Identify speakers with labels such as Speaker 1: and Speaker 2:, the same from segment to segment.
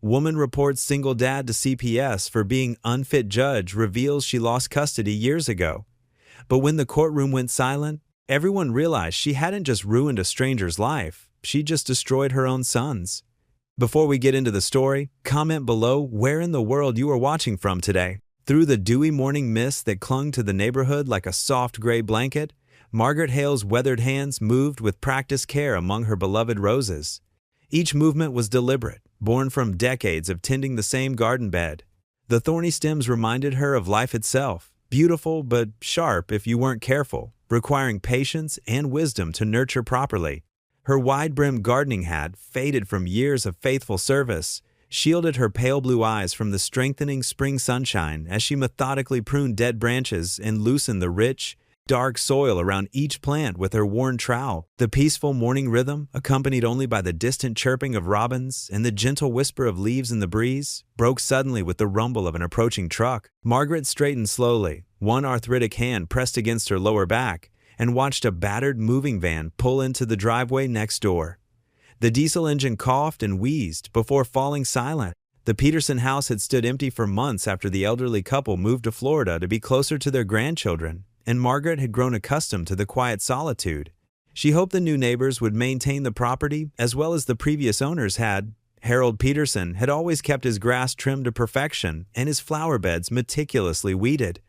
Speaker 1: Woman reports single dad to CPS for being unfit. Judge reveals she lost custody years ago. But when the courtroom went silent, everyone realized she hadn't just ruined a stranger's life, she just destroyed her own son's. Before we get into the story, comment below where in the world you are watching from today. Through the dewy morning mist that clung to the neighborhood like a soft gray blanket, Margaret Hale's weathered hands moved with practiced care among her beloved roses. Each movement was deliberate, born from decades of tending the same garden bed. The thorny stems reminded her of life itself, beautiful but sharp if you weren't careful, requiring patience and wisdom to nurture properly. Her wide-brimmed gardening hat, faded from years of faithful service, shielded her pale blue eyes from the strengthening spring sunshine as she methodically pruned dead branches and loosened the rich, dark soil around each plant with her worn trowel. The peaceful morning rhythm, accompanied only by the distant chirping of robins and the gentle whisper of leaves in the breeze, broke suddenly with the rumble of an approaching truck. Margaret straightened slowly, one arthritic hand pressed against her lower back, and watched a battered moving van pull into the driveway next door. The diesel engine coughed and wheezed before falling silent. The Peterson house had stood empty for months after the elderly couple moved to Florida to be closer to their grandchildren, and Margaret had grown accustomed to the quiet solitude. She hoped the new neighbors would maintain the property as well as the previous owners had. Harold Peterson had always kept his grass trimmed to perfection and his flower beds meticulously weeded.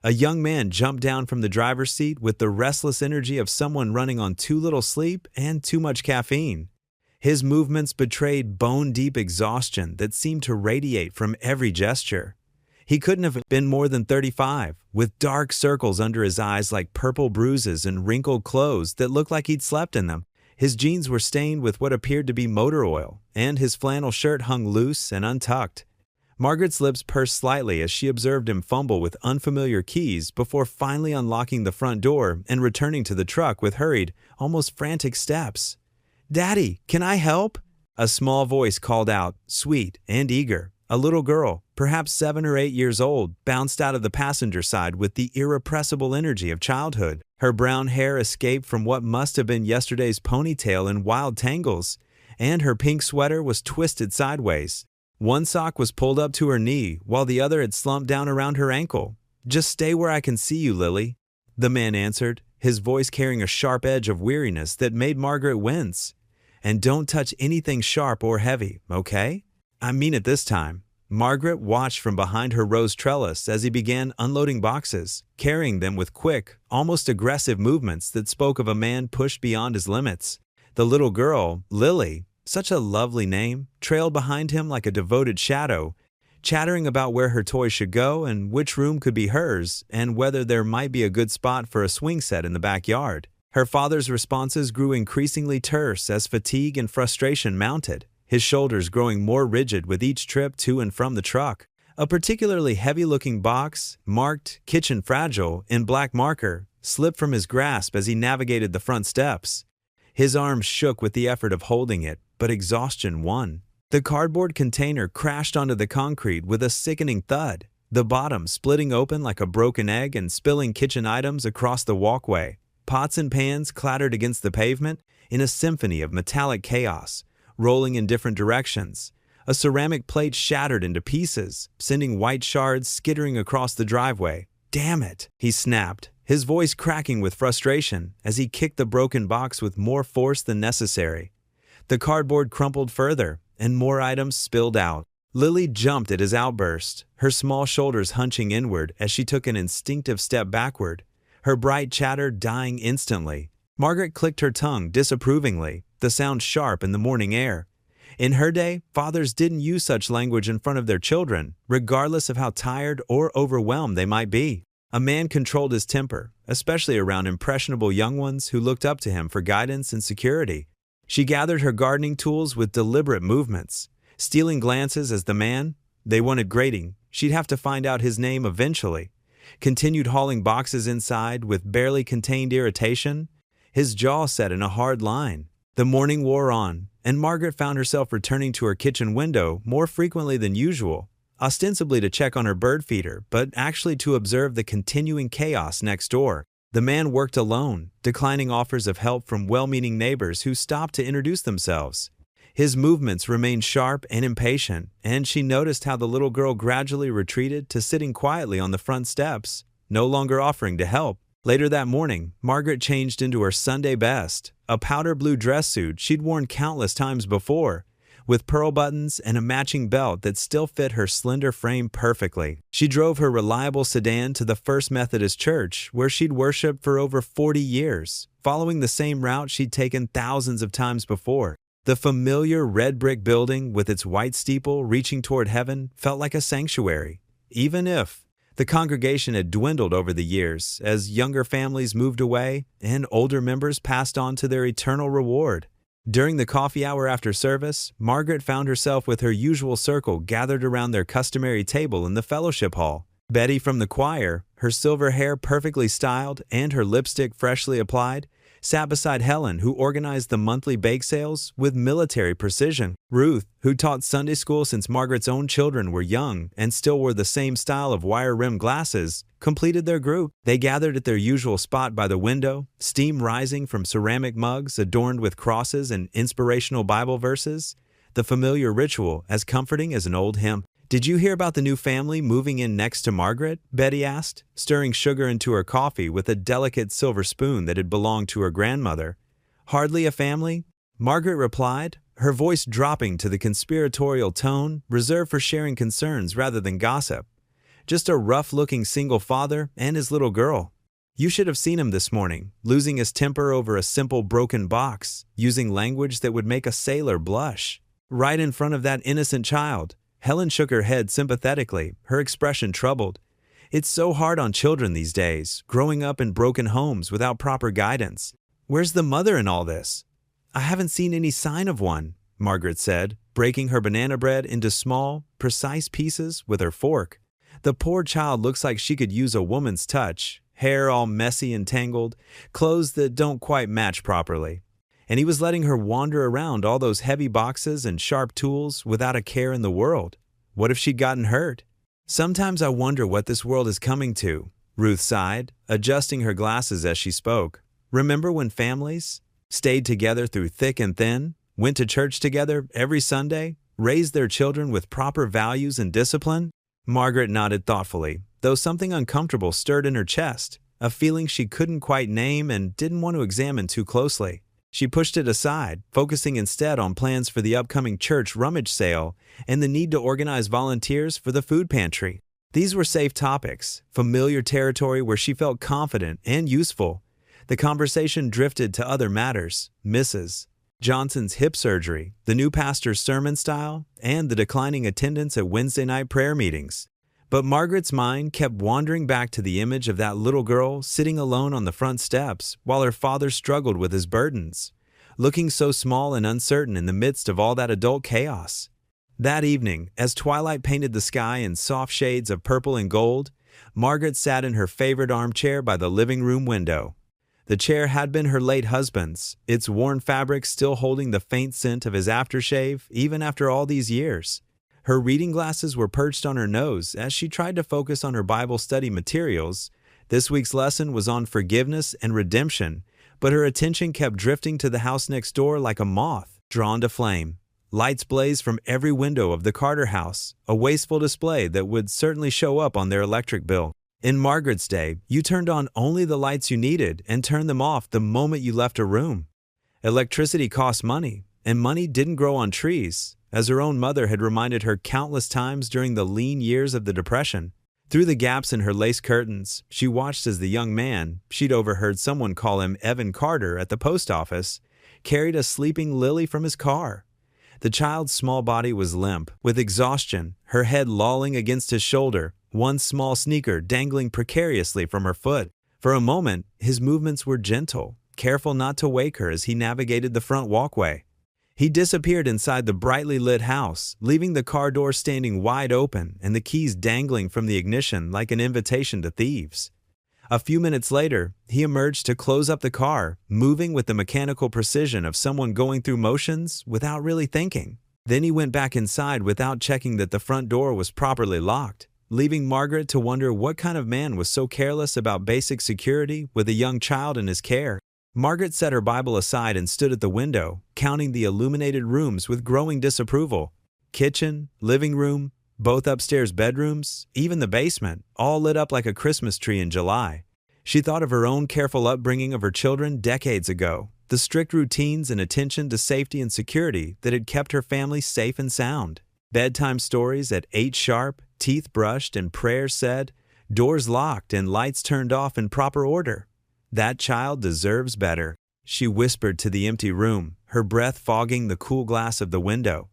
Speaker 1: A young man jumped down from the driver's seat with the restless energy of someone running on too little sleep and too much caffeine. His movements betrayed bone-deep exhaustion that seemed to radiate from every gesture. He couldn't have been more than 35, with dark circles under his eyes like purple bruises and wrinkled clothes that looked like he'd slept in them. His jeans were stained with what appeared to be motor oil, and his flannel shirt hung loose and untucked. Margaret's lips pursed slightly as she observed him fumble with unfamiliar keys before finally unlocking the front door and returning to the truck with hurried, almost frantic steps. "Daddy, can I help?" A small voice called out, sweet and eager. A little girl, perhaps 7 or 8 years old, bounced out of the passenger side with the irrepressible energy of childhood. Her brown hair escaped from what must have been yesterday's ponytail in wild tangles, and her pink sweater was twisted sideways. One sock was pulled up to her knee, while the other had slumped down around her ankle. "Just stay where I can see you, Lily," the man answered, his voice carrying a sharp edge of weariness that made Margaret wince. "And don't touch anything sharp or heavy, okay? I mean it this time." Margaret watched from behind her rose trellis as he began unloading boxes, carrying them with quick, almost aggressive movements that spoke of a man pushed beyond his limits. The little girl, Lily, such a lovely name, trailed behind him like a devoted shadow, chattering about where her toys should go and which room could be hers and whether there might be a good spot for a swing set in the backyard. Her father's responses grew increasingly terse as fatigue and frustration mounted, his shoulders growing more rigid with each trip to and from the truck. A particularly heavy-looking box, marked "Kitchen Fragile" in black marker, slipped from his grasp as he navigated the front steps. His arms shook with the effort of holding it, but exhaustion won. The cardboard container crashed onto the concrete with a sickening thud, the bottom splitting open like a broken egg and spilling kitchen items across the walkway. Pots and pans clattered against the pavement in a symphony of metallic chaos, rolling in different directions. A ceramic plate shattered into pieces, sending white shards skittering across the driveway. "Damn it," he snapped, his voice cracking with frustration as he kicked the broken box with more force than necessary. The cardboard crumpled further, and more items spilled out. Lily jumped at his outburst, her small shoulders hunching inward as she took an instinctive step backward, her bright chatter dying instantly. Margaret clicked her tongue disapprovingly, the sound sharp in the morning air. In her day, fathers didn't use such language in front of their children, regardless of how tired or overwhelmed they might be. A man controlled his temper, especially around impressionable young ones who looked up to him for guidance and security. She gathered her gardening tools with deliberate movements, stealing glances as the man, they wanted grading, she'd have to find out his name eventually, continued hauling boxes inside with barely contained irritation, his jaw set in a hard line. The morning wore on, and Margaret found herself returning to her kitchen window more frequently than usual, ostensibly to check on her bird feeder, but actually to observe the continuing chaos next door. The man worked alone, declining offers of help from well-meaning neighbors who stopped to introduce themselves. His movements remained sharp and impatient, and she noticed how the little girl gradually retreated to sitting quietly on the front steps, no longer offering to help. Later that morning, Margaret changed into her Sunday best, a powder blue dress suit she'd worn countless times before, with pearl buttons and a matching belt that still fit her slender frame perfectly. She drove her reliable sedan to the First Methodist Church, where she'd worshiped for over 40 years, following the same route she'd taken thousands of times before. The familiar red brick building with its white steeple reaching toward heaven felt like a sanctuary, even if the congregation had dwindled over the years as younger families moved away and older members passed on to their eternal reward. During the coffee hour after service, Margaret found herself with her usual circle gathered around their customary table in the fellowship hall. Betty from the choir, her silver hair perfectly styled and her lipstick freshly applied, sat beside Helen, who organized the monthly bake sales with military precision. Ruth, who taught Sunday school since Margaret's own children were young and still wore the same style of wire-rimmed glasses, completed their group. They gathered at their usual spot by the window, steam rising from ceramic mugs adorned with crosses and inspirational Bible verses, the familiar ritual as comforting as an old hymn. "Did you hear about the new family moving in next to Margaret?" Betty asked, stirring sugar into her coffee with a delicate silver spoon that had belonged to her grandmother. "Hardly a family," Margaret replied, her voice dropping to the conspiratorial tone reserved for sharing concerns rather than gossip. "Just a rough-looking single father and his little girl. You should have seen him this morning, losing his temper over a simple broken box, using language that would make a sailor blush. Right in front of that innocent child." Helen shook her head sympathetically, her expression troubled. "It's so hard on children these days, growing up in broken homes without proper guidance. Where's the mother in all this?" "I haven't seen any sign of one," Margaret said, breaking her banana bread into small, precise pieces with her fork. "The poor child looks like she could use a woman's touch, hair all messy and tangled, clothes that don't quite match properly. And he was letting her wander around all those heavy boxes and sharp tools without a care in the world. What if she'd gotten hurt?" "Sometimes I wonder what this world is coming to," Ruth sighed, adjusting her glasses as she spoke. "Remember when families stayed together through thick and thin, went to church together every Sunday, raised their children with proper values and discipline?" Margaret nodded thoughtfully, though something uncomfortable stirred in her chest, a feeling she couldn't quite name and didn't want to examine too closely. She pushed it aside, focusing instead on plans for the upcoming church rummage sale and the need to organize volunteers for the food pantry. These were safe topics, familiar territory where she felt confident and useful. The conversation drifted to other matters: Mrs. Johnson's hip surgery, the new pastor's sermon style, and the declining attendance at Wednesday night prayer meetings. But Margaret's mind kept wandering back to the image of that little girl sitting alone on the front steps while her father struggled with his burdens, looking so small and uncertain in the midst of all that adult chaos. That evening, as twilight painted the sky in soft shades of purple and gold, Margaret sat in her favorite armchair by the living room window. The chair had been her late husband's, its worn fabric still holding the faint scent of his aftershave even after all these years. Her reading glasses were perched on her nose as she tried to focus on her Bible study materials. This week's lesson was on forgiveness and redemption, but her attention kept drifting to the house next door like a moth drawn to flame. Lights blazed from every window of the Carter house, a wasteful display that would certainly show up on their electric bill. In Margaret's day, you turned on only the lights you needed and turned them off the moment you left a room. Electricity cost money, and money didn't grow on trees, as her own mother had reminded her countless times during the lean years of the Depression. Through the gaps in her lace curtains, she watched as the young man, she'd overheard someone call him Evan Carter at the post office, carried a sleeping Lily from his car. The child's small body was limp, with exhaustion, her head lolling against his shoulder, one small sneaker dangling precariously from her foot. For a moment, his movements were gentle, careful not to wake her as he navigated the front walkway. He disappeared inside the brightly lit house, leaving the car door standing wide open and the keys dangling from the ignition like an invitation to thieves. A few minutes later, he emerged to close up the car, moving with the mechanical precision of someone going through motions without really thinking. Then he went back inside without checking that the front door was properly locked, leaving Margaret to wonder what kind of man was so careless about basic security with a young child in his care. Margaret set her Bible aside and stood at the window, counting the illuminated rooms with growing disapproval. Kitchen, living room, both upstairs bedrooms, even the basement, all lit up like a Christmas tree in July. She thought of her own careful upbringing of her children decades ago, the strict routines and attention to safety and security that had kept her family safe and sound. Bedtime stories at 8 sharp, teeth brushed and prayers said, doors locked and lights turned off in proper order. That child deserves better, she whispered to the empty room, her breath fogging the cool glass of the window.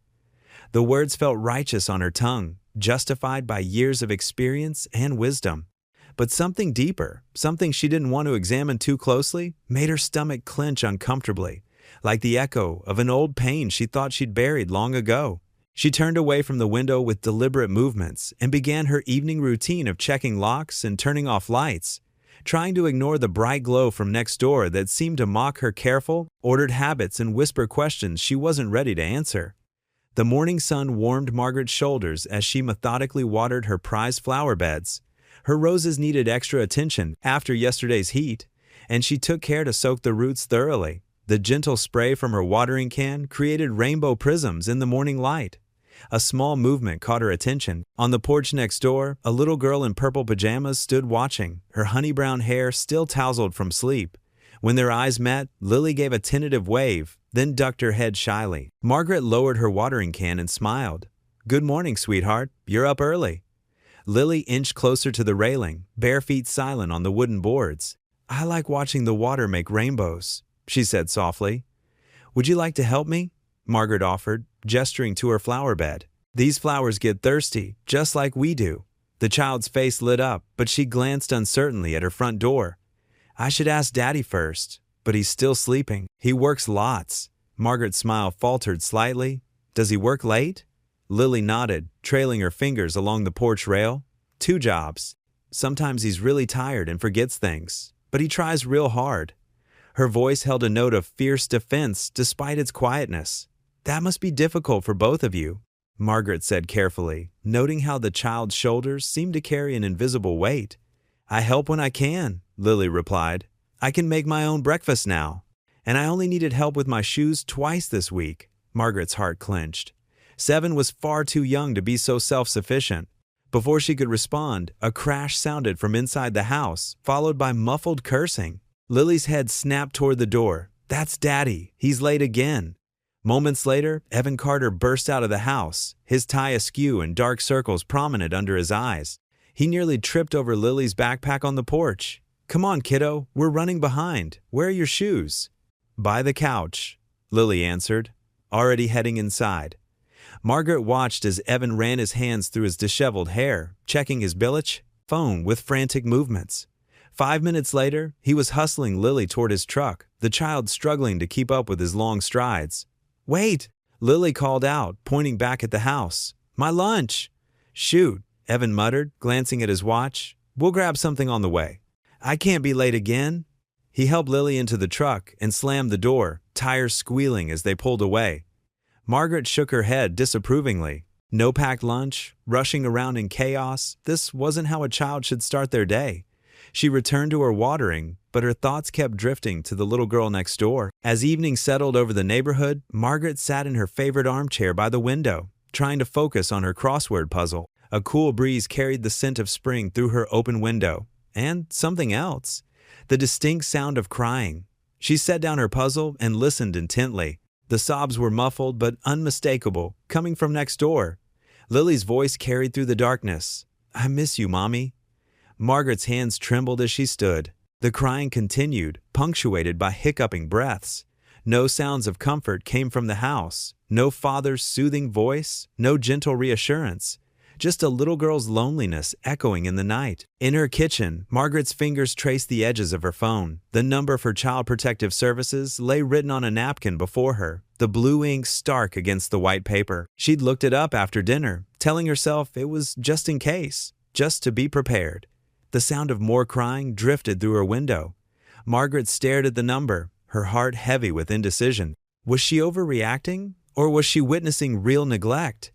Speaker 1: The words felt righteous on her tongue, justified by years of experience and wisdom. But something deeper, something she didn't want to examine too closely, made her stomach clench uncomfortably, like the echo of an old pain she thought she'd buried long ago. She turned away from the window with deliberate movements and began her evening routine of checking locks and turning off lights, trying to ignore the bright glow from next door that seemed to mock her careful, ordered habits and whisper questions she wasn't ready to answer. The morning sun warmed Margaret's shoulders as she methodically watered her prized flower beds. Her roses needed extra attention after yesterday's heat, and she took care to soak the roots thoroughly. The gentle spray from her watering can created rainbow prisms in the morning light. A small movement caught her attention. On the porch next door, a little girl in purple pajamas stood watching, her honey-brown hair still tousled from sleep. When their eyes met, Lily gave a tentative wave, then ducked her head shyly. Margaret lowered her watering can and smiled. "Good morning, sweetheart. You're up early." Lily inched closer to the railing, bare feet silent on the wooden boards. "I like watching the water make rainbows," she said softly. "Would you like to help me?" Margaret offered, gesturing to her flower bed. "These flowers get thirsty, just like we do." The child's face lit up, but she glanced uncertainly at her front door. "I should ask Daddy first, but he's still sleeping. He works lots." Margaret's smile faltered slightly. "Does he work late?" Lily nodded, trailing her fingers along the porch rail. "2 jobs. Sometimes he's really tired and forgets things, but he tries real hard." Her voice held a note of fierce defense despite its quietness. "That must be difficult for both of you," Margaret said carefully, noting how the child's shoulders seemed to carry an invisible weight. "I help when I can," Lily replied. "I can make my own breakfast now. And I only needed help with my shoes twice this week." Margaret's heart clenched. 7 was far too young to be so self-sufficient. Before she could respond, a crash sounded from inside the house, followed by muffled cursing. Lily's head snapped toward the door. "That's Daddy. He's late again." Moments later, Evan Carter burst out of the house, his tie askew and dark circles prominent under his eyes. He nearly tripped over Lily's backpack on the porch. "Come on, kiddo. We're running behind. Where are your shoes?" "By the couch," Lily answered, already heading inside. Margaret watched as Evan ran his hands through his disheveled hair, checking his billich phone with frantic movements. 5 minutes later, he was hustling Lily toward his truck, the child struggling to keep up with his long strides. "Wait!" Lily called out, pointing back at the house. "My lunch!" "Shoot," Evan muttered, glancing at his watch. "We'll grab something on the way." "I can't be late again." He helped Lily into the truck and slammed the door, tires squealing as they pulled away. Margaret shook her head disapprovingly. No packed lunch, rushing around in chaos, this wasn't how a child should start their day. She returned to her watering, but her thoughts kept drifting to the little girl next door. As evening settled over the neighborhood, Margaret sat in her favorite armchair by the window, trying to focus on her crossword puzzle. A cool breeze carried the scent of spring through her open window. And something else. The distinct sound of crying. She set down her puzzle and listened intently. The sobs were muffled but unmistakable, coming from next door. Lily's voice carried through the darkness. "I miss you, Mommy." Margaret's hands trembled as she stood. The crying continued, punctuated by hiccuping breaths. No sounds of comfort came from the house. No father's soothing voice, no gentle reassurance. Just a little girl's loneliness echoing in the night. In her kitchen, Margaret's fingers traced the edges of her phone. The number for Child Protective Services lay written on a napkin before her, the blue ink stark against the white paper. She'd looked it up after dinner, telling herself it was just in case, just to be prepared. The sound of more crying drifted through her window. Margaret stared at the number, her heart heavy with indecision. Was she overreacting, or was she witnessing real neglect?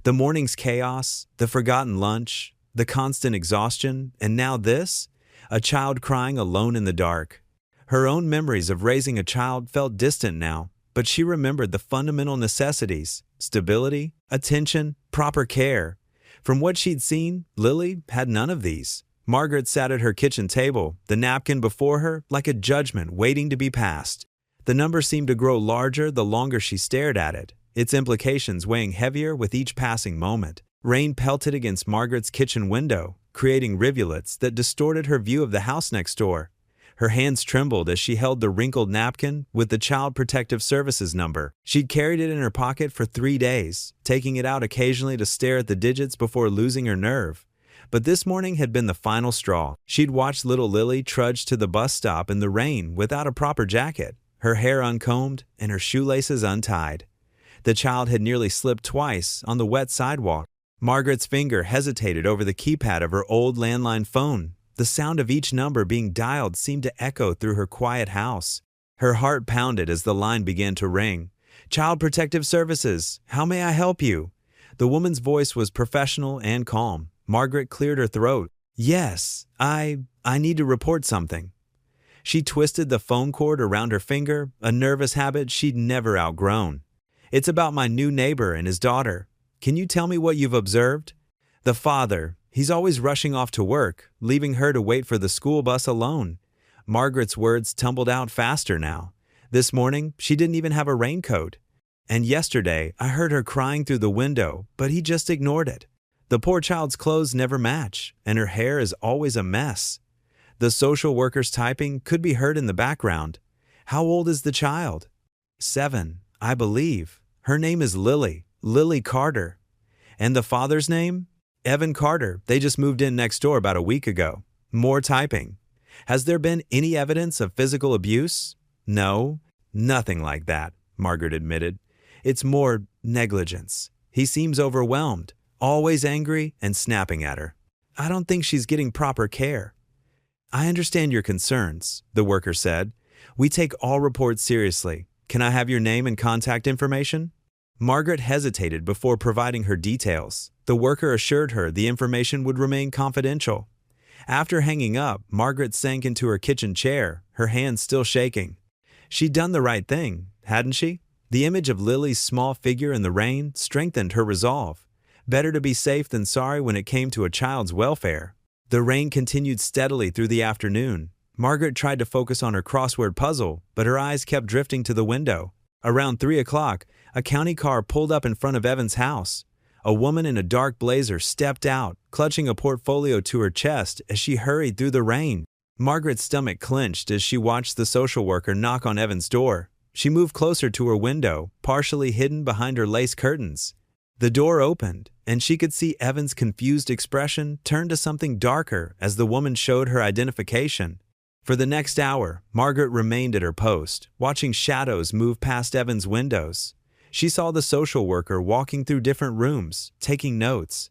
Speaker 1: The morning's chaos, the forgotten lunch, the constant exhaustion, and now this? A child crying alone in the dark. Her own memories of raising a child felt distant now, but she remembered the fundamental necessities: stability, attention, proper care. From what she'd seen, Lily had none of these. Margaret sat at her kitchen table, the napkin before her like a judgment waiting to be passed. The number seemed to grow larger the longer she stared at it, its implications weighing heavier with each passing moment. Rain pelted against Margaret's kitchen window, creating rivulets that distorted her view of the house next door. Her hands trembled as she held the wrinkled napkin with the Child Protective Services number. She'd carried it in her pocket for 3 days, taking it out occasionally to stare at the digits before losing her nerve. But this morning had been the final straw. She'd watched little Lily trudge to the bus stop in the rain without a proper jacket, her hair uncombed and her shoelaces untied. The child had nearly slipped twice on the wet sidewalk. Margaret's finger hesitated over the keypad of her old landline phone. The sound of each number being dialed seemed to echo through her quiet house. Her heart pounded as the line began to ring. "Child Protective Services, how may I help you?" The woman's voice was professional and calm. Margaret cleared her throat. "Yes, I need to report something." She twisted the phone cord around her finger, a nervous habit she'd never outgrown. "It's about my new neighbor and his daughter. Can you tell me what you've observed?" "The father, he's always rushing off to work, leaving her to wait for the school bus alone." Margaret's words tumbled out faster now. "This morning, she didn't even have a raincoat. And yesterday, I heard her crying through the window, but he just ignored it. The poor child's clothes never match, and her hair is always a mess." The social worker's typing could be heard in the background. "How old is the child?" 7, I believe. Her name is Lily Carter." "And the father's name?" "Evan Carter. They just moved in next door about a week ago." More typing. "Has there been any evidence of physical abuse?" "No, nothing like that," Margaret admitted. "It's more negligence. He seems overwhelmed, always angry and snapping at her. I don't think she's getting proper care." "I understand your concerns," the worker said. "We take all reports seriously. Can I have your name and contact information?" Margaret hesitated before providing her details. The worker assured her the information would remain confidential. After hanging up, Margaret sank into her kitchen chair, her hands still shaking. She'd done the right thing, hadn't she? The image of Lily's small figure in the rain strengthened her resolve. Better to be safe than sorry when it came to a child's welfare. The rain continued steadily through the afternoon. Margaret tried to focus on her crossword puzzle, but her eyes kept drifting to the window. Around 3 o'clock, a county car pulled up in front of Evan's house. A woman in a dark blazer stepped out, clutching a portfolio to her chest as she hurried through the rain. Margaret's stomach clenched as she watched the social worker knock on Evan's door. She moved closer to her window, partially hidden behind her lace curtains. The door opened, and she could see Evan's confused expression turn to something darker as the woman showed her identification. For the next hour, Margaret remained at her post, watching shadows move past Evan's windows. She saw the social worker walking through different rooms, taking notes.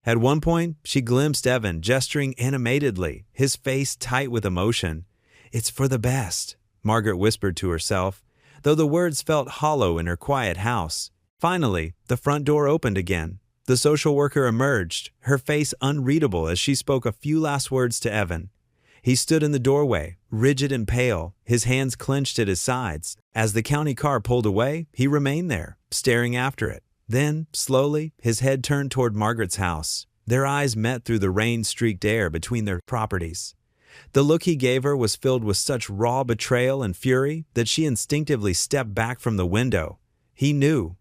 Speaker 1: At one point, she glimpsed Evan gesturing animatedly, his face tight with emotion. "It's for the best," Margaret whispered to herself, though the words felt hollow in her quiet house. Finally, the front door opened again. The social worker emerged, her face unreadable as she spoke a few last words to Evan. He stood in the doorway, rigid and pale, his hands clenched at his sides. As the county car pulled away, he remained there, staring after it. Then, slowly, his head turned toward Margaret's house. Their eyes met through the rain-streaked air between their properties. The look he gave her was filled with such raw betrayal and fury that she instinctively stepped back from the window. He knew.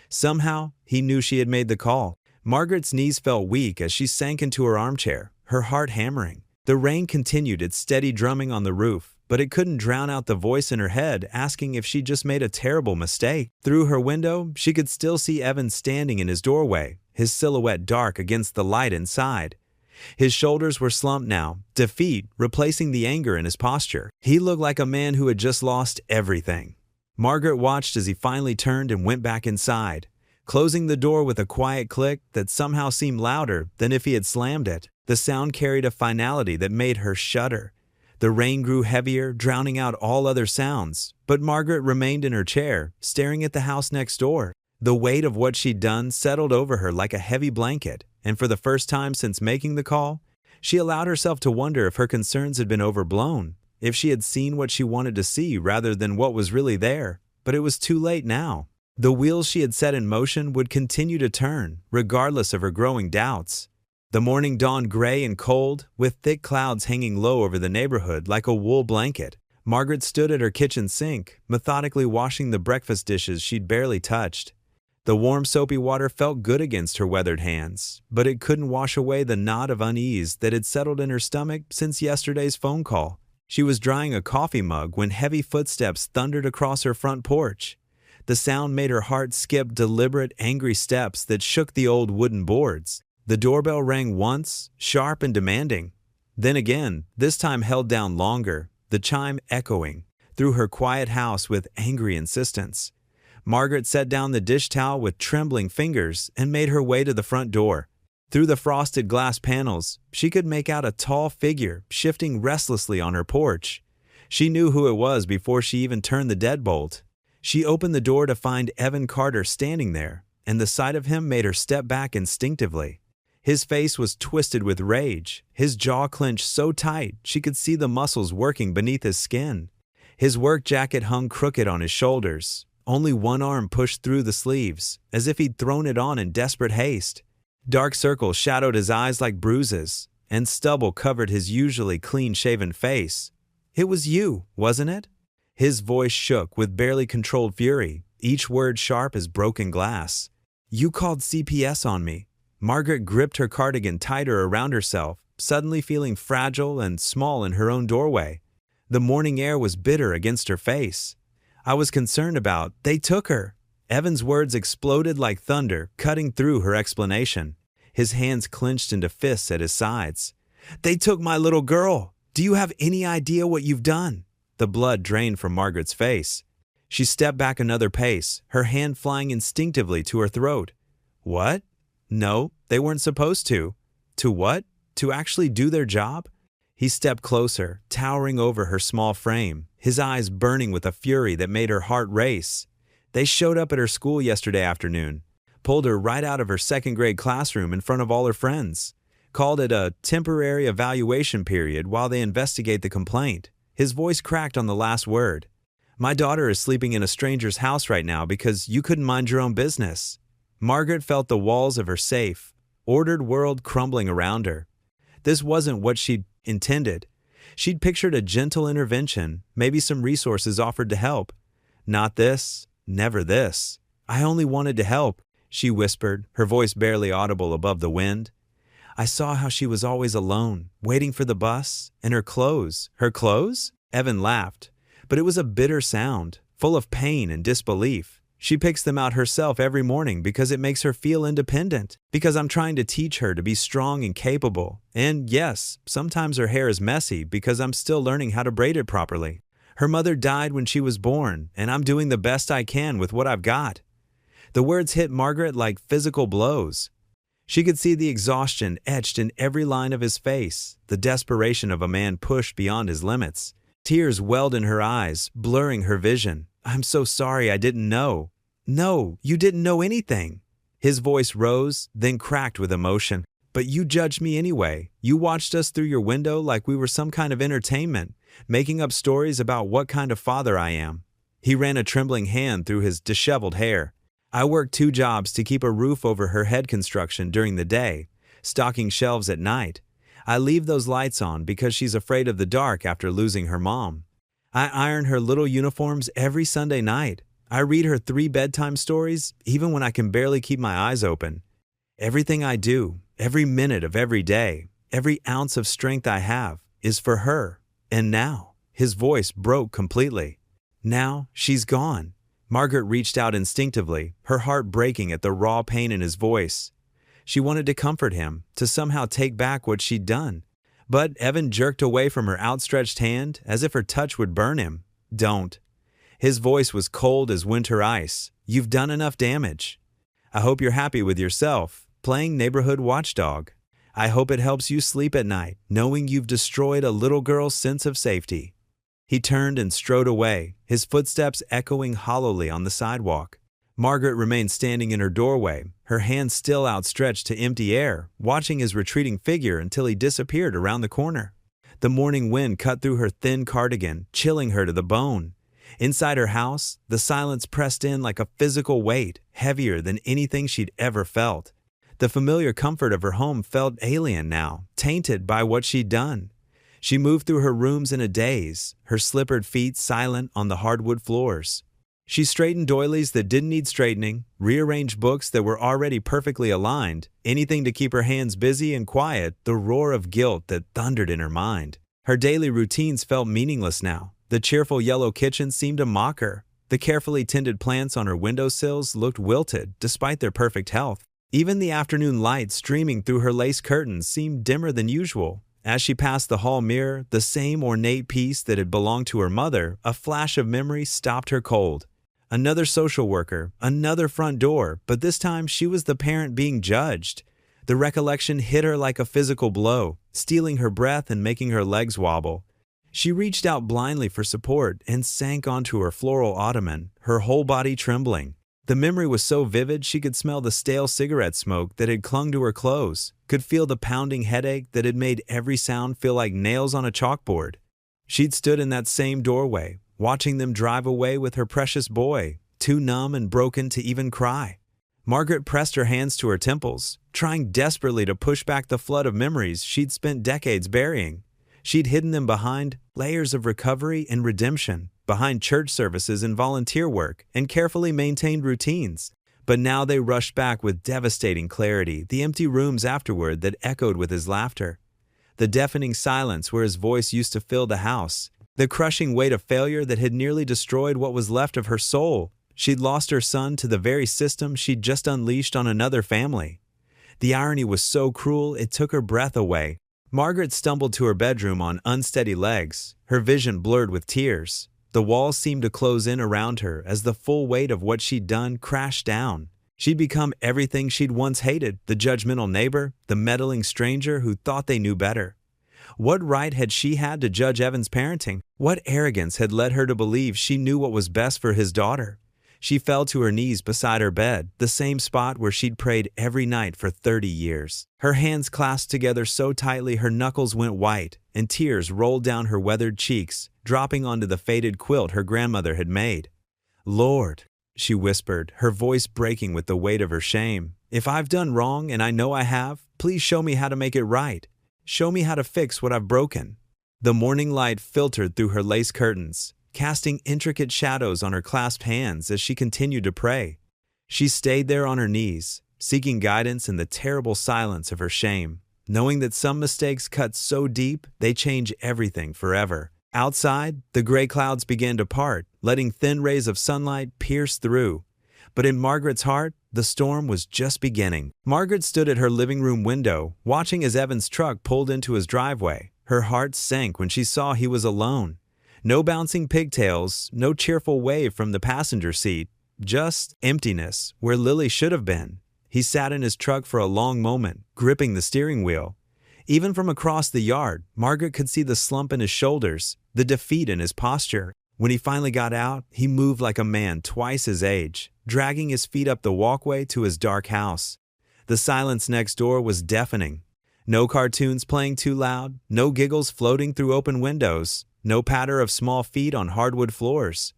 Speaker 1: Somehow, he knew she had made the call. Margaret's knees felt weak as she sank into her armchair, her heart hammering. The rain continued its steady drumming on the roof, but it couldn't drown out the voice in her head asking if she'd just made a terrible mistake. Through her window, she could still see Evan standing in his doorway, his silhouette dark against the light inside. His shoulders were slumped now, defeat replacing the anger in his posture. He looked like a man who had just lost everything. Margaret watched as he finally turned and went back inside, closing the door with a quiet click that somehow seemed louder than if he had slammed it. The sound carried a finality that made her shudder. The rain grew heavier, drowning out all other sounds, but Margaret remained in her chair, staring at the house next door. The weight of what she'd done settled over her like a heavy blanket, and for the first time since making the call, she allowed herself to wonder if her concerns had been overblown. if she had seen what she wanted to see rather than what was really there, but it was too late now. The wheels she had set in motion would continue to turn, regardless of her growing doubts. The morning dawned gray and cold, with thick clouds hanging low over the neighborhood like a wool blanket. Margaret stood at her kitchen sink, methodically washing the breakfast dishes she'd barely touched. The warm, soapy water felt good against her weathered hands, but it couldn't wash away the knot of unease that had settled in her stomach since yesterday's phone call. She was drying a coffee mug when heavy footsteps thundered across her front porch. The sound made her heart skip deliberate, angry steps that shook the old wooden boards. The doorbell rang once, sharp and demanding. Then again, this time held down longer, the chime echoing through her quiet house with angry insistence. Margaret set down the dish towel with trembling fingers and made her way to the front door. Through the frosted glass panels, she could make out a tall figure shifting restlessly on her porch. She knew who it was before she even turned the deadbolt. She opened the door to find Evan Carter standing there, and the sight of him made her step back instinctively. His face was twisted with rage, his jaw clenched so tight she could see the muscles working beneath his skin. His work jacket hung crooked on his shoulders. Only one arm pushed through the sleeves, as if he'd thrown it on in desperate haste. Dark circles shadowed his eyes like bruises, and stubble covered his usually clean-shaven face. "It was you, wasn't it?" His voice shook with barely controlled fury, each word sharp as broken glass. "You called CPS on me." Margaret gripped her cardigan tighter around herself, suddenly feeling fragile and small in her own doorway. The morning air was bitter against her face. "I was concerned about, they took her." Evan's words exploded like thunder, cutting through her explanation. His hands clenched into fists at his sides. "They took my little girl. Do you have any idea what you've done?" The blood drained from Margaret's face. She stepped back another pace, her hand flying instinctively to her throat. "What? No, they weren't supposed to." "To what? To actually do their job?" He stepped closer, towering over her small frame, his eyes burning with a fury that made her heart race. "They showed up at her school yesterday afternoon, pulled her right out of her second-grade classroom in front of all her friends, called it a temporary evaluation period while they investigate the complaint." His voice cracked on the last word. "My daughter is sleeping in a stranger's house right now because you couldn't mind your own business." Margaret felt the walls of her safe, ordered world crumbling around her. This wasn't what she'd intended. She'd pictured a gentle intervention, maybe some resources offered to help. Not this, never this. "I only wanted to help," she whispered, her voice barely audible above the wind. "I saw how she was always alone, waiting for the bus, and her clothes." "Her clothes?" Evan laughed, but it was a bitter sound, full of pain and disbelief. "She picks them out herself every morning because it makes her feel independent, because I'm trying to teach her to be strong and capable. And yes, sometimes her hair is messy because I'm still learning how to braid it properly. Her mother died when she was born, and I'm doing the best I can with what I've got." The words hit Margaret like physical blows. She could see the exhaustion etched in every line of his face, the desperation of a man pushed beyond his limits. Tears welled in her eyes, blurring her vision. "I'm so sorry, I didn't know." "No, you didn't know anything." His voice rose, then cracked with emotion. "But you judged me anyway. You watched us through your window like we were some kind of entertainment, making up stories about what kind of father I am." He ran a trembling hand through his disheveled hair. "I work 2 jobs to keep a roof over her head construction during the day, stocking shelves at night. I leave those lights on because she's afraid of the dark after losing her mom. I iron her little uniforms every Sunday night. I read her 3 bedtime stories even when I can barely keep my eyes open. Everything I do, every minute of every day, every ounce of strength I have, is for her. And now," his voice broke completely. "Now she's gone." Margaret reached out instinctively, her heart breaking at the raw pain in his voice. She wanted to comfort him, to somehow take back what she'd done. But Evan jerked away from her outstretched hand as if her touch would burn him. "Don't." His voice was cold as winter ice. "You've done enough damage. I hope you're happy with yourself, playing neighborhood watchdog. I hope it helps you sleep at night, knowing you've destroyed a little girl's sense of safety." He turned and strode away, his footsteps echoing hollowly on the sidewalk. Margaret remained standing in her doorway, her hands still outstretched to empty air, watching his retreating figure until he disappeared around the corner. The morning wind cut through her thin cardigan, chilling her to the bone. Inside her house, the silence pressed in like a physical weight, heavier than anything she'd ever felt. The familiar comfort of her home felt alien now, tainted by what she'd done. She moved through her rooms in a daze, her slippered feet silent on the hardwood floors. She straightened doilies that didn't need straightening, rearranged books that were already perfectly aligned, anything to keep her hands busy and quiet, the roar of guilt that thundered in her mind. Her daily routines felt meaningless now. The cheerful yellow kitchen seemed to mock her. The carefully tended plants on her windowsills looked wilted, despite their perfect health. Even the afternoon light streaming through her lace curtains seemed dimmer than usual. As she passed the hall mirror, the same ornate piece that had belonged to her mother, a flash of memory stopped her cold. Another social worker, another front door, but this time she was the parent being judged. The recollection hit her like a physical blow, stealing her breath and making her legs wobble. She reached out blindly for support and sank onto her floral ottoman, her whole body trembling. The memory was so vivid she could smell the stale cigarette smoke that had clung to her clothes, could feel the pounding headache that had made every sound feel like nails on a chalkboard. She'd stood in that same doorway, watching them drive away with her precious boy, too numb and broken to even cry. Margaret pressed her hands to her temples, trying desperately to push back the flood of memories she'd spent decades burying. She'd hidden them behind layers of recovery and redemption, behind church services and volunteer work, and carefully maintained routines. But now they rushed back with devastating clarity, the empty rooms afterward that echoed with his laughter, the deafening silence where his voice used to fill the house, the crushing weight of failure that had nearly destroyed what was left of her soul. She'd lost her son to the very system she'd just unleashed on another family. The irony was so cruel it took her breath away. Margaret stumbled to her bedroom on unsteady legs, her vision blurred with tears. The walls seemed to close in around her as the full weight of what she'd done crashed down. She'd become everything she'd once hated, the judgmental neighbor, the meddling stranger who thought they knew better. What right had she had to judge Evan's parenting? What arrogance had led her to believe she knew what was best for his daughter? She fell to her knees beside her bed, the same spot where she'd prayed every night for 30 years. Her hands clasped together so tightly her knuckles went white, and tears rolled down her weathered cheeks, dropping onto the faded quilt her grandmother had made. "Lord," she whispered, her voice breaking with the weight of her shame, "if I've done wrong, and I know I have, please show me how to make it right. Show me how to fix what I've broken." The morning light filtered through her lace curtains, casting intricate shadows on her clasped hands as she continued to pray. She stayed there on her knees, seeking guidance in the terrible silence of her shame, knowing that some mistakes cut so deep they change everything forever. Outside, the gray clouds began to part, letting thin rays of sunlight pierce through. But in Margaret's heart, the storm was just beginning. Margaret stood at her living room window, watching as Evan's truck pulled into his driveway. Her heart sank when she saw he was alone. No bouncing pigtails, no cheerful wave from the passenger seat, just emptiness where Lily should have been. He sat in his truck for a long moment, gripping the steering wheel. Even from across the yard, Margaret could see the slump in his shoulders, the defeat in his posture. When he finally got out, he moved like a man twice his age, dragging his feet up the walkway to his dark house. The silence next door was deafening. No cartoons playing too loud, no giggles floating through open windows, no patter of small feet on hardwood floors.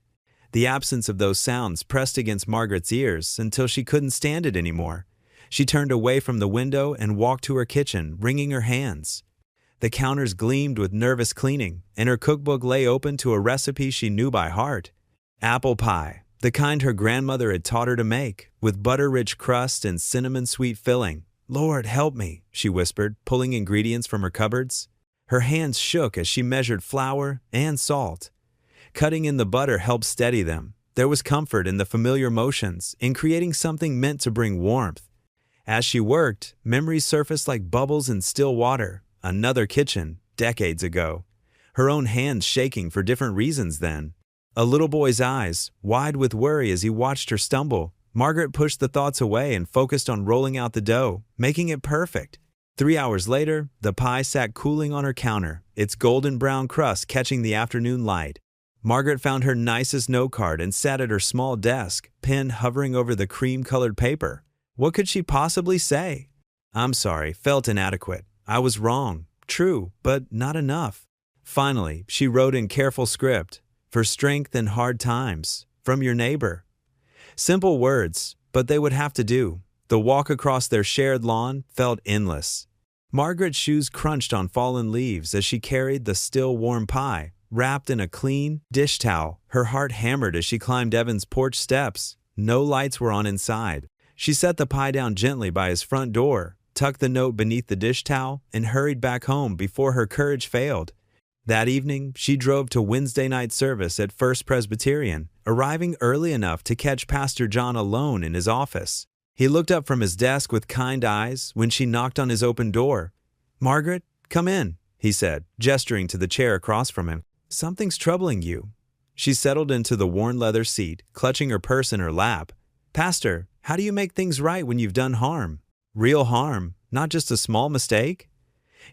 Speaker 1: The absence of those sounds pressed against Margaret's ears until she couldn't stand it anymore. She turned away from the window and walked to her kitchen, wringing her hands. The counters gleamed with nervous cleaning, and her cookbook lay open to a recipe she knew by heart. Apple pie, the kind her grandmother had taught her to make, with butter-rich crust and cinnamon-sweet filling. "Lord, help me," she whispered, pulling ingredients from her cupboards. Her hands shook as she measured flour and salt. Cutting in the butter helped steady them. There was comfort in the familiar motions, in creating something meant to bring warmth. As she worked, memories surfaced like bubbles in still water. Another kitchen, decades ago. Her own hands shaking for different reasons then. A little boy's eyes, wide with worry as he watched her stumble. Margaret pushed the thoughts away and focused on rolling out the dough, making it perfect. 3 hours later, the pie sat cooling on her counter, its golden brown crust catching the afternoon light. Margaret found her nicest note card and sat at her small desk, pen hovering over the cream-colored paper. What could she possibly say? "I'm sorry, felt inadequate. I was wrong. True, but not enough. Finally, she wrote in careful script, "For strength in hard times, from your neighbor." Simple words, but they would have to do. The walk across their shared lawn felt endless. Margaret's shoes crunched on fallen leaves as she carried the still warm pie, wrapped in a clean dish towel. Her heart hammered as she climbed Evan's porch steps. No lights were on inside. She set the pie down gently by his front door, tucked the note beneath the dish towel, and hurried back home before her courage failed. That evening, she drove to Wednesday night service at First Presbyterian, arriving early enough to catch Pastor John alone in his office. He looked up from his desk with kind eyes when she knocked on his open door. "Margaret, come in," he said, gesturing to the chair across from him. "Something's troubling you." She settled into the worn leather seat, clutching her purse in her lap. "Pastor, how do you make things right when you've done harm? Real harm, not just a small mistake?"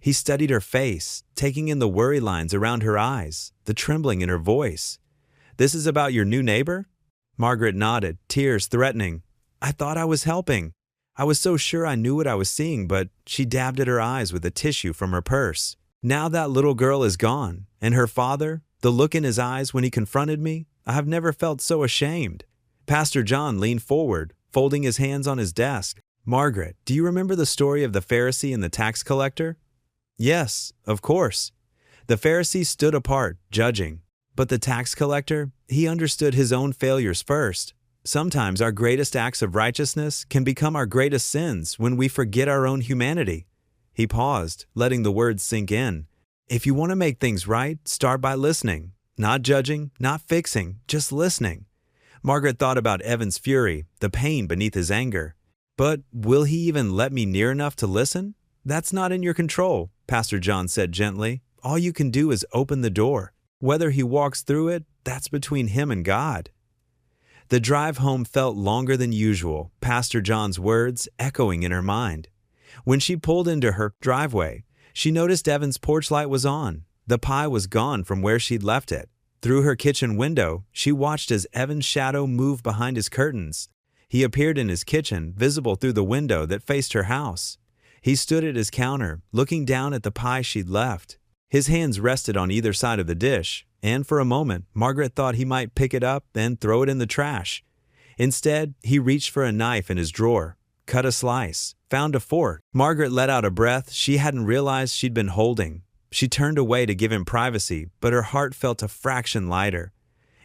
Speaker 1: He studied her face, taking in the worry lines around her eyes, the trembling in her voice. "This is about your new neighbor?" Margaret nodded, tears threatening. "I thought I was helping. I was so sure I knew what I was seeing," but she dabbed at her eyes with a tissue from her purse. "Now that little girl is gone, and her father, the look in his eyes when he confronted me, I have never felt so ashamed." Pastor John leaned forward, folding his hands on his desk. "Margaret, do you remember the story of the Pharisee and the tax collector?" "Yes, of course." The Pharisee stood apart, judging. But the tax collector, he understood his own failures first. Sometimes our greatest acts of righteousness can become our greatest sins when we forget our own humanity. He paused, letting the words sink in. If you want to make things right, start by listening. Not judging, not fixing, just listening. Margaret thought about Evan's fury, the pain beneath his anger. But will he even let me near enough to listen? That's not in your control, Pastor John said gently. All you can do is open the door. Whether he walks through it, that's between him and God. The drive home felt longer than usual, Pastor John's words echoing in her mind. When she pulled into her driveway, she noticed Evan's porch light was on. The pie was gone from where she'd left it. Through her kitchen window, she watched as Evan's shadow moved behind his curtains. He appeared in his kitchen, visible through the window that faced her house. He stood at his counter, looking down at the pie she'd left. His hands rested on either side of the dish, and for a moment, Margaret thought he might pick it up and throw it in the trash. Instead, he reached for a knife in his drawer, cut a slice, found a fork. Margaret let out a breath she hadn't realized she'd been holding. She turned away to give him privacy, but her heart felt a fraction lighter.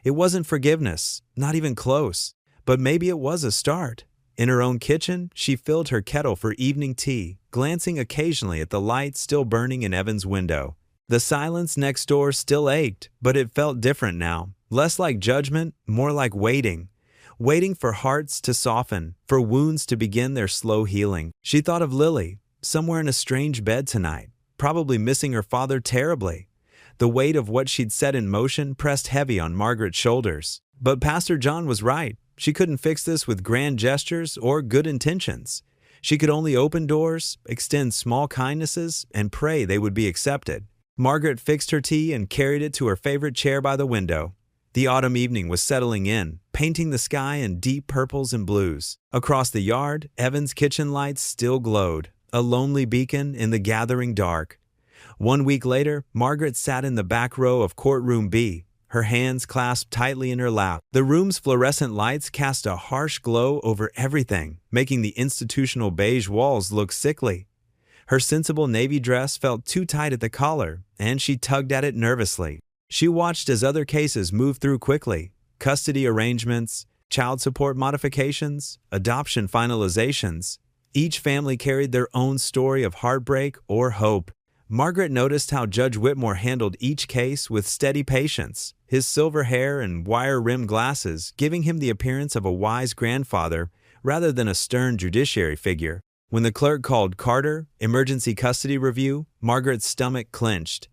Speaker 1: It wasn't forgiveness, not even close, but maybe it was a start. In her own kitchen, she filled her kettle for evening tea, glancing occasionally at the light still burning in Evan's window. The silence next door still ached, but it felt different now, less like judgment, more like waiting. Waiting for hearts to soften, for wounds to begin their slow healing. She thought of Lily, somewhere in a strange bed tonight, probably missing her father terribly. The weight of what she'd set in motion pressed heavy on Margaret's shoulders. But Pastor John was right. She couldn't fix this with grand gestures or good intentions. She could only open doors, extend small kindnesses, and pray they would be accepted. Margaret fixed her tea and carried it to her favorite chair by the window. The autumn evening was settling in, painting the sky in deep purples and blues. Across the yard, Evan's kitchen lights still glowed, a lonely beacon in the gathering dark. 1 week later, Margaret sat in the back row of courtroom B, her hands clasped tightly in her lap. The room's fluorescent lights cast a harsh glow over everything, making the institutional beige walls look sickly. Her sensible navy dress felt too tight at the collar, and she tugged at it nervously. She watched as other cases moved through quickly: custody arrangements, child support modifications, adoption finalizations. Each family carried their own story of heartbreak or hope. Margaret noticed how Judge Whitmore handled each case with steady patience, his silver hair and wire-rimmed glasses giving him the appearance of a wise grandfather rather than a stern judiciary figure. When the clerk called Carter, emergency custody review, Margaret's stomach clenched.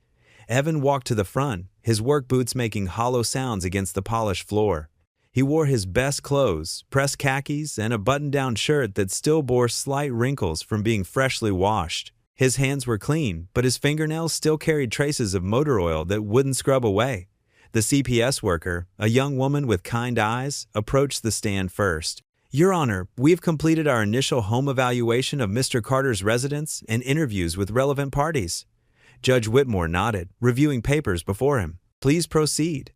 Speaker 1: Evan walked to the front, his work boots making hollow sounds against the polished floor. He wore his best clothes, pressed khakis, and a button-down shirt that still bore slight wrinkles from being freshly washed. His hands were clean, but his fingernails still carried traces of motor oil that wouldn't scrub away. The CPS worker, a young woman with kind eyes, approached the stand first. "Your Honor, we've completed our initial home evaluation of Mr. Carter's residence and interviews with relevant parties." Judge Whitmore nodded, reviewing papers before him. Please proceed.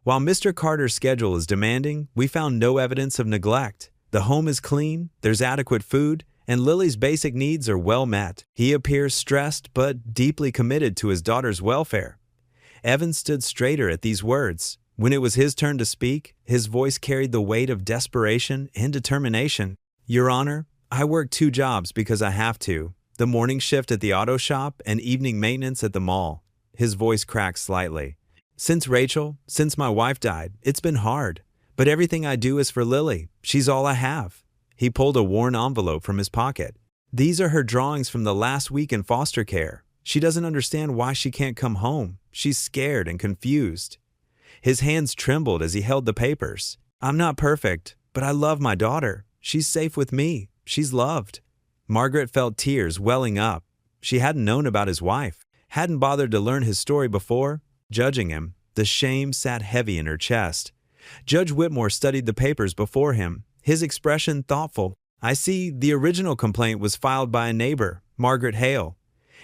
Speaker 1: While Mr. Carter's schedule is demanding, we found no evidence of neglect. The home is clean, there's adequate food, and Lily's basic needs are well met. He appears stressed but deeply committed to his daughter's welfare. Evan stood straighter at these words. When it was his turn to speak, his voice carried the weight of desperation and determination. Your Honor, I work 2 jobs because I have to. The morning shift at the auto shop and evening maintenance at the mall. His voice cracked slightly. Since my wife died, it's been hard. But everything I do is for Lily. She's all I have. He pulled a worn envelope from his pocket. These are her drawings from the last week in foster care. She doesn't understand why she can't come home. She's scared and confused. His hands trembled as he held the papers. I'm not perfect, but I love my daughter. She's safe with me. She's loved. Margaret felt tears welling up. She hadn't known about his wife, hadn't bothered to learn his story before. Judging him, the shame sat heavy in her chest. Judge Whitmore studied the papers before him, his expression thoughtful. I see the original complaint was filed by a neighbor, Margaret Hale.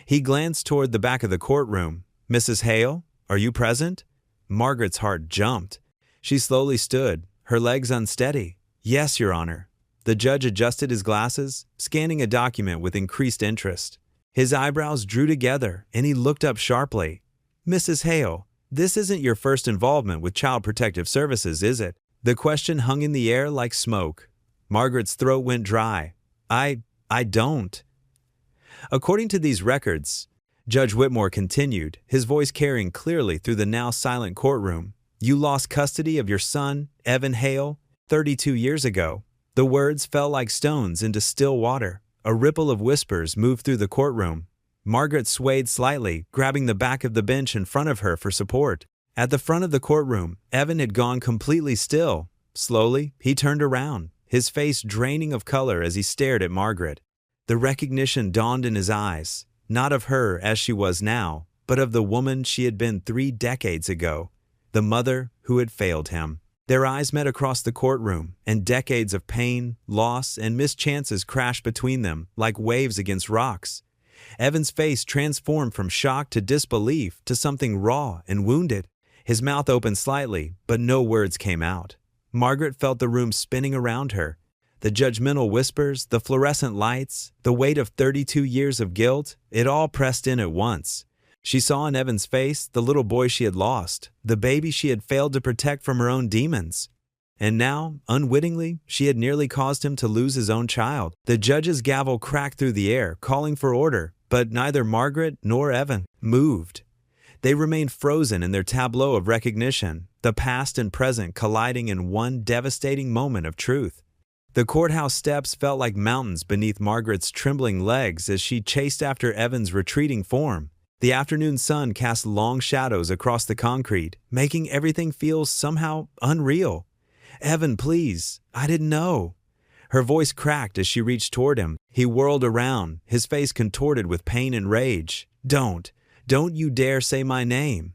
Speaker 1: He glanced toward the back of the courtroom. Mrs. Hale, are you present? Margaret's heart jumped. She slowly stood, her legs unsteady. Yes, Your Honor. The judge adjusted his glasses, scanning a document with increased interest. His eyebrows drew together, and he looked up sharply. Mrs. Hale, this isn't your first involvement with Child Protective Services, is it? The question hung in the air like smoke. Margaret's throat went dry. I don't. According to these records, Judge Whitmore continued, his voice carrying clearly through the now silent courtroom. You lost custody of your son, Evan Hale, 32 years ago. The words fell like stones into still water. A ripple of whispers moved through the courtroom. Margaret swayed slightly, grabbing the back of the bench in front of her for support. At the front of the courtroom, Evan had gone completely still. Slowly, he turned around, his face draining of color as he stared at Margaret. The recognition dawned in his eyes, not of her as she was now, but of the woman she had been 3 decades ago, the mother who had failed him. Their eyes met across the courtroom, and decades of pain, loss, and missed chances crashed between them like waves against rocks. Evan's face transformed from shock to disbelief to something raw and wounded. His mouth opened slightly, but no words came out. Margaret felt the room spinning around her. The judgmental whispers, the fluorescent lights, the weight of 32 years of guilt, it all pressed in at once. She saw in Evan's face the little boy she had lost, the baby she had failed to protect from her own demons. And now, unwittingly, she had nearly caused him to lose his own child. The judge's gavel cracked through the air, calling for order, but neither Margaret nor Evan moved. They remained frozen in their tableau of recognition, the past and present colliding in one devastating moment of truth. The courthouse steps felt like mountains beneath Margaret's trembling legs as she chased after Evan's retreating form. The afternoon sun cast long shadows across the concrete, making everything feel somehow unreal. Evan, please, I didn't know. Her voice cracked as she reached toward him. He whirled around, his face contorted with pain and rage. Don't you dare say my name.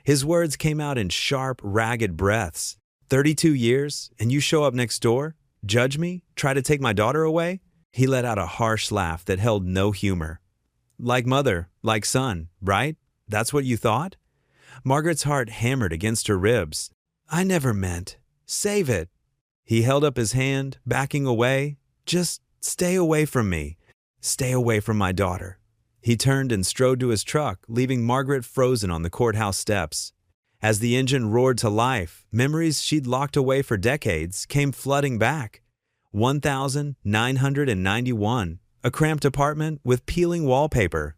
Speaker 1: His words came out in sharp, ragged breaths. 32 years, and you show up next door? Judge me? Try to take my daughter away? He let out a harsh laugh that held no humor. Like mother, like son, right? That's what you thought? Margaret's heart hammered against her ribs. I never meant. Save it. He held up his hand, backing away. Just stay away from me. Stay away from my daughter. He turned and strode to his truck, leaving Margaret frozen on the courthouse steps. As the engine roared to life, memories she'd locked away for decades came flooding back. 1,991. A cramped apartment with peeling wallpaper.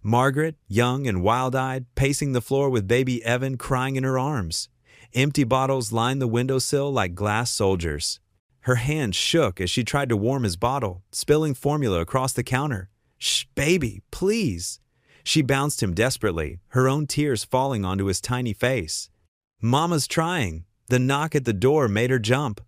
Speaker 1: Margaret, young and wild-eyed, pacing the floor with baby Evan crying in her arms. Empty bottles lined the windowsill like glass soldiers. Her hand shook as she tried to warm his bottle, spilling formula across the counter. Shh, baby, please. She bounced him desperately, her own tears falling onto his tiny face. Mama's trying. The knock at the door made her jump.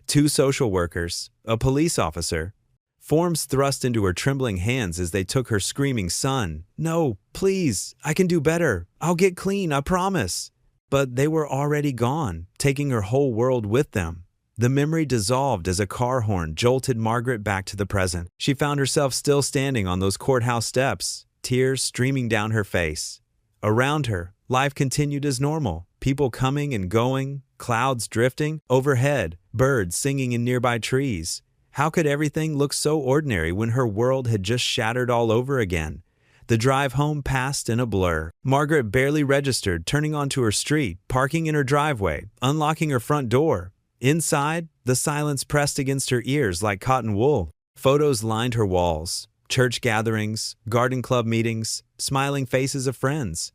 Speaker 1: 2 social workers, a police officer. Forms thrust into her trembling hands as they took her screaming son. No, please, I can do better. I'll get clean, I promise. But they were already gone, taking her whole world with them. The memory dissolved as a car horn jolted Margaret back to the present. She found herself still standing on those courthouse steps, tears streaming down her face. Around her, life continued as normal, people coming and going, clouds drifting overhead, birds singing in nearby trees. How could everything look so ordinary when her world had just shattered all over again? The drive home passed in a blur. Margaret barely registered, turning onto her street, parking in her driveway, unlocking her front door. Inside, the silence pressed against her ears like cotton wool. Photos lined her walls. Church gatherings, garden club meetings, smiling faces of friends.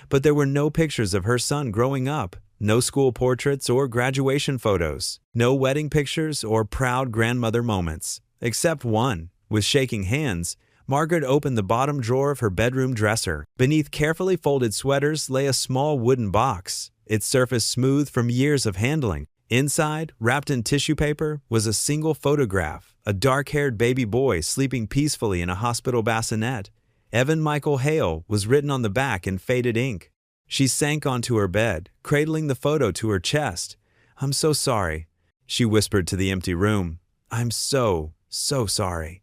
Speaker 1: But there were no pictures of her son growing up, no school portraits or graduation photos, no wedding pictures or proud grandmother moments. Except one. With shaking hands, Margaret opened the bottom drawer of her bedroom dresser. Beneath carefully folded sweaters lay a small wooden box, its surface smooth from years of handling. Inside, wrapped in tissue paper, was a single photograph, a dark-haired baby boy sleeping peacefully in a hospital bassinet. Evan Michael Hale was written on the back in faded ink. She sank onto her bed, cradling the photo to her chest. "I'm so sorry," she whispered to the empty room. "I'm so sorry."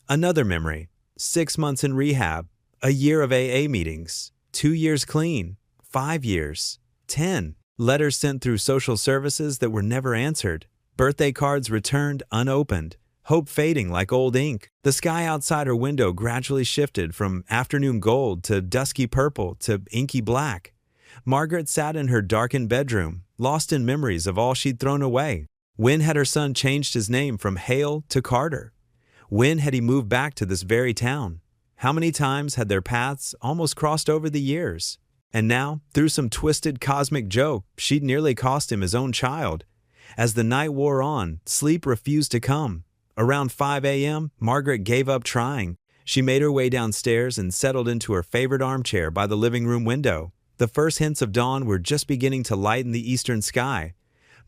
Speaker 1: Another memory. 6 months in rehab, a year of AA meetings, 2 years clean, 5 years, 10. Letters sent through social services that were never answered. Birthday cards returned unopened. Hope fading like old ink. The sky outside her window gradually shifted from afternoon gold to dusky purple to inky black. Margaret sat in her darkened bedroom, lost in memories of all she'd thrown away. When had her son changed his name from Hale to Carter? When had he moved back to this very town? How many times had their paths almost crossed over the years? And now, through some twisted cosmic joke, she'd nearly cost him his own child. As the night wore on, sleep refused to come. Around 5 a.m., Margaret gave up trying. She made her way downstairs and settled into her favorite armchair by the living room window. The first hints of dawn were just beginning to lighten the eastern sky.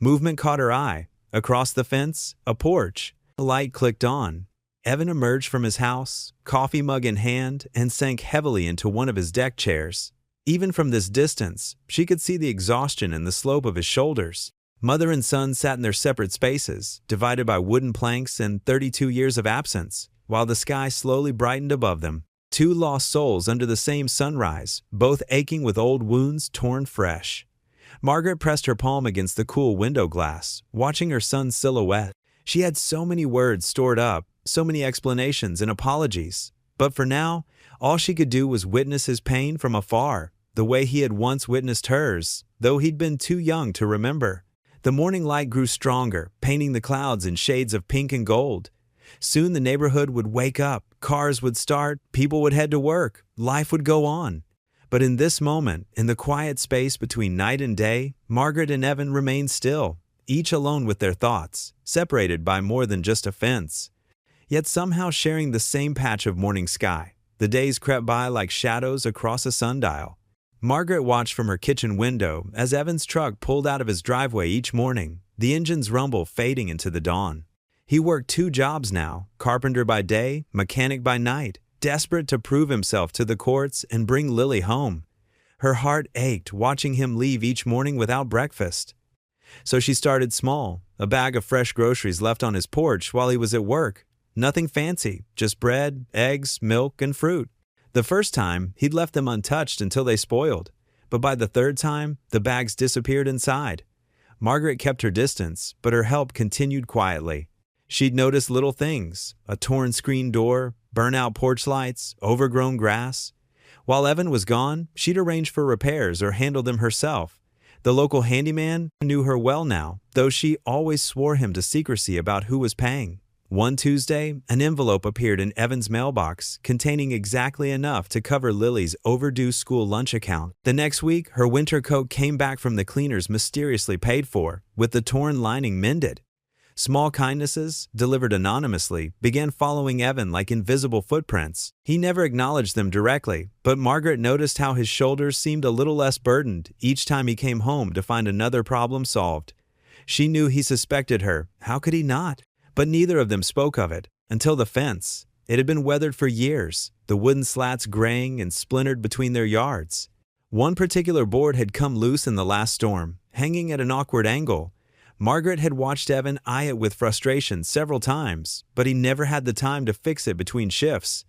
Speaker 1: Movement caught her eye. Across the fence, a porch. A light clicked on. Evan emerged from his house, coffee mug in hand, and sank heavily into one of his deck chairs. Even from this distance, she could see the exhaustion in the slope of his shoulders. Mother and son sat in their separate spaces, divided by wooden planks and 32 years of absence, while the sky slowly brightened above them. Two lost souls under the same sunrise, both aching with old wounds torn fresh. Margaret pressed her palm against the cool window glass, watching her son's silhouette. She had so many words stored up, so many explanations and apologies. But for now, all she could do was witness his pain from afar, the way he had once witnessed hers, though he'd been too young to remember. The morning light grew stronger, painting the clouds in shades of pink and gold. Soon the neighborhood would wake up, cars would start, people would head to work, life would go on. But in this moment, in the quiet space between night and day, Margaret and Evan remained still, each alone with their thoughts, separated by more than just a fence. Yet somehow sharing the same patch of morning sky. The days crept by like shadows across a sundial. Margaret watched from her kitchen window as Evan's truck pulled out of his driveway each morning, the engine's rumble fading into the dawn. He worked 2 jobs now, carpenter by day, mechanic by night, desperate to prove himself to the courts and bring Lily home. Her heart ached watching him leave each morning without breakfast. So she started small, a bag of fresh groceries left on his porch while he was at work. Nothing fancy, just bread, eggs, milk, and fruit. The first time, he'd left them untouched until they spoiled. But by the third time, the bags disappeared inside. Margaret kept her distance, but her help continued quietly. She'd noticed little things, a torn screen door, burnt-out porch lights, overgrown grass. While Evan was gone, she'd arranged for repairs or handled them herself. The local handyman knew her well now, though she always swore him to secrecy about who was paying. One Tuesday, an envelope appeared in Evan's mailbox containing exactly enough to cover Lily's overdue school lunch account. The next week, her winter coat came back from the cleaners mysteriously paid for, with the torn lining mended. Small kindnesses, delivered anonymously, began following Evan like invisible footprints. He never acknowledged them directly, but Margaret noticed how his shoulders seemed a little less burdened each time he came home to find another problem solved. She knew he suspected her. How could he not? But neither of them spoke of it, until the fence. It had been weathered for years, the wooden slats graying and splintered between their yards. One particular board had come loose in the last storm, hanging at an awkward angle. Margaret had watched Evan eye it with frustration several times, but he never had the time to fix it between shifts.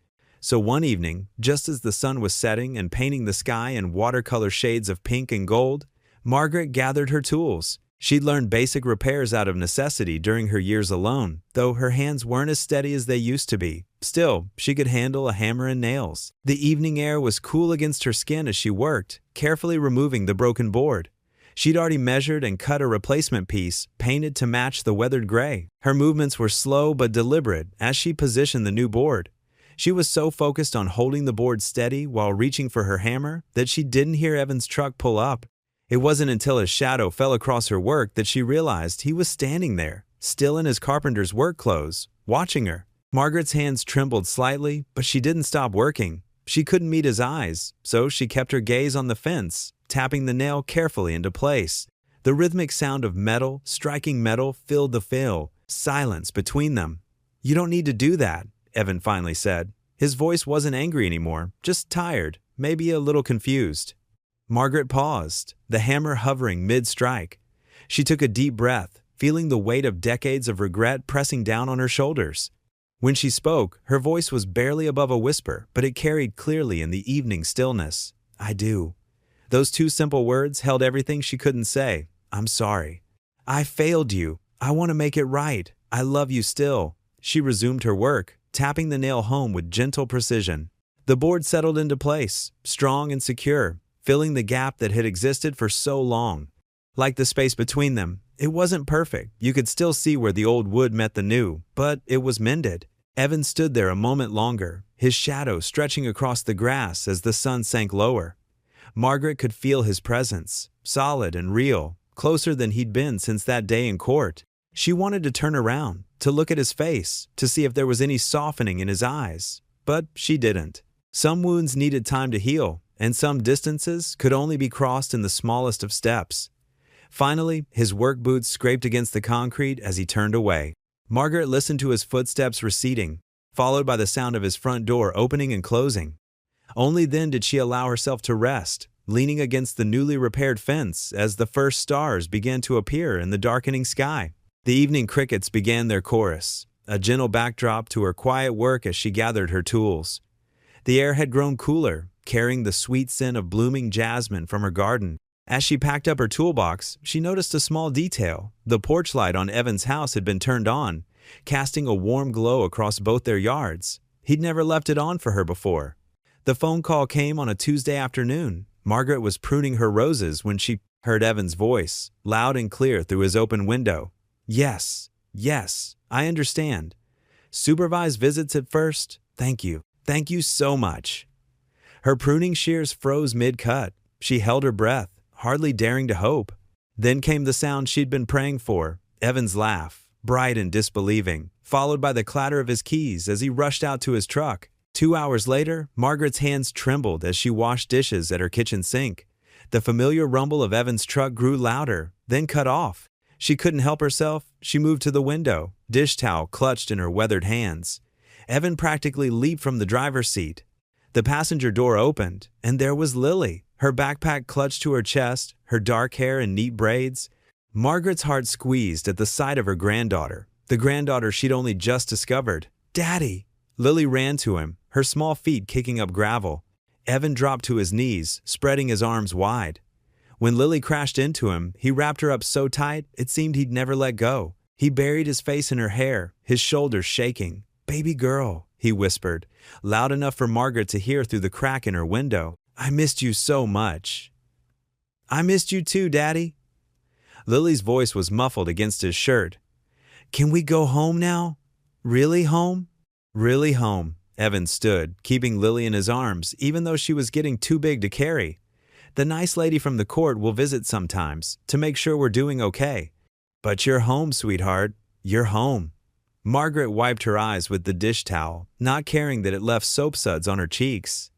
Speaker 1: So one evening, just as the sun was setting and painting the sky in watercolor shades of pink and gold, Margaret gathered her tools. She'd learned basic repairs out of necessity during her years alone, though her hands weren't as steady as they used to be. Still, she could handle a hammer and nails. The evening air was cool against her skin as she worked, carefully removing the broken board. She'd already measured and cut a replacement piece, painted to match the weathered gray. Her movements were slow but deliberate as she positioned the new board. She was so focused on holding the board steady while reaching for her hammer that she didn't hear Evan's truck pull up. It wasn't until his shadow fell across her work that she realized he was standing there, still in his carpenter's work clothes, watching her. Margaret's hands trembled slightly, but she didn't stop working. She couldn't meet his eyes, so she kept her gaze on the fence, tapping the nail carefully into place. The rhythmic sound of metal striking metal filled the silence between them. "You don't need to do that," Evan finally said. His voice wasn't angry anymore, just tired, maybe a little confused. Margaret paused, the hammer hovering mid-strike. She took a deep breath, feeling the weight of decades of regret pressing down on her shoulders. When she spoke, her voice was barely above a whisper, but it carried clearly in the evening stillness. "I do." Those two simple words held everything she couldn't say. "I'm sorry. I failed you. I want to make it right. I love you still." She resumed her work, tapping the nail home with gentle precision. The board settled into place, strong and secure, filling the gap that had existed for so long. Like the space between them, it wasn't perfect. You could still see where the old wood met the new, but it was mended. Evan stood there a moment longer, his shadow stretching across the grass as the sun sank lower. Margaret could feel his presence, solid and real, closer than he'd been since that day in court. She wanted to turn around, to look at his face, to see if there was any softening in his eyes. But she didn't. Some wounds needed time to heal, and some distances could only be crossed in the smallest of steps. Finally, his work boots scraped against the concrete as he turned away. Margaret listened to his footsteps receding, followed by the sound of his front door opening and closing. Only then did she allow herself to rest, leaning against the newly repaired fence as the first stars began to appear in the darkening sky. The evening crickets began their chorus, a gentle backdrop to her quiet work as she gathered her tools. The air had grown cooler, carrying the sweet scent of blooming jasmine from her garden. As she packed up her toolbox, she noticed a small detail. The porch light on Evan's house had been turned on, casting a warm glow across both their yards. He'd never left it on for her before. The phone call came on a Tuesday afternoon. Margaret was pruning her roses when she heard Evan's voice, loud and clear through his open window. Yes, I understand. Supervised visits at first? Thank you so much." Her pruning shears froze mid-cut. She held her breath, hardly daring to hope. Then came the sound she'd been praying for, Evan's laugh, bright and disbelieving, followed by the clatter of his keys as he rushed out to his truck. 2 hours later, Margaret's hands trembled as she washed dishes at her kitchen sink. The familiar rumble of Evan's truck grew louder, then cut off. She couldn't help herself. She moved to the window, dish towel clutched in her weathered hands. Evan practically leaped from the driver's seat. The passenger door opened, and there was Lily, her backpack clutched to her chest, her dark hair in neat braids. Margaret's heart squeezed at the sight of her granddaughter, the granddaughter she'd only just discovered. "Daddy!" Lily ran to him, her small feet kicking up gravel. Evan dropped to his knees, spreading his arms wide. When Lily crashed into him, he wrapped her up so tight it seemed he'd never let go. He buried his face in her hair, his shoulders shaking. "Baby girl," he whispered, loud enough for Margaret to hear through the crack in her window. "I missed you so much." "I missed you too, Daddy." Lily's voice was muffled against his shirt. "Can we go home now? Really home?" "Really home." Evan stood, keeping Lily in his arms, even though she was getting too big to carry. "The nice lady from the court will visit sometimes, to make sure we're doing okay. But you're home, sweetheart. You're home." Margaret wiped her eyes with the dish towel, not caring that it left soap suds on her cheeks.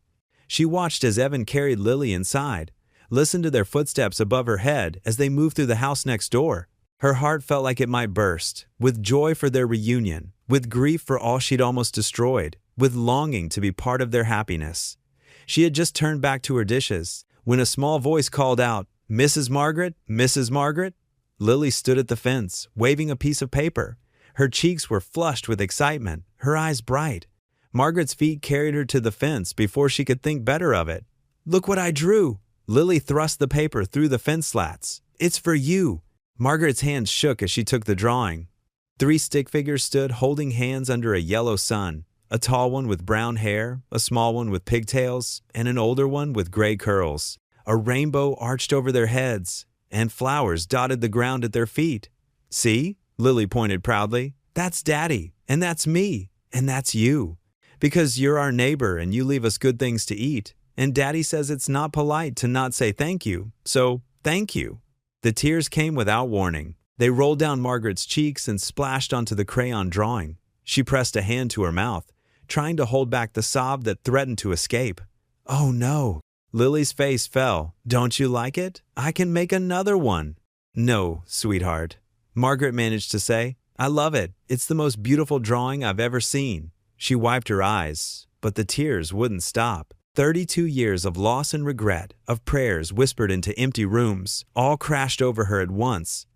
Speaker 1: She watched as Evan carried Lily inside, listened to their footsteps above her head as they moved through the house next door. Her heart felt like it might burst, with joy for their reunion, with grief for all she'd almost destroyed, with longing to be part of their happiness. She had just turned back to her dishes when a small voice called out, "Mrs. Margaret, Mrs. Margaret." Lily stood at the fence, waving a piece of paper. Her cheeks were flushed with excitement, her eyes bright. Margaret's feet carried her to the fence before she could think better of it. "Look what I drew!" Lily thrust the paper through the fence slats. "It's for you!" Margaret's hands shook as she took the drawing. 3 stick figures stood holding hands under a yellow sun. A tall one with brown hair, a small one with pigtails, and an older one with gray curls. A rainbow arched over their heads, and flowers dotted the ground at their feet. "See?" Lily pointed proudly. "That's Daddy, and that's me, and that's you. Because you're our neighbor and you leave us good things to eat. And Daddy says it's not polite to not say thank you, so thank you." The tears came without warning. They rolled down Margaret's cheeks and splashed onto the crayon drawing. She pressed a hand to her mouth, trying to hold back the sob that threatened to escape. "Oh no." Lily's face fell. "Don't you like it? I can make another one." "No, sweetheart." Margaret managed to say, "I love it. It's the most beautiful drawing I've ever seen." She wiped her eyes, but the tears wouldn't stop. 32 years of loss and regret, of prayers whispered into empty rooms, all crashed over her at once.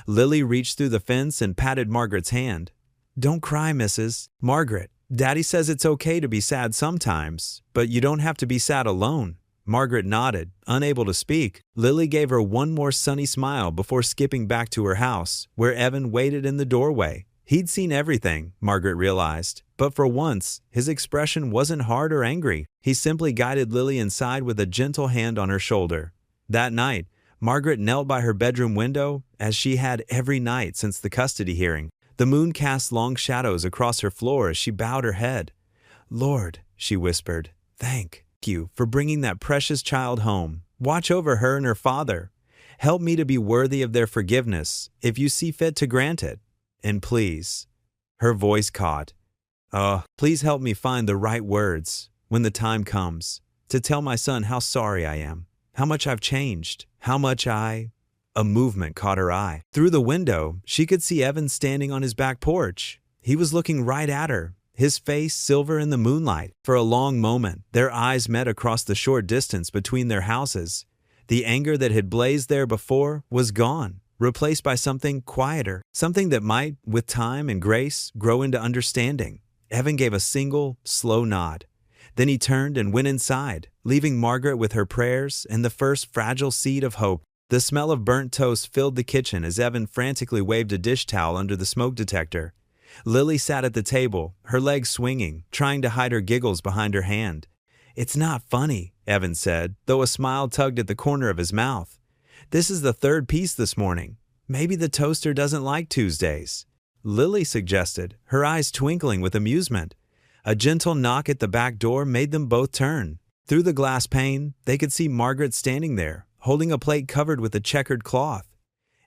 Speaker 1: Lily reached through the fence and patted Margaret's hand. "Don't cry, Mrs. Margaret. Daddy says it's okay to be sad sometimes, but you don't have to be sad alone." Margaret nodded, unable to speak. Lily gave her one more sunny smile before skipping back to her house, where Evan waited in the doorway. He'd seen everything, Margaret realized, but for once, his expression wasn't hard or angry. He simply guided Lily inside with a gentle hand on her shoulder. That night, Margaret knelt by her bedroom window, as she had every night since the custody hearing. The moon cast long shadows across her floor as she bowed her head. "Lord," she whispered, "thank you for bringing that precious child home. Watch over her and her father. Help me to be worthy of their forgiveness, if you see fit to grant it. And please," her voice caught, "please help me find the right words, when the time comes, to tell my son how sorry I am, how much I've changed, how much I—" A movement caught her eye. Through the window, she could see Evan standing on his back porch. He was looking right at her, his face silver in the moonlight. For a long moment, their eyes met across the short distance between their houses. The anger that had blazed there before was gone, replaced by something quieter, something that might, with time and grace, grow into understanding. Evan gave a single, slow nod. Then he turned and went inside, leaving Margaret with her prayers and the first fragile seed of hope. The smell of burnt toast filled the kitchen as Evan frantically waved a dish towel under the smoke detector. Lily sat at the table, her legs swinging, trying to hide her giggles behind her hand. "It's not funny," Evan said, though a smile tugged at the corner of his mouth. "This is the 3rd piece this morning. Maybe the toaster doesn't like Tuesdays." Lily suggested, her eyes twinkling with amusement. A gentle knock at the back door made them both turn. Through the glass pane, they could see Margaret standing there, holding a plate covered with a checkered cloth.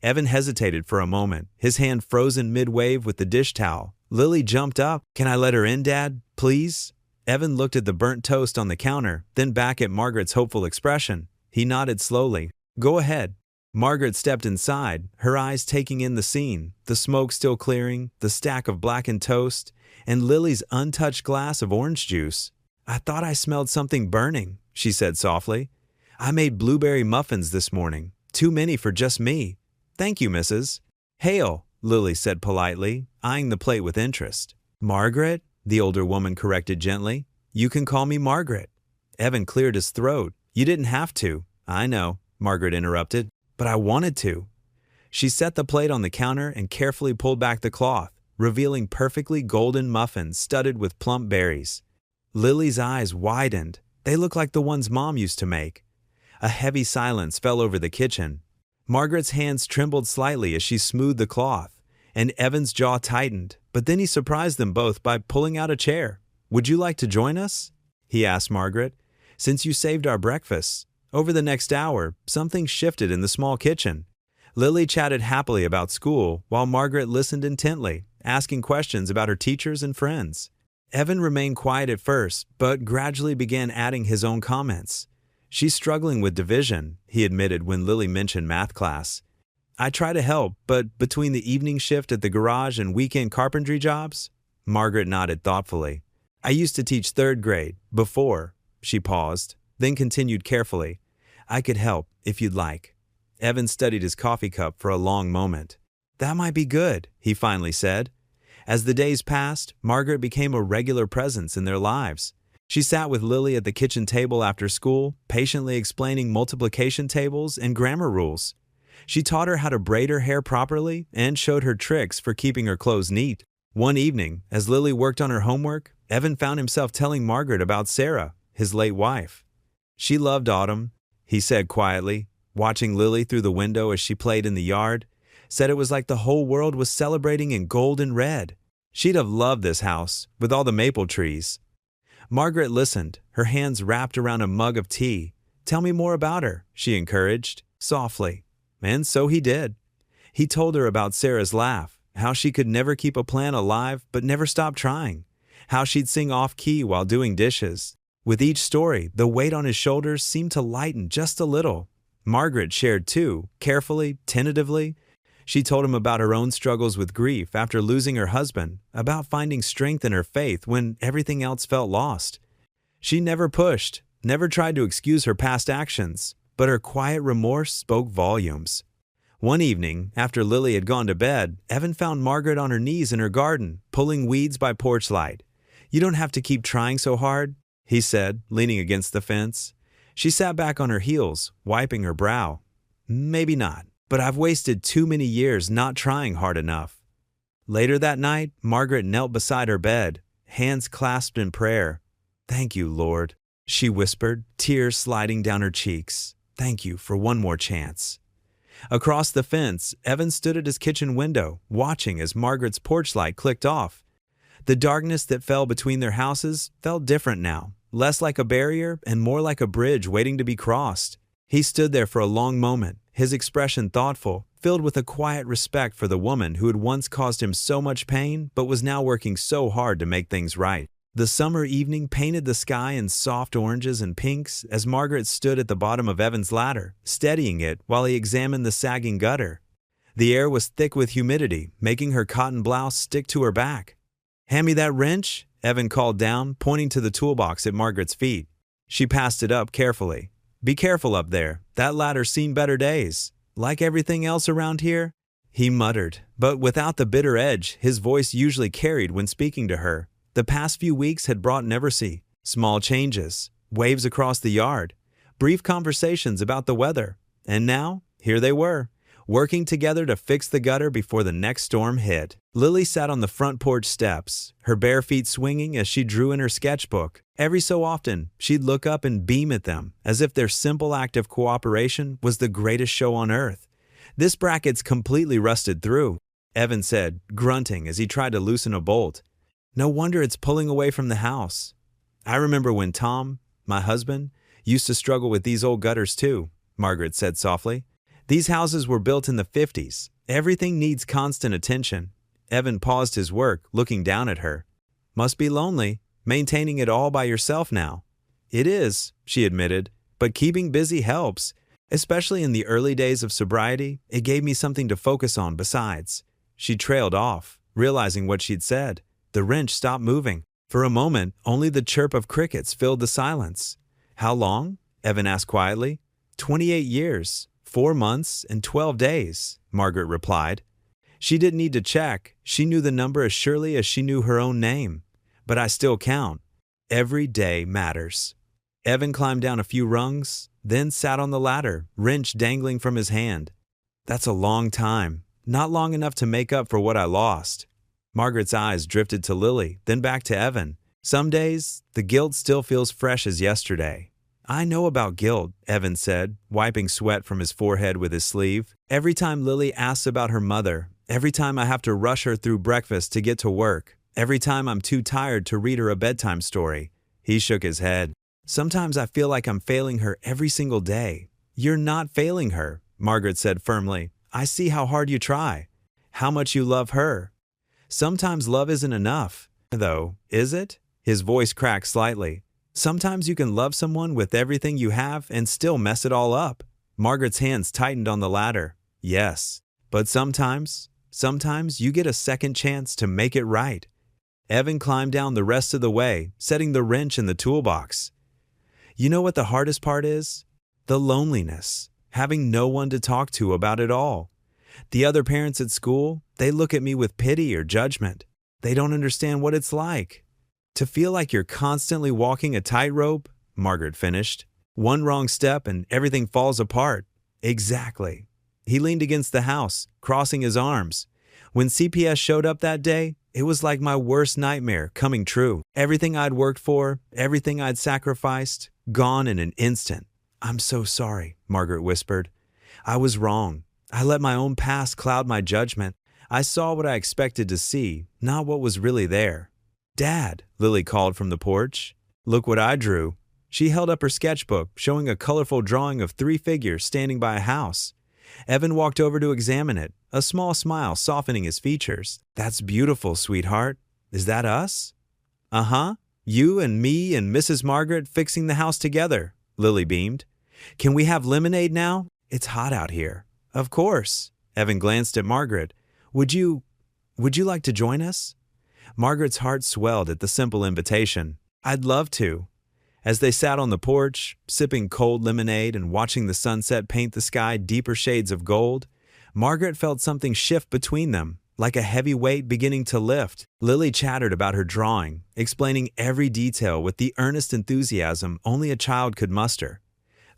Speaker 1: Evan hesitated for a moment, his hand frozen mid-wave with the dish towel. Lily jumped up. "Can I let her in, Dad? Please?" Evan looked at the burnt toast on the counter, then back at Margaret's hopeful expression. He nodded slowly. "Go ahead." Margaret stepped inside, her eyes taking in the scene, the smoke still clearing, the stack of blackened toast, and Lily's untouched glass of orange juice. "I thought I smelled something burning," she said softly. "I made blueberry muffins this morning, too many for just me." "Thank you, Mrs. Hale," Lily said politely, eyeing the plate with interest. "Margaret," the older woman corrected gently. "You can call me Margaret." Evan cleared his throat. "You didn't have to." "I know," Margaret interrupted, "but I wanted to." She set the plate on the counter and carefully pulled back the cloth, revealing perfectly golden muffins studded with plump berries. Lily's eyes widened. They looked like the ones Mom used to make. A heavy silence fell over the kitchen. Margaret's hands trembled slightly as she smoothed the cloth, and Evan's jaw tightened, but then he surprised them both by pulling out a chair. "Would you like to join us?" he asked Margaret. "Since you saved our breakfast." Over the next hour, something shifted in the small kitchen. Lily chatted happily about school, while Margaret listened intently, asking questions about her teachers and friends. Evan remained quiet at first, but gradually began adding his own comments. "She's struggling with division," he admitted when Lily mentioned math class. "I try to help, but between the evening shift at the garage and weekend carpentry jobs?" Margaret nodded thoughtfully. "I used to teach 3rd grade, before." She paused, then continued carefully. "I could help, if you'd like." Evan studied his coffee cup for a long moment. "That might be good," he finally said. As the days passed, Margaret became a regular presence in their lives. She sat with Lily at the kitchen table after school, patiently explaining multiplication tables and grammar rules. She taught her how to braid her hair properly and showed her tricks for keeping her clothes neat. One evening, as Lily worked on her homework, Evan found himself telling Margaret about Sarah, his late wife. "She loved autumn," he said quietly, watching Lily through the window as she played in the yard. Said it was like the whole world was celebrating in gold and red. She'd have loved this house, with all the maple trees. Margaret listened, her hands wrapped around a mug of tea. "Tell me more about her," she encouraged, softly. And so he did. He told her about Sarah's laugh, how she could never keep a plan alive but never stop trying, how she'd sing off-key while doing dishes. With each story, the weight on his shoulders seemed to lighten just a little. Margaret shared too, carefully, tentatively. She told him about her own struggles with grief after losing her husband, about finding strength in her faith when everything else felt lost. She never pushed, never tried to excuse her past actions, but her quiet remorse spoke volumes. One evening, after Lily had gone to bed, Evan found Margaret on her knees in her garden, pulling weeds by porch light. "You don't have to keep trying so hard," he said, leaning against the fence. She sat back on her heels, wiping her brow. "Maybe not. But I've wasted too many years not trying hard enough." Later that night, Margaret knelt beside her bed, hands clasped in prayer. "Thank you, Lord," she whispered, tears sliding down her cheeks. "Thank you for one more chance." Across the fence, Evan stood at his kitchen window, watching as Margaret's porch light clicked off. The darkness that fell between their houses felt different now, less like a barrier and more like a bridge waiting to be crossed. He stood there for a long moment, his expression thoughtful, filled with a quiet respect for the woman who had once caused him so much pain but was now working so hard to make things right. The summer evening painted the sky in soft oranges and pinks as Margaret stood at the bottom of Evan's ladder, steadying it while he examined the sagging gutter. The air was thick with humidity, making her cotton blouse stick to her back. "Hand me that wrench," Evan called down, pointing to the toolbox at Margaret's feet. She passed it up carefully. "Be careful up there. That ladder's seen better days. Like everything else around here?" He muttered, but without the bitter edge his voice usually carried when speaking to her. The past few weeks had brought neversee, small changes, waves across the yard, brief conversations about the weather. And now, here they were, working together to fix the gutter before the next storm hit. Lily sat on the front porch steps, her bare feet swinging as she drew in her sketchbook. Every so often, she'd look up and beam at them, as if their simple act of cooperation was the greatest show on earth. "This bracket's completely rusted through," Evan said, grunting as he tried to loosen a bolt. "No wonder it's pulling away from the house. I remember when Tom, my husband, used to struggle with these old gutters too," Margaret said softly. "These houses were built in the 50s. Everything needs constant attention." Evan paused his work, looking down at her. "Must be lonely, maintaining it all by yourself now." "It is," she admitted, "but keeping busy helps. Especially in the early days of sobriety, it gave me something to focus on besides." She trailed off, realizing what she'd said. The wrench stopped moving. For a moment, only the chirp of crickets filled the silence. "How long?" Evan asked quietly. 28 years, 4 months, and 12 days, Margaret replied. She didn't need to check. She knew the number as surely as she knew her own name. "But I still count. Every day matters." Evan climbed down a few rungs, then sat on the ladder, wrench dangling from his hand. "That's a long time. Not long enough to make up for what I lost." Margaret's eyes drifted to Lily, then back to Evan. "Some days, the guilt still feels fresh as yesterday." "I know about guilt," Evan said, wiping sweat from his forehead with his sleeve. "Every time Lily asks about her mother, every time I have to rush her through breakfast to get to work, every time I'm too tired to read her a bedtime story." He shook his head. "Sometimes I feel like I'm failing her every single day." "You're not failing her," Margaret said firmly. "I see how hard you try, how much you love her. Sometimes love isn't enough, though, is it?" His voice cracked slightly. "Sometimes you can love someone with everything you have and still mess it all up." Margaret's hands tightened on the ladder. "Yes, but sometimes you get a second chance to make it right." Evan climbed down the rest of the way, setting the wrench in the toolbox. "You know what the hardest part is? The loneliness, having no one to talk to about it all. The other parents at school, they look at me with pity or judgment. They don't understand what it's like. To feel like you're constantly walking a tightrope, Margaret finished. One wrong step and everything falls apart. Exactly. He leaned against the house, crossing his arms. When CPS showed up that day, it was like my worst nightmare coming true. Everything I'd worked for, everything I'd sacrificed, gone in an instant. I'm so sorry, Margaret whispered. I was wrong. I let my own past cloud my judgment. I saw what I expected to see, not what was really there. Dad, Lily called from the porch. Look what I drew. She held up her sketchbook, showing a colorful drawing of 3 figures standing by a house. Evan walked over to examine it, a small smile softening his features. That's beautiful, sweetheart. Is that us? Uh-huh. You and me and Mrs. Margaret fixing the house together, Lily beamed. Can we have lemonade now? It's hot out here. Of course. Evan glanced at Margaret. Would you like to join us? Margaret's heart swelled at the simple invitation. I'd love to. As they sat on the porch, sipping cold lemonade and watching the sunset paint the sky deeper shades of gold, Margaret felt something shift between them, like a heavy weight beginning to lift. Lily chattered about her drawing, explaining every detail with the earnest enthusiasm only a child could muster.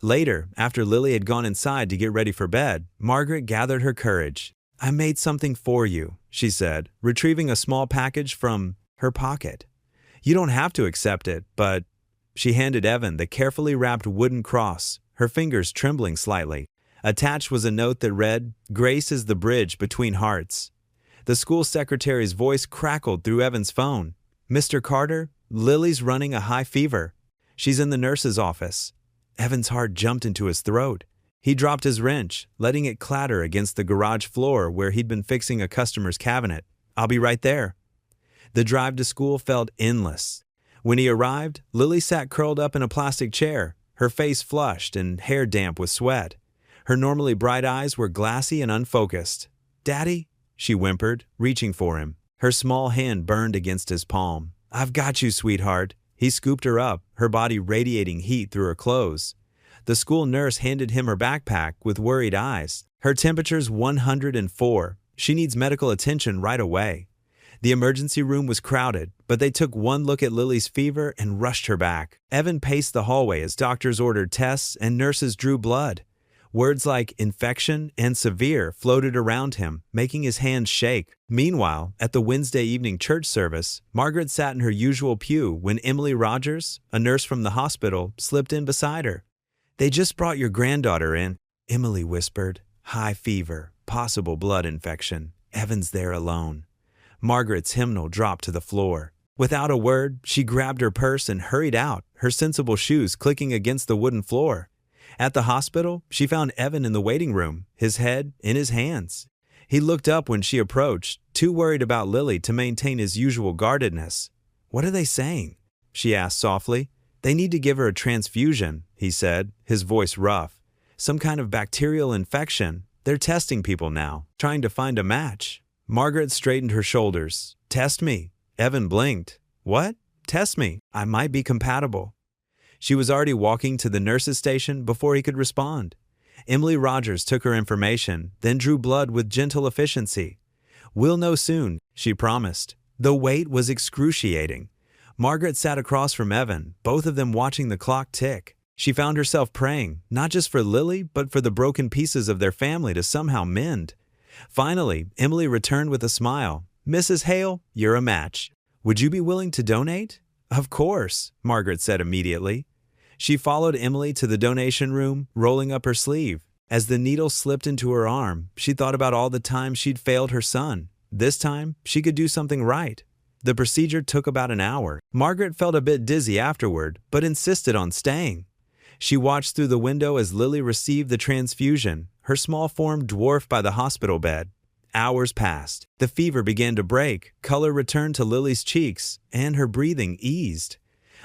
Speaker 1: Later, after Lily had gone inside to get ready for bed, Margaret gathered her courage. I made something for you, she said, retrieving a small package from her pocket. You don't have to accept it, but... She handed Evan the carefully wrapped wooden cross, her fingers trembling slightly. Attached was a note that read, Grace is the bridge between hearts. The school secretary's voice crackled through Evan's phone. Mr. Carter, Lily's running a high fever. She's in the nurse's office. Evan's heart jumped into his throat. He dropped his wrench, letting it clatter against the garage floor where he'd been fixing a customer's cabinet. I'll be right there. The drive to school felt endless. When he arrived, Lily sat curled up in a plastic chair, her face flushed and hair damp with sweat. Her normally bright eyes were glassy and unfocused. Daddy? She whimpered, reaching for him. Her small hand burned against his palm. I've got you, sweetheart. He scooped her up, her body radiating heat through her clothes. The school nurse handed him her backpack with worried eyes. Her temperature's 104. She needs medical attention right away. The emergency room was crowded, but they took one look at Lily's fever and rushed her back. Evan paced the hallway as doctors ordered tests and nurses drew blood. Words like infection and severe floated around him, making his hands shake. Meanwhile, at the Wednesday evening church service, Margaret sat in her usual pew when Emily Rogers, a nurse from the hospital, slipped in beside her. They just brought your granddaughter in, Emily whispered. High fever, possible blood infection. Evan's there alone. Margaret's hymnal dropped to the floor. Without a word, she grabbed her purse and hurried out, her sensible shoes clicking against the wooden floor. At the hospital, she found Evan in the waiting room, his head in his hands. He looked up when she approached, too worried about Lily to maintain his usual guardedness. What are they saying? She asked softly. They need to give her a transfusion, he said, his voice rough. Some kind of bacterial infection. They're testing people now, trying to find a match. Margaret straightened her shoulders. Test me. Evan blinked. What? Test me. I might be compatible. She was already walking to the nurse's station before he could respond. Emily Rogers took her information, then drew blood with gentle efficiency. We'll know soon, she promised. The wait was excruciating. Margaret sat across from Evan, both of them watching the clock tick. She found herself praying, not just for Lily, but for the broken pieces of their family to somehow mend. Finally, Emily returned with a smile. Mrs. Hale, you're a match. Would you be willing to donate? Of course, Margaret said immediately. She followed Emily to the donation room, rolling up her sleeve. As the needle slipped into her arm, she thought about all the times she'd failed her son. This time, she could do something right. The procedure took about an hour. Margaret felt a bit dizzy afterward, but insisted on staying. She watched through the window as Lily received the transfusion, her small form dwarfed by the hospital bed. Hours passed. The fever began to break, color returned to Lily's cheeks, and her breathing eased.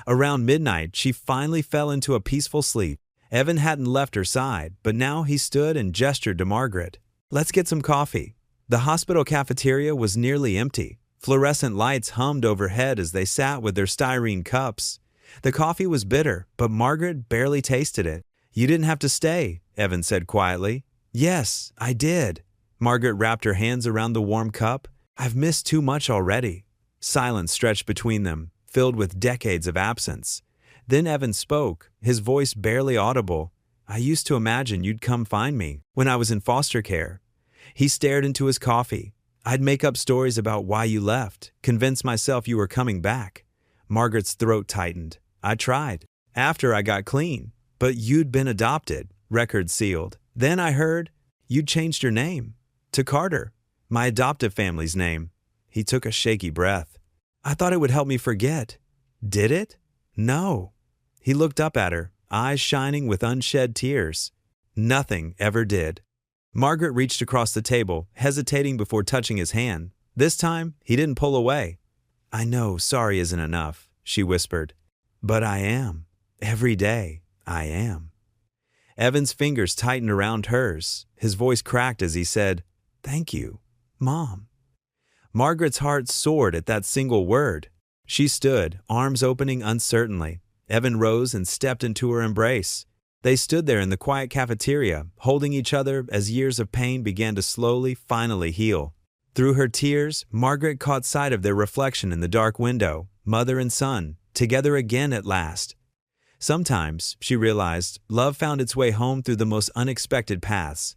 Speaker 1: Around midnight, she finally fell into a peaceful sleep. Evan hadn't left her side, but now he stood and gestured to Margaret. Let's get some coffee. The hospital cafeteria was nearly empty. Fluorescent lights hummed overhead as they sat with their styrene cups. The coffee was bitter, but Margaret barely tasted it. You didn't have to stay, Evan said quietly. Yes, I did. Margaret wrapped her hands around the warm cup. I've missed too much already. Silence stretched between them, filled with decades of absence. Then Evan spoke, his voice barely audible. "I used to imagine you'd come find me when I was in foster care." He stared into his coffee. "I'd make up stories about why you left, convince myself you were coming back." Margaret's throat tightened. "I tried. After I got clean. But you'd been adopted, record sealed. Then I heard you'd changed your name to Carter, my adoptive family's name." He took a shaky breath. "I thought it would help me forget." "Did it?" "No." He looked up at her, eyes shining with unshed tears. "Nothing ever did." Margaret reached across the table, hesitating before touching his hand. This time, he didn't pull away. "I know sorry isn't enough," she whispered. "But I am. Every day, I am." Evan's fingers tightened around hers. His voice cracked as he said, "Thank you, Mom." Margaret's heart soared at that single word. She stood, arms opening uncertainly. Evan rose and stepped into her embrace. They stood there in the quiet cafeteria, holding each other as years of pain began to slowly, finally heal. Through her tears, Margaret caught sight of their reflection in the dark window, mother and son, together again at last. Sometimes, she realized, love found its way home through the most unexpected paths.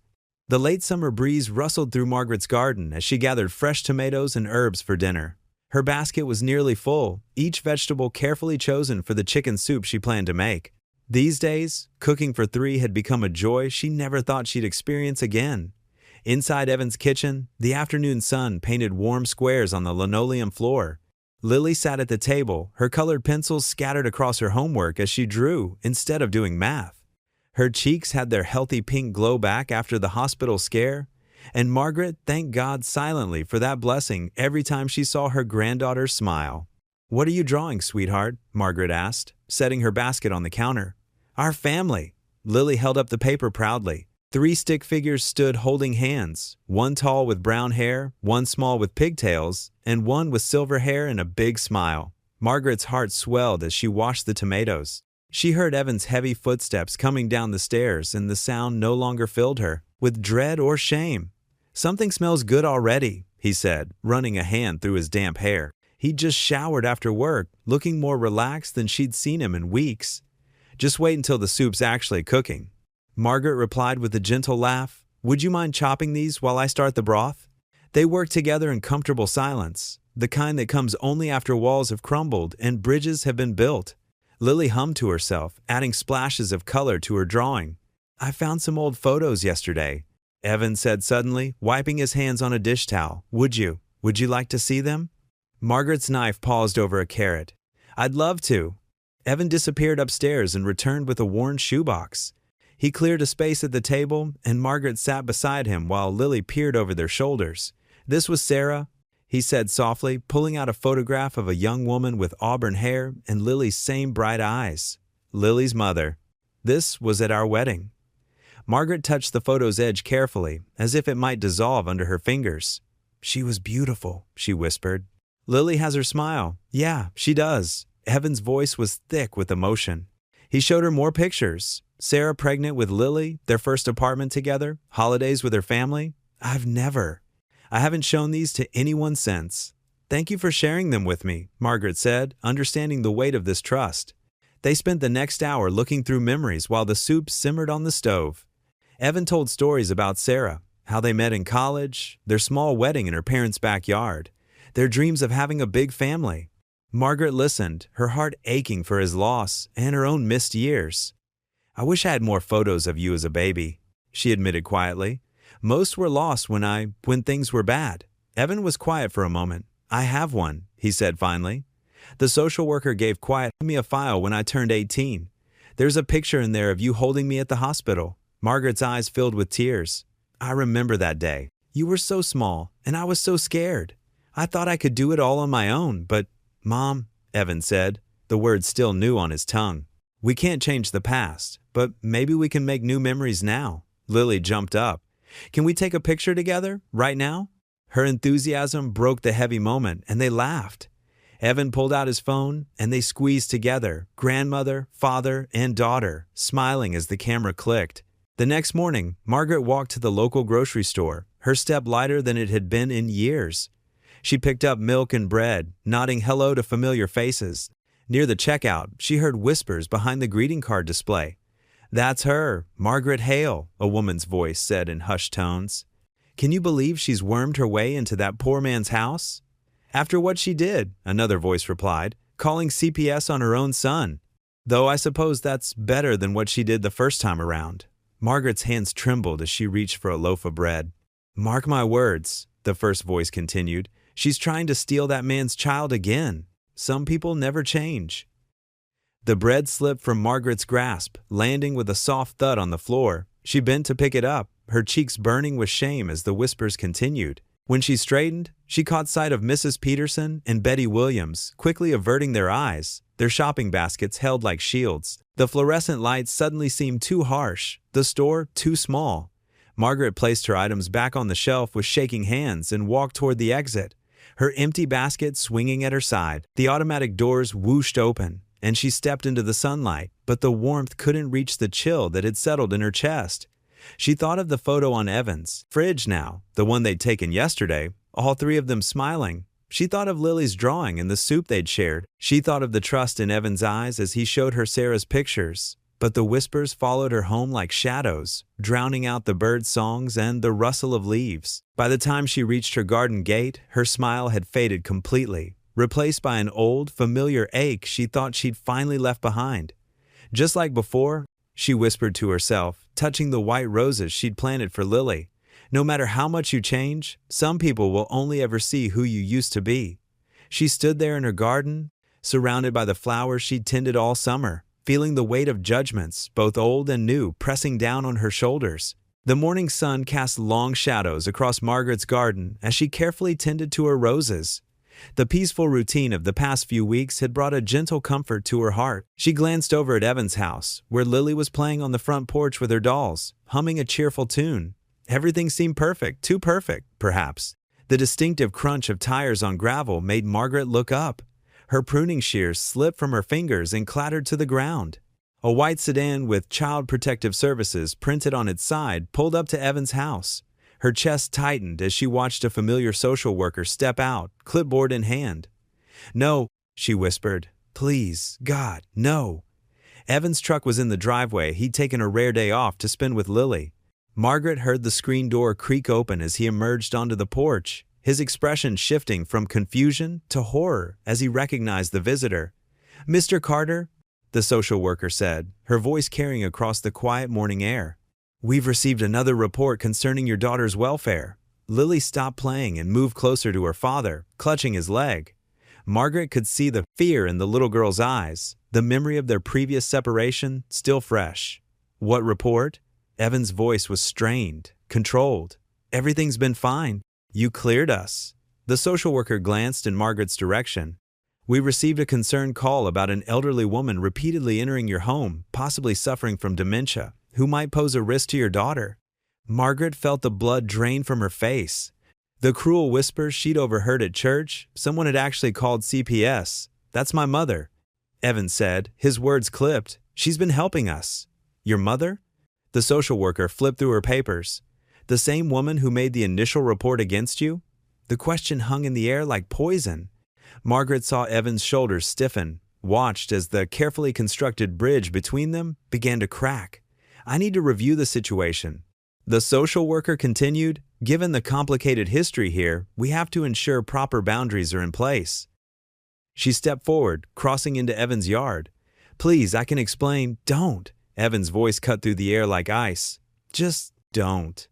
Speaker 1: The late summer breeze rustled through Margaret's garden as she gathered fresh tomatoes and herbs for dinner. Her basket was nearly full, each vegetable carefully chosen for the chicken soup she planned to make. These days, cooking for three had become a joy she never thought she'd experience again. Inside Evan's kitchen, the afternoon sun painted warm squares on the linoleum floor. Lily sat at the table, her colored pencils scattered across her homework as she drew instead of doing math. Her cheeks had their healthy pink glow back after the hospital scare, and Margaret thanked God silently for that blessing every time she saw her granddaughter smile. "What are you drawing, sweetheart?" Margaret asked, setting her basket on the counter. "Our family." Lily held up the paper proudly. 3 stick figures stood holding hands, one tall with brown hair, one small with pigtails, and one with silver hair and a big smile. Margaret's heart swelled as she washed the tomatoes. She heard Evan's heavy footsteps coming down the stairs, and the sound no longer filled her with dread or shame. "Something smells good already," he said, running a hand through his damp hair. He'd just showered after work, looking more relaxed than she'd seen him in weeks. "Just wait until the soup's actually cooking." Margaret replied with a gentle laugh, "Would you mind chopping these while I start the broth?" They worked together in comfortable silence, the kind that comes only after walls have crumbled and bridges have been built. Lily hummed to herself, adding splashes of color to her drawing. "I found some old photos yesterday," Evan said suddenly, wiping his hands on a dish towel. Would you like to see them?" Margaret's knife paused over a carrot. "I'd love to." Evan disappeared upstairs and returned with a worn shoebox. He cleared a space at the table, and Margaret sat beside him while Lily peered over their shoulders. "This was Sarah," he said softly, pulling out a photograph of a young woman with auburn hair and Lily's same bright eyes. "Lily's mother. This was at our wedding." Margaret touched the photo's edge carefully, as if it might dissolve under her fingers. "She was beautiful," she whispered. "Lily has her smile." "Yeah, she does." Evan's voice was thick with emotion. He showed her more pictures. Sarah pregnant with Lily, their first apartment together, holidays with her family. I haven't shown these to anyone since." "Thank you for sharing them with me," Margaret said, understanding the weight of this trust. They spent the next hour looking through memories while the soup simmered on the stove. Evan told stories about Sarah, how they met in college, their small wedding in her parents' backyard, their dreams of having a big family. Margaret listened, her heart aching for his loss and her own missed years. "I wish I had more photos of you as a baby," she admitted quietly. "Most were lost when things were bad." Evan was quiet for a moment. "I have one," he said finally. "The social worker gave me a file when I turned 18. There's a picture in there of you holding me at the hospital." Margaret's eyes filled with tears. "I remember that day. You were so small, and I was so scared. I thought I could do it all on my own, but—" "Mom," Evan said, the words still new on his tongue. "We can't change the past, but maybe we can make new memories now." Lily jumped up. "Can we take a picture together, right now?" Her enthusiasm broke the heavy moment, and they laughed. Evan pulled out his phone, and they squeezed together, grandmother, father, and daughter, smiling as the camera clicked. The next morning, Margaret walked to the local grocery store, her step lighter than it had been in years. She picked up milk and bread, nodding hello to familiar faces. Near the checkout, she heard whispers behind the greeting card display. "That's her, Margaret Hale," a woman's voice said in hushed tones. "Can you believe she's wormed her way into that poor man's house?" "After what she did," another voice replied, "calling CPS on her own son. Though I suppose that's better than what she did the first time around." Margaret's hands trembled as she reached for a loaf of bread. "Mark my words," the first voice continued, "she's trying to steal that man's child again. Some people never change." The bread slipped from Margaret's grasp, landing with a soft thud on the floor. She bent to pick it up, her cheeks burning with shame as the whispers continued. When she straightened, she caught sight of Mrs. Peterson and Betty Williams, quickly averting their eyes, their shopping baskets held like shields. The fluorescent lights suddenly seemed too harsh, the store too small. Margaret placed her items back on the shelf with shaking hands and walked toward the exit, her empty basket swinging at her side. The automatic doors whooshed open, and she stepped into the sunlight, but the warmth couldn't reach the chill that had settled in her chest. She thought of the photo on Evan's fridge now, the one they'd taken yesterday, all three of them smiling. She thought of Lily's drawing and the soup they'd shared. She thought of the trust in Evan's eyes as he showed her Sarah's pictures. But the whispers followed her home like shadows, drowning out the bird songs and the rustle of leaves. By the time she reached her garden gate, her smile had faded completely, replaced by an old, familiar ache she thought she'd finally left behind. Just like before, she whispered to herself, touching the white roses she'd planted for Lily. No matter how much you change, some people will only ever see who you used to be. She stood there in her garden, surrounded by the flowers she'd tended all summer, feeling the weight of judgments, both old and new, pressing down on her shoulders. The morning sun cast long shadows across Margaret's garden as she carefully tended to her roses. The peaceful routine of the past few weeks had brought a gentle comfort to her heart. She glanced over at Evan's house, where Lily was playing on the front porch with her dolls, humming a cheerful tune. Everything seemed perfect, too perfect, perhaps. The distinctive crunch of tires on gravel made Margaret look up. Her pruning shears slipped from her fingers and clattered to the ground. A white sedan with Child Protective Services printed on its side pulled up to Evan's house. Her chest tightened as she watched a familiar social worker step out, clipboard in hand. "No," she whispered. "Please, God, no." Evan's truck was in the driveway. He'd taken a rare day off to spend with Lily. Margaret heard the screen door creak open as he emerged onto the porch, his expression shifting from confusion to horror as he recognized the visitor. "Mr. Carter," the social worker said, her voice carrying across the quiet morning air. "We've received another report concerning your daughter's welfare." Lily stopped playing and moved closer to her father, clutching his leg. Margaret could see the fear in the little girl's eyes, the memory of their previous separation still fresh. "What report?" Evan's voice was strained, controlled. "Everything's been fine. You cleared us." The social worker glanced in Margaret's direction. "We received a concerned call about an elderly woman repeatedly entering your home, possibly suffering from dementia, who might pose a risk to your daughter." Margaret felt the blood drain from her face. The cruel whispers she'd overheard at church, someone had actually called CPS. "That's my mother," Evan said, his words clipped. "She's been helping us." "Your mother?" The social worker flipped through her papers. "The same woman who made the initial report against you?" The question hung in the air like poison. Margaret saw Evan's shoulders stiffen, watched as the carefully constructed bridge between them began to crack. "I need to review the situation." The social worker continued, "Given the complicated history here, we have to ensure proper boundaries are in place." She stepped forward, crossing into Evan's yard. "Please, I can explain." "Don't." Evan's voice cut through the air like ice. "Just don't."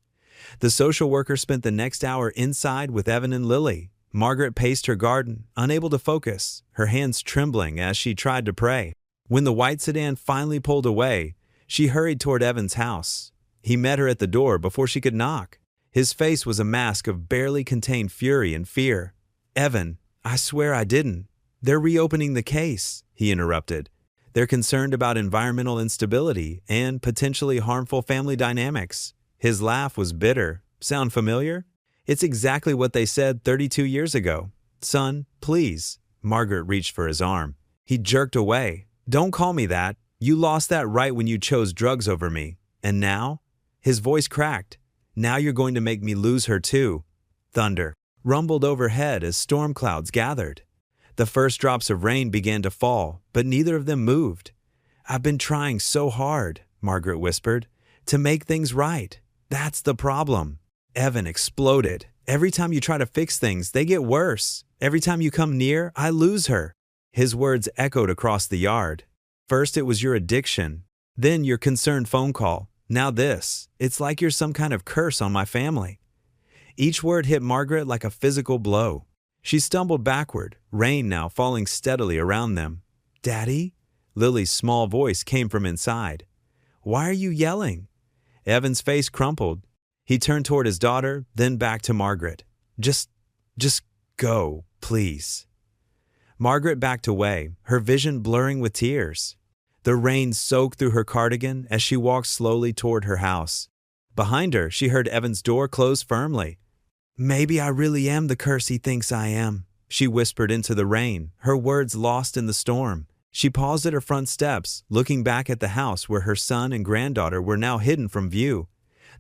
Speaker 1: The social worker spent the next hour inside with Evan and Lily. Margaret paced her garden, unable to focus, her hands trembling as she tried to pray. When the white sedan finally pulled away, she hurried toward Evan's house. He met her at the door before she could knock. His face was a mask of barely contained fury and fear. "Evan, I swear I didn't." "They're reopening the case," he interrupted. "They're concerned about environmental instability and potentially harmful family dynamics." His laugh was bitter. "Sound familiar?" "It's exactly what they said 32 years ago." "Son, please." Margaret reached for his arm. He jerked away. "Don't call me that. You lost that right when you chose drugs over me. And now?" His voice cracked. "Now you're going to make me lose her too." Thunder. rumbled overhead as storm clouds gathered. The first drops of rain began to fall, but neither of them moved. "I've been trying so hard," Margaret whispered, "to make things right. That's the problem." Evan exploded. "Every time you try to fix things, they get worse. Every time you come near, I lose her." His words echoed across the yard. "First it was your addiction, then your concerned phone call. Now this. It's like you're some kind of curse on my family." Each word hit Margaret like a physical blow. She stumbled backward, rain now falling steadily around them. "Daddy?" Lily's small voice came from inside. "Why are you yelling?" Evan's face crumpled. He turned toward his daughter, then back to Margaret. Just go, please." Margaret backed away, her vision blurring with tears. The rain soaked through her cardigan as she walked slowly toward her house. Behind her, she heard Evan's door close firmly. "Maybe I really am the curse he thinks I am," she whispered into the rain, her words lost in the storm. She paused at her front steps, looking back at the house where her son and granddaughter were now hidden from view.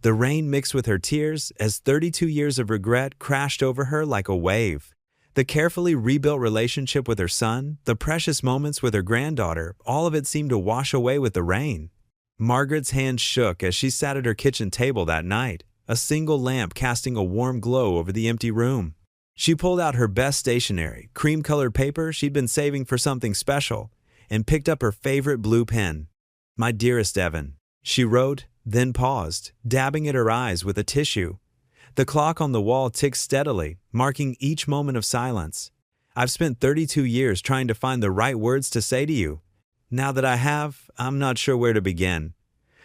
Speaker 1: The rain mixed with her tears as 32 years of regret crashed over her like a wave. The carefully rebuilt relationship with her son, the precious moments with her granddaughter, all of it seemed to wash away with the rain. Margaret's hands shook as she sat at her kitchen table that night, a single lamp casting a warm glow over the empty room. She pulled out her best stationery, cream-colored paper she'd been saving for something special, and picked up her favorite blue pen. "My dearest Evan," she wrote, then paused, dabbing at her eyes with a tissue. The clock on the wall ticked steadily, marking each moment of silence. "I've spent 32 years trying to find the right words to say to you. Now that I have, I'm not sure where to begin."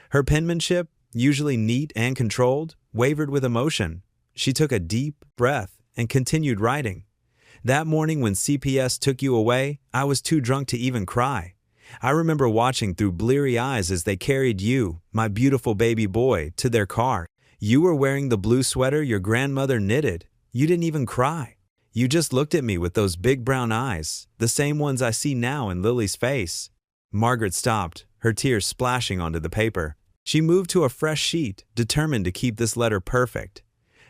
Speaker 1: Her penmanship, usually neat and controlled, wavered with emotion. She took a deep breath and continued writing. "That morning when CPS took you away, I was too drunk to even cry. I remember watching through bleary eyes as they carried you, my beautiful baby boy, to their car. You were wearing the blue sweater your grandmother knitted. You didn't even cry. You just looked at me with those big brown eyes, the same ones I see now in Lily's face." Margaret stopped, her tears splashing onto the paper. She moved to a fresh sheet, determined to keep this letter perfect.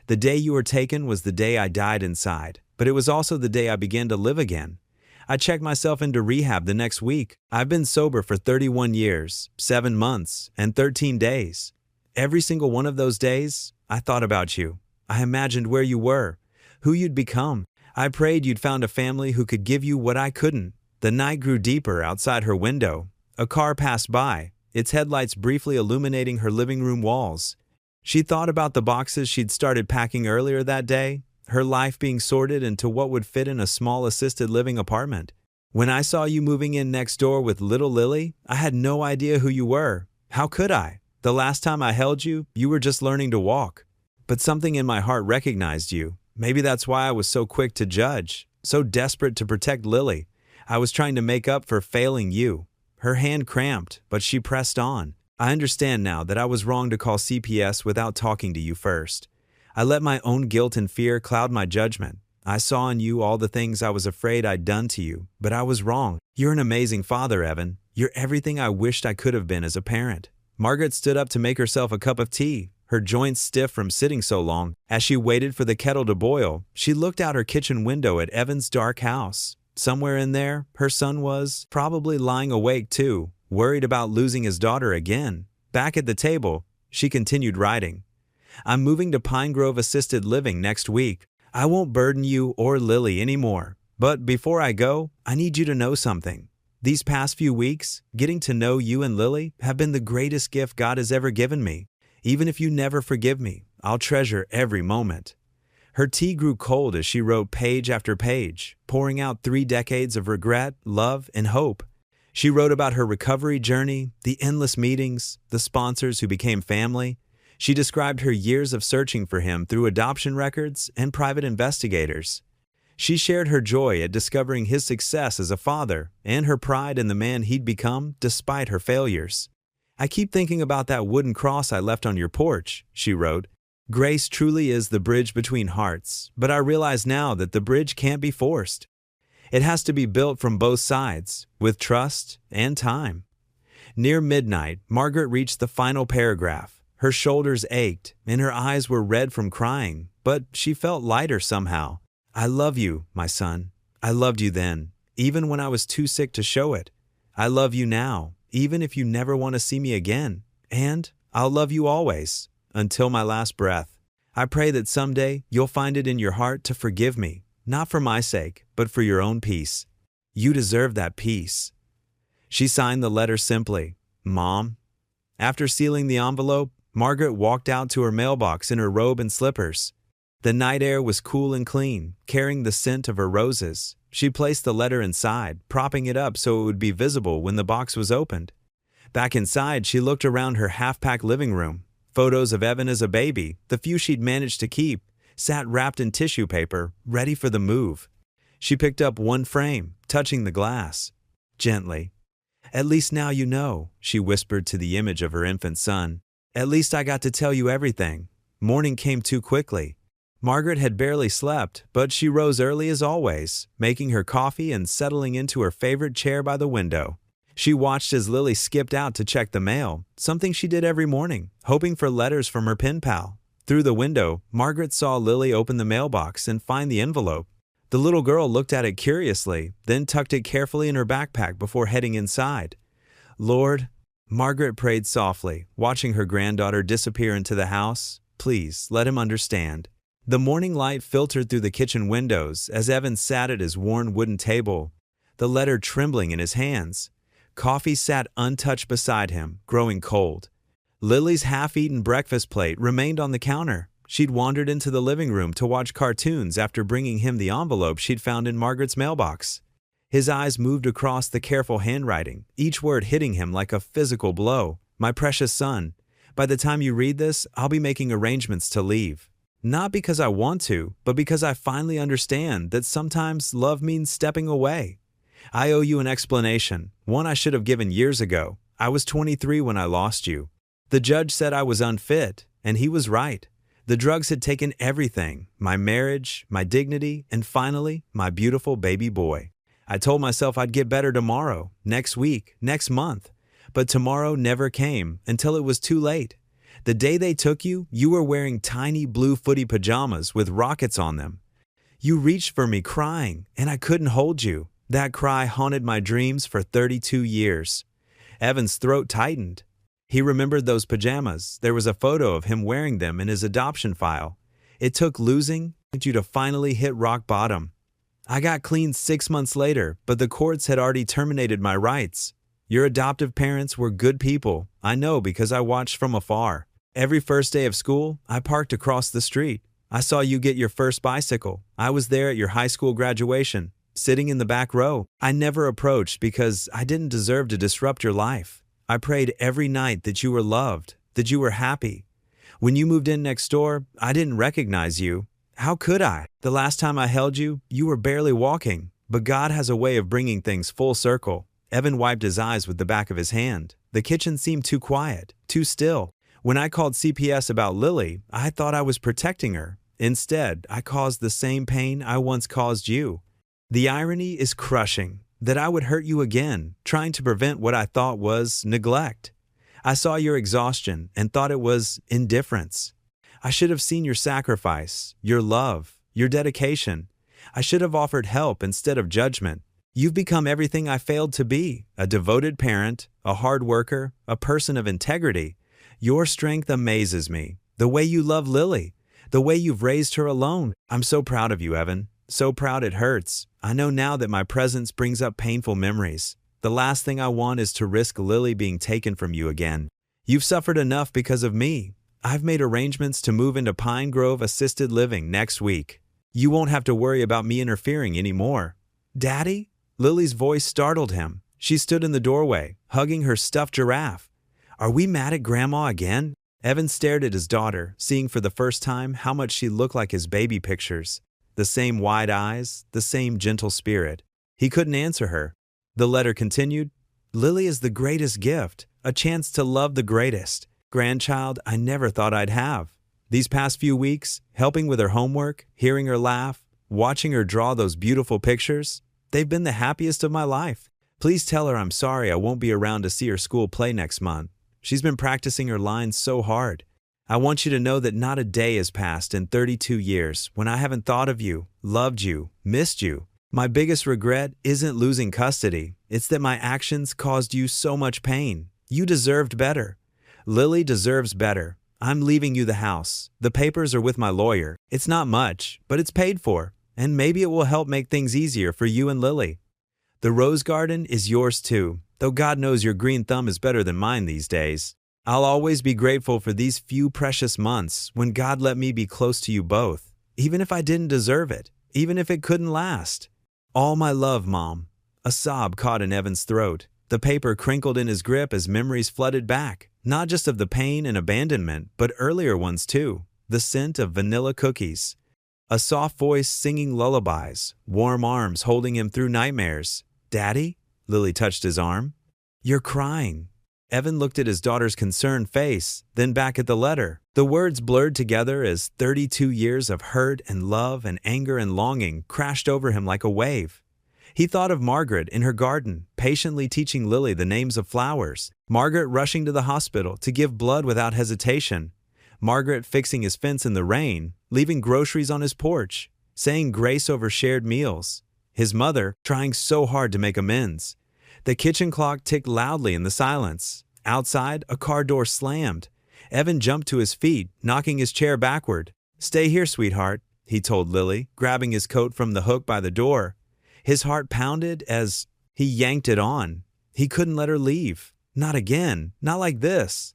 Speaker 1: "The day you were taken was the day I died inside, but it was also the day I began to live again. I checked myself into rehab the next week. I've been sober for 31 years, 7 months, and 13 days. Every single one of those days, I thought about you. I imagined where you were, who you'd become. I prayed you'd found a family who could give you what I couldn't." The night grew deeper outside her window. A car passed by, its headlights briefly illuminating her living room walls. She thought about the boxes she'd started packing earlier that day, her life being sorted into what would fit in a small assisted living apartment. "When I saw you moving in next door with little Lily, I had no idea who you were. How could I? The last time I held you, you were just learning to walk. But something in my heart recognized you. Maybe that's why I was so quick to judge, so desperate to protect Lily. I was trying to make up for failing you." Her hand cramped, but she pressed on. "I understand now that I was wrong to call CPS without talking to you first. I let my own guilt and fear cloud my judgment. I saw in you all the things I was afraid I'd done to you, but I was wrong. You're an amazing father, Evan. You're everything I wished I could have been as a parent." Margaret stood up to make herself a cup of tea, her joints stiff from sitting so long. As she waited for the kettle to boil, she looked out her kitchen window at Evan's dark house. Somewhere in there, her son was probably lying awake too, worried about losing his daughter again. Back at the table, she continued writing. "I'm moving to Pine Grove Assisted Living next week. I won't burden you or Lily anymore. But before I go, I need you to know something. These past few weeks, getting to know you and Lily have been the greatest gift God has ever given me. Even if you never forgive me, I'll treasure every moment." Her tea grew cold as she wrote page after page, pouring out 3 decades of regret, love, and hope. She wrote about her recovery journey, the endless meetings, the sponsors who became family. She described her years of searching for him through adoption records and private investigators. She shared her joy at discovering his success as a father and her pride in the man he'd become despite her failures. "I keep thinking about that wooden cross I left on your porch," she wrote. "Grace truly is the bridge between hearts, but I realize now that the bridge can't be forced. It has to be built from both sides, with trust and time." Near midnight, Margaret reached the final paragraph. Her shoulders ached, and her eyes were red from crying, but she felt lighter somehow. I love you, my son. I loved you then, even when I was too sick to show it. I love you now, even if you never want to see me again. And I'll love you always, until my last breath. I pray that someday you'll find it in your heart to forgive me, not for my sake, but for your own peace. You deserve that peace. She signed the letter simply, Mom. After sealing the envelope, Margaret walked out to her mailbox in her robe and slippers. The night air was cool and clean, carrying the scent of her roses. She placed the letter inside, propping it up so it would be visible when the box was opened. Back inside, she looked around her half-packed living room. Photos of Evan as a baby, the few she'd managed to keep, sat wrapped in tissue paper, ready for the move. She picked up one frame, touching the glass. Gently. At least now you know, she whispered to the image of her infant son. At least I got to tell you everything. Morning came too quickly. Margaret had barely slept, but she rose early as always, making her coffee and settling into her favorite chair by the window. She watched as Lily skipped out to check the mail, something she did every morning, hoping for letters from her pen pal. Through the window, Margaret saw Lily open the mailbox and find the envelope. The little girl looked at it curiously, then tucked it carefully in her backpack before heading inside. Lord, Margaret prayed softly, watching her granddaughter disappear into the house. Please, let him understand. The morning light filtered through the kitchen windows as Evan sat at his worn wooden table, the letter trembling in his hands. Coffee sat untouched beside him, growing cold. Lily's half-eaten breakfast plate remained on the counter. She'd wandered into the living room to watch cartoons after bringing him the envelope she'd found in Margaret's mailbox. His eyes moved across the careful handwriting, each word hitting him like a physical blow. My precious son, by the time you read this, I'll be making arrangements to leave. Not because I want to, but because I finally understand that sometimes love means stepping away. I owe you an explanation, one I should have given years ago. I was 23 when I lost you. The judge said I was unfit, and he was right. The drugs had taken everything, my marriage, my dignity, and finally, my beautiful baby boy. I told myself I'd get better tomorrow, next week, next month. But tomorrow never came until it was too late. The day they took you, you were wearing tiny blue footy pajamas with rockets on them. You reached for me crying, and I couldn't hold you. That cry haunted my dreams for 32 years. Evan's throat tightened. He remembered those pajamas. There was a photo of him wearing them in his adoption file. It took losing you to finally hit rock bottom. I got clean 6 months later, but the courts had already terminated my rights. Your adoptive parents were good people. I know because I watched from afar. Every first day of school, I parked across the street. I saw you get your first bicycle. I was there at your high school graduation, sitting in the back row. I never approached because I didn't deserve to disrupt your life. I prayed every night that you were loved, that you were happy. When you moved in next door, I didn't recognize you. How could I? The last time I held you, you were barely walking. But God has a way of bringing things full circle. Evan wiped his eyes with the back of his hand. The kitchen seemed too quiet, too still. When I called CPS about Lily, I thought I was protecting her. Instead, I caused the same pain I once caused you. The irony is crushing. That I would hurt you again, trying to prevent what I thought was neglect. I saw your exhaustion and thought it was indifference. I should have seen your sacrifice, your love, your dedication. I should have offered help instead of judgment. You've become everything I failed to be, a devoted parent, a hard worker, a person of integrity. Your strength amazes me. The way you love Lily, the way you've raised her alone. I'm so proud of you, Evan. So proud it hurts. I know now that my presence brings up painful memories. The last thing I want is to risk Lily being taken from you again. You've suffered enough because of me. I've made arrangements to move into Pine Grove Assisted Living next week. You won't have to worry about me interfering anymore. Daddy? Lily's voice startled him. She stood in the doorway, hugging her stuffed giraffe. Are we mad at Grandma again? Evan stared at his daughter, seeing for the first time how much she looked like his baby pictures. The same wide eyes, the same gentle spirit. He couldn't answer her. The letter continued, Lily is the greatest gift, a chance to love the greatest grandchild I never thought I'd have. These past few weeks, helping with her homework, hearing her laugh, watching her draw those beautiful pictures, they've been the happiest of my life. Please tell her I'm sorry I won't be around to see her school play next month. She's been practicing her lines so hard. I want you to know that not a day has passed in 32 years when I haven't thought of you, loved you, missed you. My biggest regret isn't losing custody. It's that my actions caused you so much pain. You deserved better. Lily deserves better. I'm leaving you the house. The papers are with my lawyer. It's not much, but it's paid for, and maybe it will help make things easier for you and Lily. The rose garden is yours too, though God knows your green thumb is better than mine these days. I'll always be grateful for these few precious months when God let me be close to you both, even if I didn't deserve it, even if it couldn't last. All my love, Mom. A sob caught in Evan's throat. The paper crinkled in his grip as memories flooded back, not just of the pain and abandonment, but earlier ones too. The scent of vanilla cookies. A soft voice singing lullabies, warm arms holding him through nightmares. Daddy? Lily touched his arm. You're crying. Evan looked at his daughter's concerned face, then back at the letter. The words blurred together as 32 years of hurt and love and anger and longing crashed over him like a wave. He thought of Margaret in her garden, patiently teaching Lily the names of flowers. Margaret rushing to the hospital to give blood without hesitation. Margaret fixing his fence in the rain, leaving groceries on his porch, saying grace over shared meals. His mother trying so hard to make amends. The kitchen clock ticked loudly in the silence. Outside, a car door slammed. Evan jumped to his feet, knocking his chair backward. Stay here, sweetheart, he told Lily, grabbing his coat from the hook by the door. His heart pounded as he yanked it on. He couldn't let her leave. Not again. Not like this.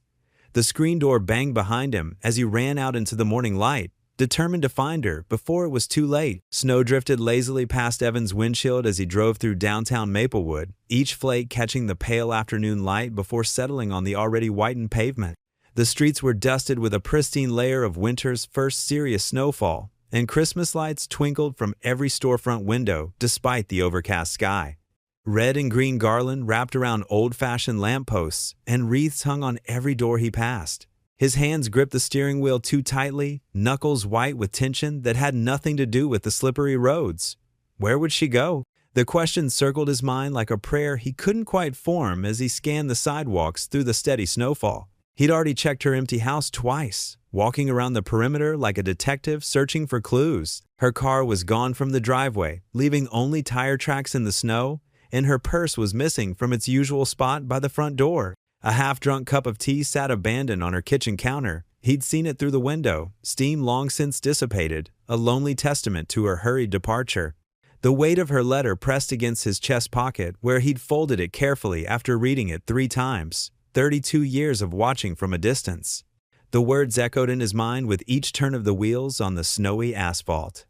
Speaker 1: The screen door banged behind him as he ran out into the morning light, determined to find her before it was too late. Snow drifted lazily past Evan's windshield as he drove through downtown Maplewood, each flake catching the pale afternoon light before settling on the already whitened pavement. The streets were dusted with a pristine layer of winter's first serious snowfall, and Christmas lights twinkled from every storefront window despite the overcast sky. Red and green garland wrapped around old-fashioned lampposts, and wreaths hung on every door he passed. His hands gripped the steering wheel too tightly, knuckles white with tension that had nothing to do with the slippery roads. Where would she go? The question circled his mind like a prayer he couldn't quite form as he scanned the sidewalks through the steady snowfall. He'd already checked her empty house twice, walking around the perimeter like a detective searching for clues. Her car was gone from the driveway, leaving only tire tracks in the snow, and her purse was missing from its usual spot by the front door. A half-drunk cup of tea sat abandoned on her kitchen counter. He'd seen it through the window, steam long since dissipated, a lonely testament to her hurried departure. The weight of her letter pressed against his chest pocket where he'd folded it carefully after reading it 3 times. 32 years of watching from a distance. The words echoed in his mind with each turn of the wheels on the snowy asphalt.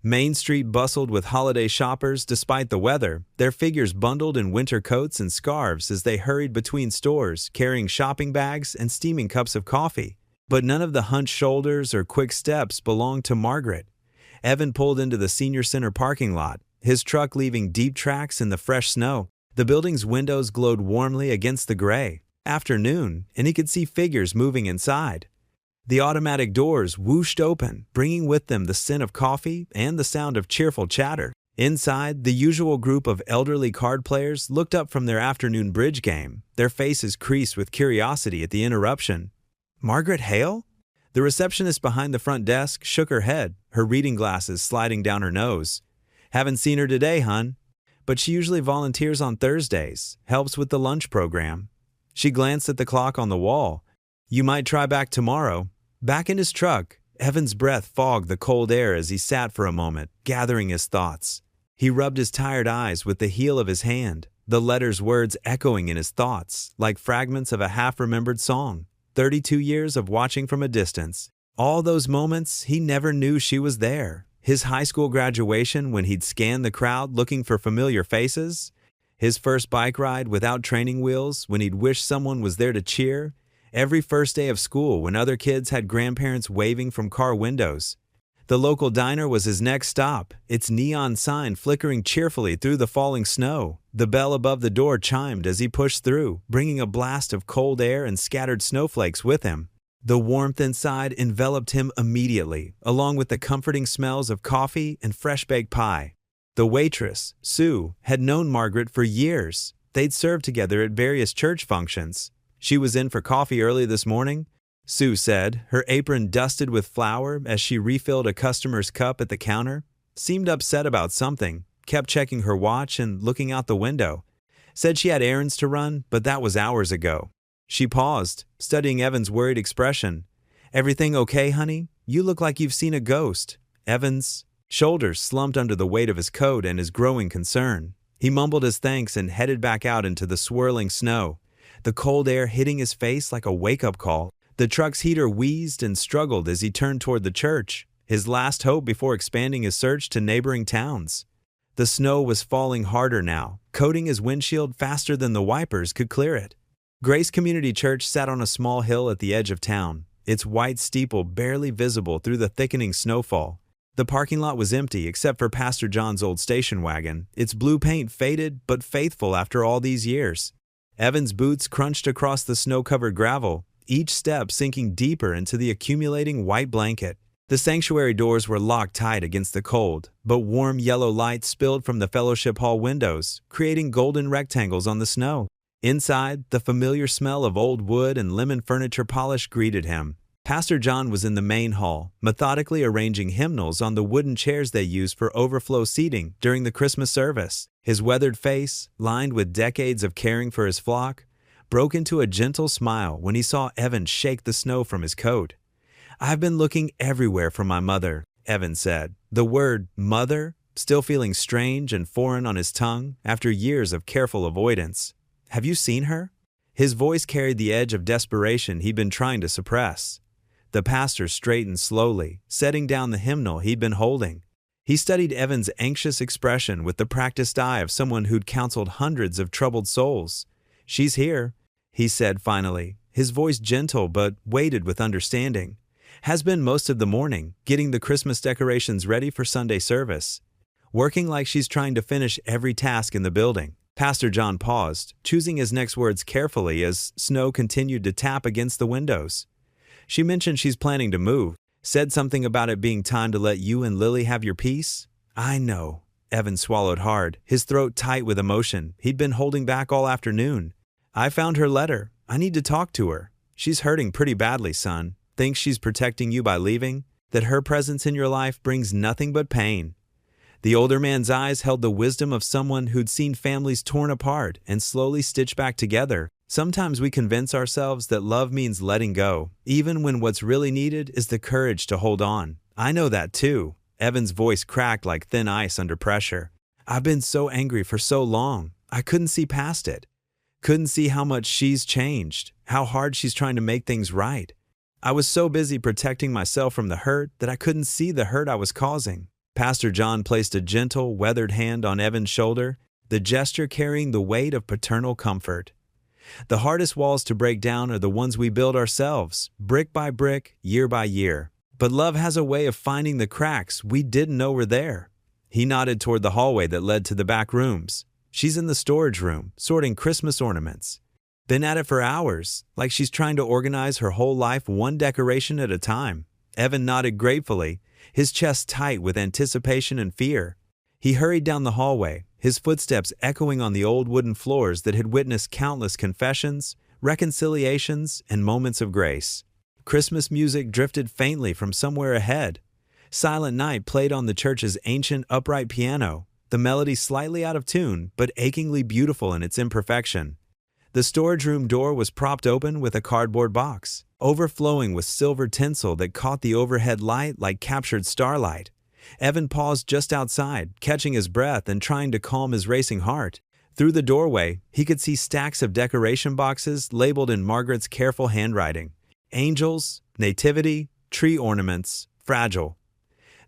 Speaker 1: Main Street bustled with holiday shoppers despite the weather, their figures bundled in winter coats and scarves as they hurried between stores, carrying shopping bags and steaming cups of coffee. But none of the hunched shoulders or quick steps belonged to Margaret. Evan pulled into the senior center parking lot, his truck leaving deep tracks in the fresh snow. The building's windows glowed warmly against the gray. Afternoon, and he could see figures moving inside. The automatic doors whooshed open, bringing with them the scent of coffee and the sound of cheerful chatter. Inside, the usual group of elderly card players looked up from their afternoon bridge game, their faces creased with curiosity at the interruption. Margaret Hale? The receptionist behind the front desk shook her head, her reading glasses sliding down her nose. Haven't seen her today, hun. But she usually volunteers on Thursdays, helps with the lunch program. She glanced at the clock on the wall. You might try back tomorrow. Back in his truck, Evan's breath fogged the cold air as he sat for a moment, gathering his thoughts. He rubbed his tired eyes with the heel of his hand, the letter's words echoing in his thoughts, like fragments of a half-remembered song. 32 years of watching from a distance. All those moments he never knew she was there. His high school graduation when he'd scanned the crowd looking for familiar faces. His first bike ride without training wheels when he'd wished someone was there to cheer. Every first day of school when other kids had grandparents waving from car windows. The local diner was his next stop, its neon sign flickering cheerfully through the falling snow. The bell above the door chimed as he pushed through, bringing a blast of cold air and scattered snowflakes with him. The warmth inside enveloped him immediately, along with the comforting smells of coffee and fresh-baked pie. The waitress, Sue, had known Margaret for years. They'd served together at various church functions. She was in for coffee early this morning. Sue said, her apron dusted with flour as she refilled a customer's cup at the counter. Seemed upset about something, kept checking her watch and looking out the window. Said she had errands to run, but that was hours ago. She paused, studying Evan's worried expression. "Everything okay, honey? You look like you've seen a ghost." Evan's shoulders slumped under the weight of his coat and his growing concern. He mumbled his thanks and headed back out into the swirling snow, the cold air hitting his face like a wake-up call. The truck's heater wheezed and struggled as he turned toward the church, his last hope before expanding his search to neighboring towns. The snow was falling harder now, coating his windshield faster than the wipers could clear it. Grace Community Church sat on a small hill at the edge of town, its white steeple barely visible through the thickening snowfall. The parking lot was empty except for Pastor John's old station wagon, its blue paint faded but faithful after all these years. Evan's boots crunched across the snow-covered gravel, each step sinking deeper into the accumulating white blanket. The sanctuary doors were locked tight against the cold, but warm yellow light spilled from the fellowship hall windows, creating golden rectangles on the snow. Inside, the familiar smell of old wood and lemon furniture polish greeted him. Pastor John was in the main hall, methodically arranging hymnals on the wooden chairs they used for overflow seating during the Christmas service. His weathered face, lined with decades of caring for his flock, broke into a gentle smile when he saw Evan shake the snow from his coat. "I've been looking everywhere for my mother," Evan said, the word mother still feeling strange and foreign on his tongue after years of careful avoidance. "Have you seen her?" His voice carried the edge of desperation he'd been trying to suppress. The pastor straightened slowly, setting down the hymnal he'd been holding. He studied Evan's anxious expression with the practiced eye of someone who'd counseled hundreds of troubled souls. "She's here," he said finally, his voice gentle but weighted with understanding. "Has been most of the morning, getting the Christmas decorations ready for Sunday service. Working like she's trying to finish every task in the building." Pastor John paused, choosing his next words carefully as snow continued to tap against the windows. "She mentioned she's planning to move. Said something about it being time to let you and Lily have your peace." "I know." Evan swallowed hard, his throat tight with emotion he'd been holding back all afternoon. "I found her letter. I need to talk to her. She's hurting pretty badly, son. Thinks she's protecting you by leaving, that her presence in your life brings nothing but pain." The older man's eyes held the wisdom of someone who'd seen families torn apart and slowly stitched back together. Sometimes we convince ourselves that love means letting go, even when what's really needed is the courage to hold on. "I know that too." Evan's voice cracked like thin ice under pressure. "I've been so angry for so long. I couldn't see past it. Couldn't see how much she's changed, how hard she's trying to make things right. I was so busy protecting myself from the hurt that I couldn't see the hurt I was causing." Pastor John placed a gentle, weathered hand on Evan's shoulder, the gesture carrying the weight of paternal comfort. "The hardest walls to break down are the ones we build ourselves, brick by brick, year by year. But love has a way of finding the cracks we didn't know were there." He nodded toward the hallway that led to the back rooms. "She's in the storage room, sorting Christmas ornaments. Been at it for hours, like she's trying to organize her whole life one decoration at a time." Evan nodded gratefully, his chest tight with anticipation and fear. He hurried down the hallway, his footsteps echoing on the old wooden floors that had witnessed countless confessions, reconciliations, and moments of grace. Christmas music drifted faintly from somewhere ahead. Silent Night played on the church's ancient upright piano, the melody slightly out of tune but achingly beautiful in its imperfection. The storage room door was propped open with a cardboard box, overflowing with silver tinsel that caught the overhead light like captured starlight. Evan paused just outside, catching his breath and trying to calm his racing heart. Through the doorway, he could see stacks of decoration boxes labeled in Margaret's careful handwriting. Angels, nativity, tree ornaments, fragile.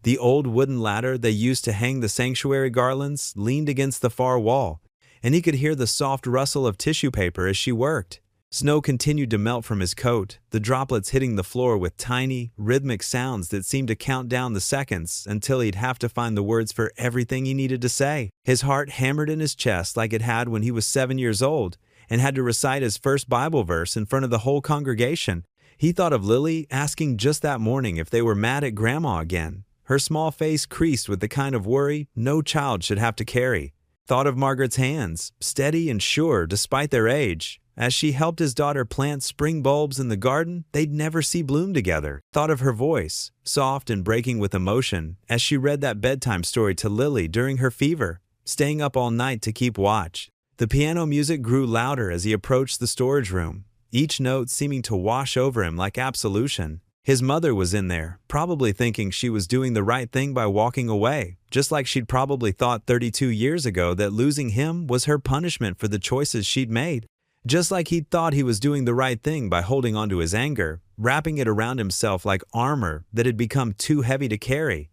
Speaker 1: The old wooden ladder they used to hang the sanctuary garlands leaned against the far wall, and he could hear the soft rustle of tissue paper as she worked. Snow continued to melt from his coat, the droplets hitting the floor with tiny, rhythmic sounds that seemed to count down the seconds until he'd have to find the words for everything he needed to say. His heart hammered in his chest like it had when he was 7 years old and had to recite his first Bible verse in front of the whole congregation. He thought of Lily asking just that morning if they were mad at Grandma again, her small face creased with the kind of worry no child should have to carry. Thought of Margaret's hands, steady and sure despite their age, As she helped his daughter plant spring bulbs in the garden they'd never see bloom together. Thought of her voice, soft and breaking with emotion, as she read that bedtime story to Lily during her fever, staying up all night to keep watch. The piano music grew louder as he approached the storage room, each note seeming to wash over him like absolution. His mother was in there, probably thinking she was doing the right thing by walking away, just like she'd probably thought 32 years ago that losing him was her punishment for the choices she'd made. Just like he'd thought he was doing the right thing by holding onto his anger, wrapping it around himself like armor that had become too heavy to carry.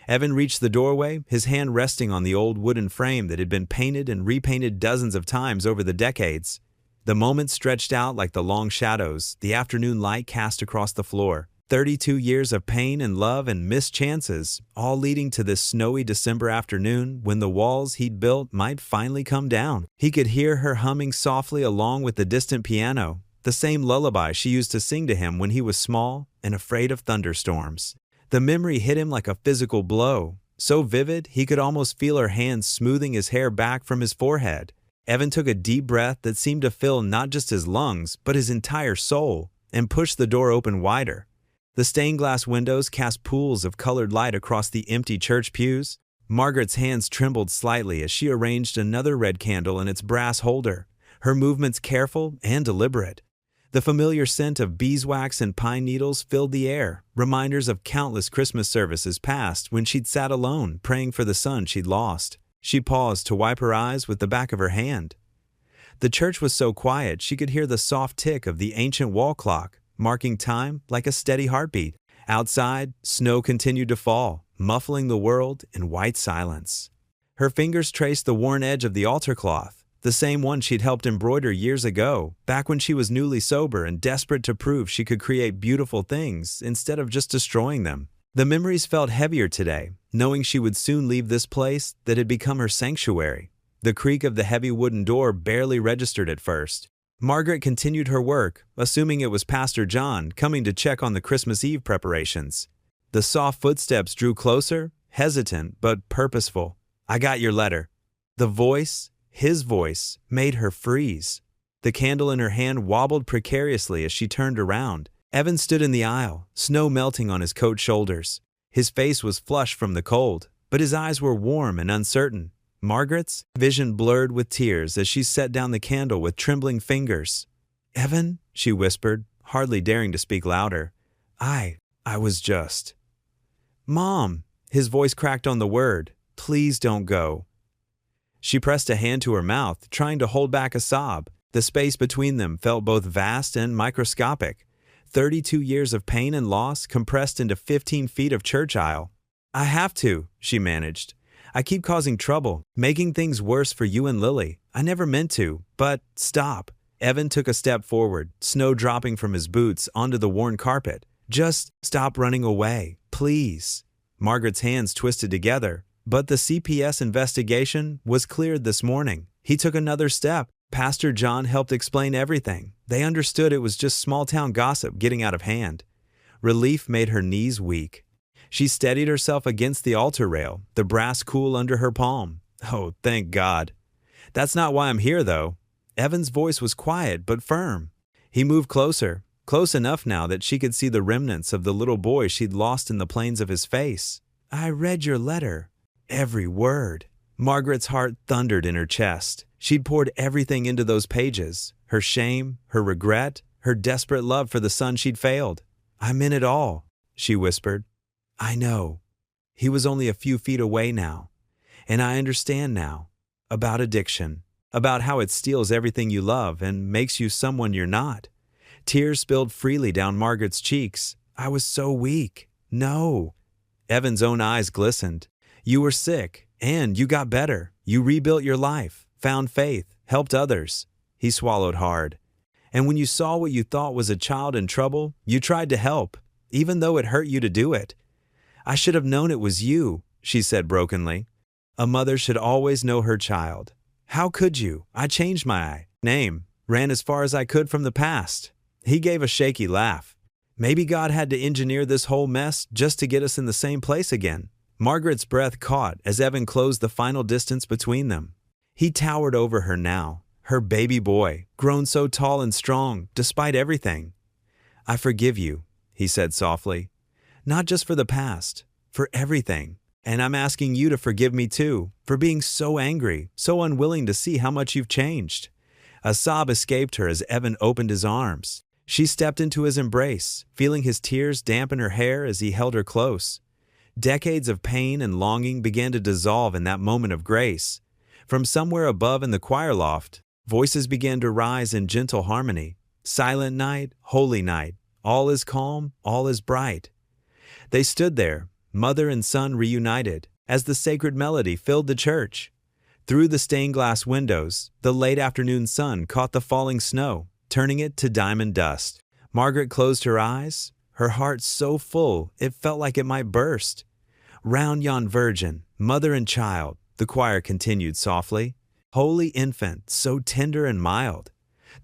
Speaker 1: Evan reached the doorway, his hand resting on the old wooden frame that had been painted and repainted dozens of times over the decades. The moments stretched out like the long shadows the afternoon light cast across the floor. 32 years of pain and love and missed chances, all leading to this snowy December afternoon when the walls he'd built might finally come down. He could hear her humming softly along with the distant piano, the same lullaby she used to sing to him when he was small and afraid of thunderstorms. The memory hit him like a physical blow, so vivid he could almost feel her hands smoothing his hair back from his forehead. Evan took a deep breath that seemed to fill not just his lungs, but his entire soul, and pushed the door open wider. The stained glass windows cast pools of colored light across the empty church pews. Margaret's hands trembled slightly as she arranged another red candle in its brass holder, her movements careful and deliberate. The familiar scent of beeswax and pine needles filled the air, reminders of countless Christmas services past when she'd sat alone praying for the son she'd lost. She paused to wipe her eyes with the back of her hand. The church was so quiet she could hear the soft tick of the ancient wall clock, marking time like a steady heartbeat. Outside, snow continued to fall, muffling the world in white silence. Her fingers traced the worn edge of the altar cloth, the same one she'd helped embroider years ago, back when she was newly sober and desperate to prove she could create beautiful things instead of just destroying them. The memories felt heavier today, knowing she would soon leave this place that had become her sanctuary. The creak of the heavy wooden door barely registered at first. Margaret continued her work, assuming it was Pastor John coming to check on the Christmas Eve preparations. The soft footsteps drew closer, hesitant but purposeful. "I got your letter." The voice, his voice, made her freeze. The candle in her hand wobbled precariously as she turned around. Evan stood in the aisle, snow melting on his coat shoulders. His face was flushed from the cold, but his eyes were warm and uncertain. Margaret's vision blurred with tears as she set down the candle with trembling fingers. "Evan," she whispered, hardly daring to speak louder. I was just..." "Mom," his voice cracked on the word. "Please don't go." She pressed a hand to her mouth, trying to hold back a sob. The space between them felt both vast and microscopic. 32 years of pain and loss compressed into 15 feet of church aisle. "I have to," she managed. "I keep causing trouble, making things worse for you and Lily. I never meant to, but stop." Evan took a step forward, snow dropping from his boots onto the worn carpet. "Just stop running away, please." Margaret's hands twisted together, but the CPS investigation was cleared this morning. He took another step. Pastor John helped explain everything. They understood it was just small-town gossip getting out of hand. Relief made her knees weak. She steadied herself against the altar rail, the brass cool under her palm. "Oh, thank God." "That's not why I'm here, though." Evan's voice was quiet but firm. He moved closer, close enough now that she could see the remnants of the little boy she'd lost in the plains of his face. "I read your letter." Every word. Margaret's heart thundered in her chest. She'd poured everything into those pages, her shame, her regret, her desperate love for the son she'd failed. "I meant it all," she whispered. "I know." He was only a few feet away now. "And I understand now. About addiction. About how it steals everything you love and makes you someone you're not." Tears spilled freely down Margaret's cheeks. "I was so weak." "No." Evan's own eyes glistened. "You were sick, and you got better. You rebuilt your life, found faith, helped others." He swallowed hard. "And when you saw what you thought was a child in trouble, you tried to help, even though it hurt you to do it." "I should have known it was you," she said brokenly. "A mother should always know her child." "How could you? I changed my name, ran as far as I could from the past." He gave a shaky laugh. "Maybe God had to engineer this whole mess just to get us in the same place again." Margaret's breath caught as Evan closed the final distance between them. He towered over her now, her baby boy, grown so tall and strong, despite everything. "I forgive you," he said softly. "Not just for the past, for everything. And I'm asking you to forgive me too, for being so angry, so unwilling to see how much you've changed." A sob escaped her as Evan opened his arms. She stepped into his embrace, feeling his tears dampen her hair as he held her close. Decades of pain and longing began to dissolve in that moment of grace. From somewhere above in the choir loft, voices began to rise in gentle harmony. "Silent night, holy night, all is calm, all is bright." They stood there, mother and son reunited, as the sacred melody filled the church. Through the stained glass windows, the late afternoon sun caught the falling snow, turning it to diamond dust. Margaret closed her eyes, her heart so full it felt like it might burst. "Round yon Virgin, mother and child," the choir continued softly. "Holy infant, so tender and mild."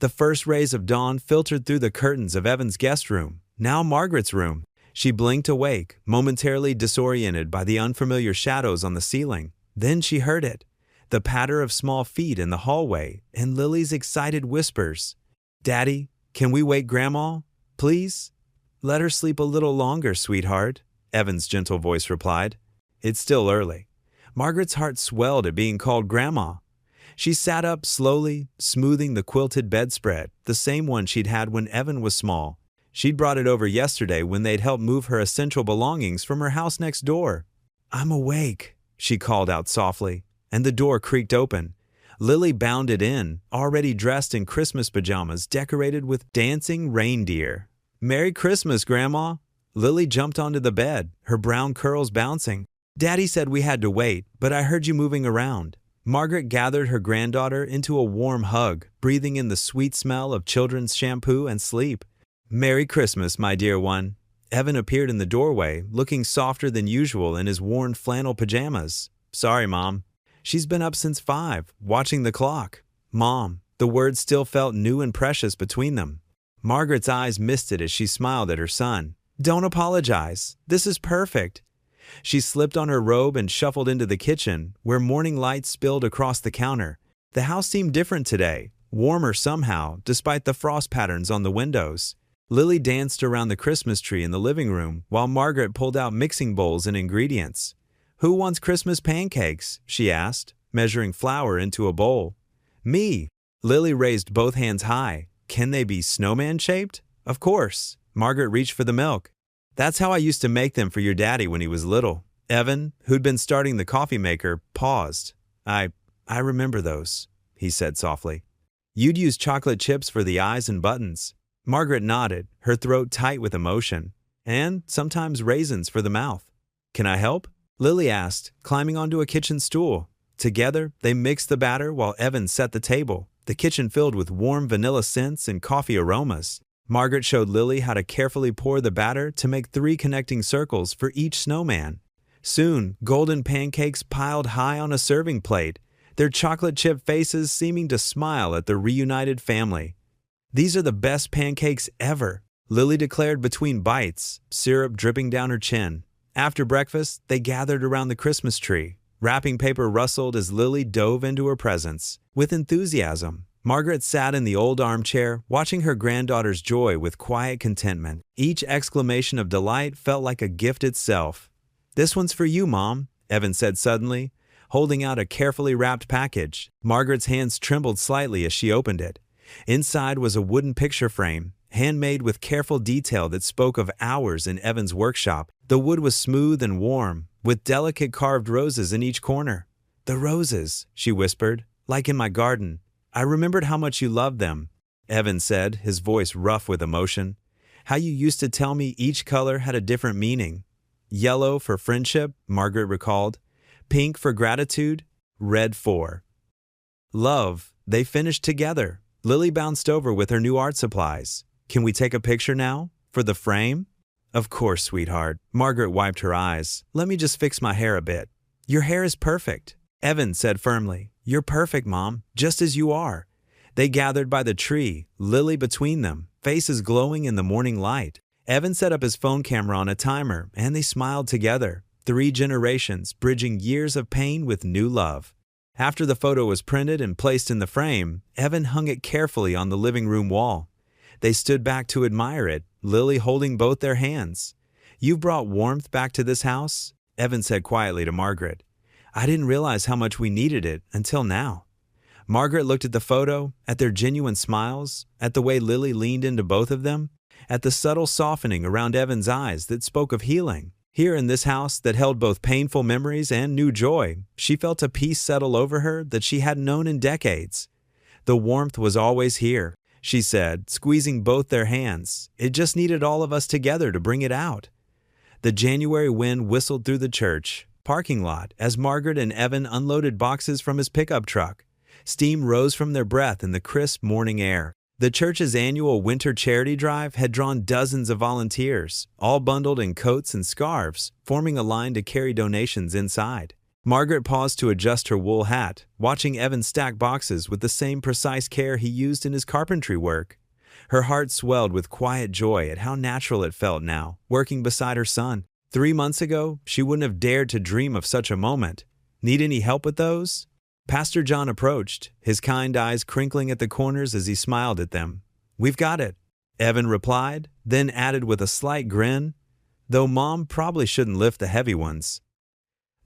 Speaker 1: The first rays of dawn filtered through the curtains of Evan's guest room, now Margaret's room. She blinked awake, momentarily disoriented by the unfamiliar shadows on the ceiling. Then she heard it, the patter of small feet in the hallway, and Lily's excited whispers. "Daddy, can we wake Grandma? Please?" "Let her sleep a little longer, sweetheart," Evan's gentle voice replied. "It's still early." Margaret's heart swelled at being called Grandma. She sat up slowly, smoothing the quilted bedspread, the same one she'd had when Evan was small. She'd brought it over yesterday when they'd helped move her essential belongings from her house next door. "I'm awake," she called out softly, and the door creaked open. Lily bounded in, already dressed in Christmas pajamas decorated with dancing reindeer. "Merry Christmas, Grandma!" Lily jumped onto the bed, her brown curls bouncing. "Daddy said we had to wait, but I heard you moving around." Margaret gathered her granddaughter into a warm hug, breathing in the sweet smell of children's shampoo and sleep. "Merry Christmas, my dear one." Evan appeared in the doorway, looking softer than usual in his worn flannel pajamas. "Sorry, Mom." She's been up since 5, watching the clock. "Mom," the words still felt new and precious between them. Margaret's eyes misted as she smiled at her son. "Don't apologize. This is perfect." She slipped on her robe and shuffled into the kitchen, where morning light spilled across the counter. The house seemed different today, warmer somehow, despite the frost patterns on the windows. Lily danced around the Christmas tree in the living room, while Margaret pulled out mixing bowls and ingredients. "Who wants Christmas pancakes?" she asked, measuring flour into a bowl. "Me." Lily raised both hands high. "Can they be snowman-shaped?" "Of course." Margaret reached for the milk. "That's how I used to make them for your daddy when he was little." Evan, who'd been starting the coffee maker, paused. I remember those," he said softly. "You'd use chocolate chips for the eyes and buttons." Margaret nodded, her throat tight with emotion. "And sometimes raisins for the mouth." "Can I help?" Lily asked, climbing onto a kitchen stool. Together, they mixed the batter while Evan set the table, the kitchen filled with warm vanilla scents and coffee aromas. Margaret showed Lily how to carefully pour the batter to make 3 connecting circles for each snowman. Soon, golden pancakes piled high on a serving plate, their chocolate chip faces seeming to smile at the reunited family. "These are the best pancakes ever," Lily declared between bites, syrup dripping down her chin. After breakfast, they gathered around the Christmas tree. Wrapping paper rustled as Lily dove into her presents. With enthusiasm, Margaret sat in the old armchair, watching her granddaughter's joy with quiet contentment. Each exclamation of delight felt like a gift itself. "This one's for you, Mom," Evan said suddenly, holding out a carefully wrapped package. Margaret's hands trembled slightly as she opened it. Inside was a wooden picture frame, handmade with careful detail that spoke of hours in Evan's workshop. The wood was smooth and warm, with delicate carved roses in each corner. "The roses," she whispered, "like in my garden. I remembered how much you loved them," Evan said, his voice rough with emotion. "How you used to tell me each color had a different meaning. Yellow for friendship," Margaret recalled. "Pink for gratitude. Red for love." They finished together. Lily bounced over with her new art supplies. "Can we take a picture now? For the frame?" "Of course, sweetheart." Margaret wiped her eyes. "Let me just fix my hair a bit." "Your hair is perfect," Evan said firmly. "You're perfect, Mom, just as you are." They gathered by the tree, Lily between them, faces glowing in the morning light. Evan set up his phone camera on a timer, and they smiled together. 3 generations, bridging years of pain with new love. After the photo was printed and placed in the frame, Evan hung it carefully on the living room wall. They stood back to admire it, Lily holding both their hands. "You've brought warmth back to this house," Evan said quietly to Margaret. "I didn't realize how much we needed it until now." Margaret looked at the photo, at their genuine smiles, at the way Lily leaned into both of them, at the subtle softening around Evan's eyes that spoke of healing. Here in this house that held both painful memories and new joy, she felt a peace settle over her that she hadn't known in decades. "The warmth was always here," she said, squeezing both their hands. "It just needed all of us together to bring it out." The January wind whistled through the church parking lot as Margaret and Evan unloaded boxes from his pickup truck. Steam rose from their breath in the crisp morning air. The church's annual winter charity drive had drawn dozens of volunteers, all bundled in coats and scarves, forming a line to carry donations inside. Margaret paused to adjust her wool hat, watching Evan stack boxes with the same precise care he used in his carpentry work. Her heart swelled with quiet joy at how natural it felt now, working beside her son. 3 months ago, she wouldn't have dared to dream of such a moment. "Need any help with those?" Pastor John approached, his kind eyes crinkling at the corners as he smiled at them. "We've got it," Evan replied, then added with a slight grin, "though Mom probably shouldn't lift the heavy ones."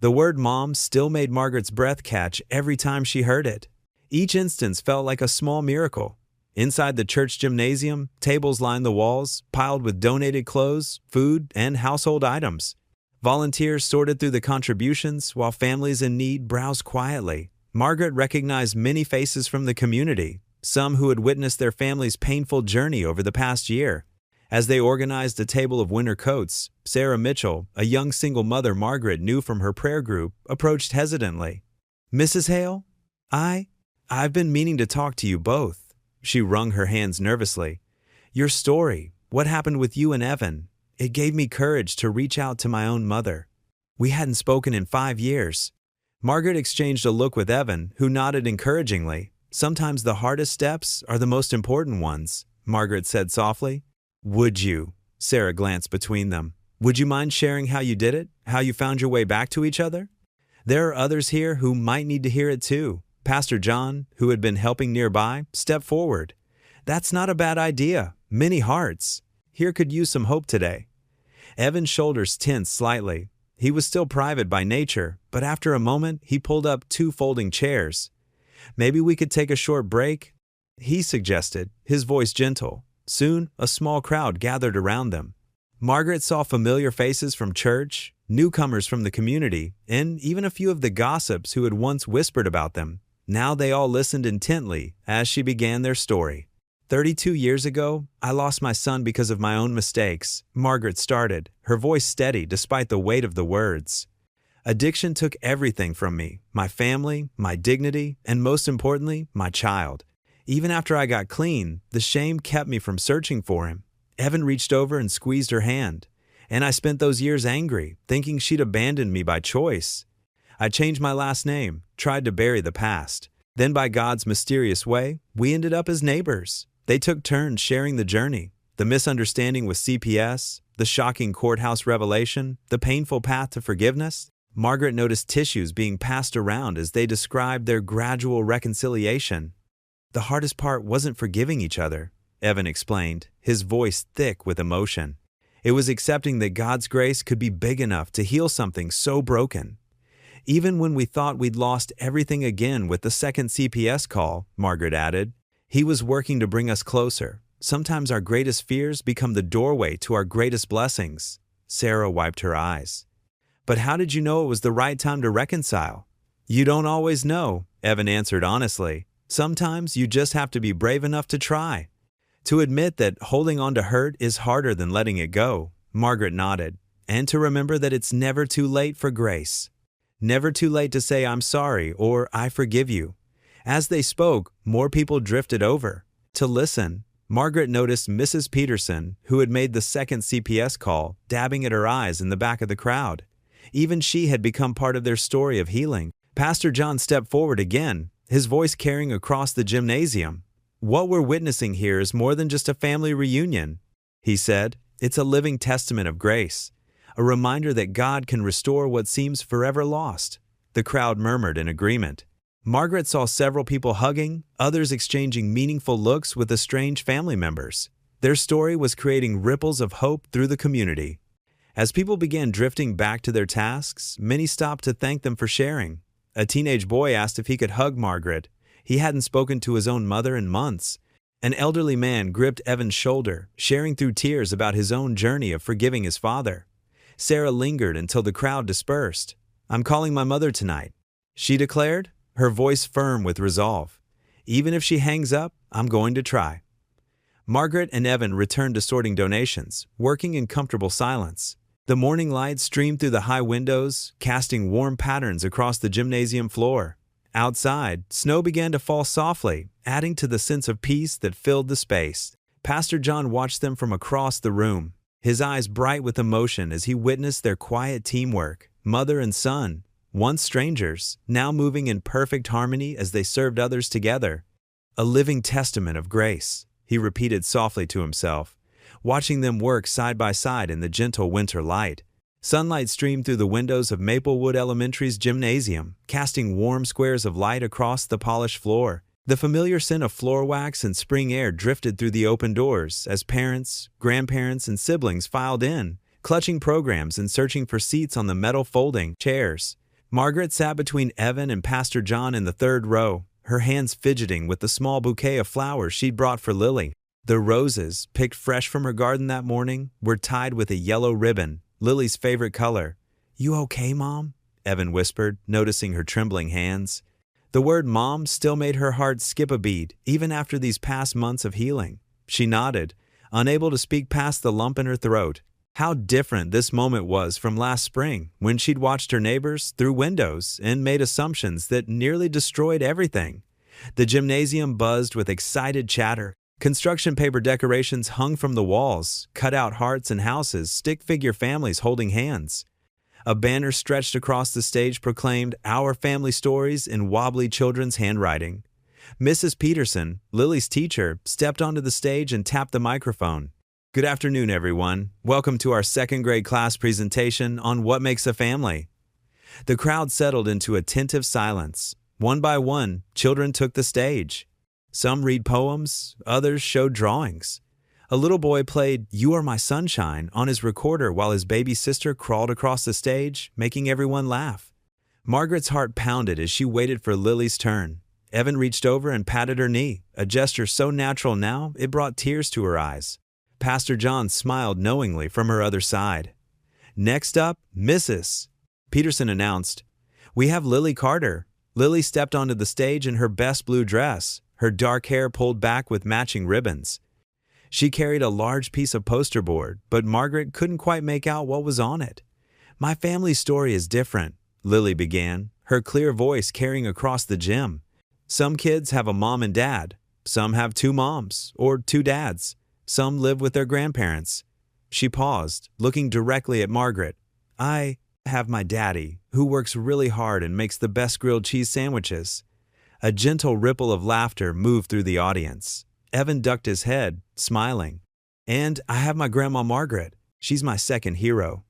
Speaker 1: The word Mom still made Margaret's breath catch every time she heard it. Each instance felt like a small miracle. Inside the church gymnasium, tables lined the walls, piled with donated clothes, food, and household items. Volunteers sorted through the contributions while families in need browsed quietly. Margaret recognized many faces from the community, some who had witnessed their family's painful journey over the past year. As they organized a table of winter coats, Sarah Mitchell, a young single mother Margaret knew from her prayer group, approached hesitantly. "Mrs. Hale, I've been meaning to talk to you both." She wrung her hands nervously. "Your story, what happened with you and Evan, it gave me courage to reach out to my own mother. We hadn't spoken in 5 years. Margaret exchanged a look with Evan, who nodded encouragingly. "Sometimes the hardest steps are the most important ones," Margaret said softly. "Would you?" Sarah glanced between them. "Would you mind sharing how you did it? How you found your way back to each other? There are others here who might need to hear it too." Pastor John, who had been helping nearby, stepped forward. "That's not a bad idea. Many hearts here could use some hope today." Evan's shoulders tensed slightly. He was still private by nature, but after a moment, he pulled up 2 folding chairs. "Maybe we could take a short break?" he suggested, his voice gentle. Soon, a small crowd gathered around them. Margaret saw familiar faces from church, newcomers from the community, and even a few of the gossips who had once whispered about them. Now they all listened intently as she began their story. 32 years ago, I lost my son because of my own mistakes," Margaret started, her voice steady despite the weight of the words. "Addiction took everything from me, my family, my dignity, and most importantly, my child. Even after I got clean, the shame kept me from searching for him." Evan reached over and squeezed her hand. "And I spent those years angry, thinking she'd abandoned me by choice. I changed my last name, tried to bury the past. Then by God's mysterious way, we ended up as neighbors. They took turns sharing the journey, the misunderstanding with CPS, the shocking courthouse revelation, the painful path to forgiveness." Margaret noticed tissues being passed around as they described their gradual reconciliation. "The hardest part wasn't forgiving each other," Evan explained, his voice thick with emotion. "It was accepting that God's grace could be big enough to heal something so broken. Even when we thought we'd lost everything again with the second CPS call," Margaret added, "He was working to bring us closer. Sometimes our greatest fears become the doorway to our greatest blessings." Sarah wiped her eyes. "But how did you know it was the right time to reconcile?" "You don't always know," Evan answered honestly. "Sometimes you just have to be brave enough to try. To admit that holding on to hurt is harder than letting it go." Margaret nodded. "And to remember that it's never too late for grace. Never too late to say I'm sorry or I forgive you." As they spoke, more people drifted over. To listen, Margaret noticed Mrs. Peterson, who had made the second CPS call, dabbing at her eyes in the back of the crowd. Even she had become part of their story of healing. Pastor John stepped forward again, his voice carrying across the gymnasium. "What we're witnessing here is more than just a family reunion," he said. "It's a living testament of grace, a reminder that God can restore what seems forever lost." The crowd murmured in agreement. Margaret saw several people hugging, others exchanging meaningful looks with estranged family members. Their story was creating ripples of hope through the community. As people began drifting back to their tasks, many stopped to thank them for sharing. A teenage boy asked if he could hug Margaret. He hadn't spoken to his own mother in months. An elderly man gripped Evan's shoulder, sharing through tears about his own journey of forgiving his father. Sarah lingered until the crowd dispersed. "I'm calling my mother tonight," she declared, her voice firm with resolve. "Even if she hangs up, I'm going to try." Margaret and Evan returned to sorting donations, working in comfortable silence. The morning light streamed through the high windows, casting warm patterns across the gymnasium floor. Outside, snow began to fall softly, adding to the sense of peace that filled the space. Pastor John watched them from across the room, his eyes bright with emotion as he witnessed their quiet teamwork. Mother and son, once strangers, now moving in perfect harmony as they served others together. "A living testament of grace," he repeated softly to himself, watching them work side by side in the gentle winter light. Sunlight streamed through the windows of Maplewood Elementary's gymnasium, casting warm squares of light across the polished floor. The familiar scent of floor wax and spring air drifted through the open doors as parents, grandparents, and siblings filed in, clutching programs and searching for seats on the metal folding chairs. Margaret sat between Evan and Pastor John in the third row, her hands fidgeting with the small bouquet of flowers she'd brought for Lily. The roses, picked fresh from her garden that morning, were tied with a yellow ribbon, Lily's favorite color. "You okay, Mom?" Evan whispered, noticing her trembling hands. The word Mom still made her heart skip a beat, even after these past months of healing. She nodded, unable to speak past the lump in her throat. How different this moment was from last spring, when she'd watched her neighbors through windows and made assumptions that nearly destroyed everything. The gymnasium buzzed with excited chatter. Construction paper decorations hung from the walls, cut-out hearts and houses, stick-figure families holding hands. A banner stretched across the stage proclaimed "Our Family Stories" in wobbly children's handwriting. Mrs. Peterson, Lily's teacher, stepped onto the stage and tapped the microphone. "Good afternoon, everyone. Welcome to our second grade class presentation on what makes a family." The crowd settled into attentive silence. One by one, children took the stage. Some read poems, others showed drawings. A little boy played "You Are My Sunshine" on his recorder while his baby sister crawled across the stage, making everyone laugh. Margaret's heart pounded as she waited for Lily's turn. Evan reached over and patted her knee, a gesture so natural now it brought tears to her eyes. Pastor John smiled knowingly from her other side. "Next up, Mrs. Peterson announced. "We have Lily Carter." Lily stepped onto the stage in her best blue dress, her dark hair pulled back with matching ribbons. She carried a large piece of poster board, but Margaret couldn't quite make out what was on it. "My family's story is different," Lily began, her clear voice carrying across the gym. "Some kids have a mom and dad. Some have two moms or two dads. Some live with their grandparents." She paused, looking directly at Margaret. "I have my daddy, who works really hard and makes the best grilled cheese sandwiches." A gentle ripple of laughter moved through the audience. Evan ducked his head, smiling. "And I have my grandma Margaret. She's my second hero."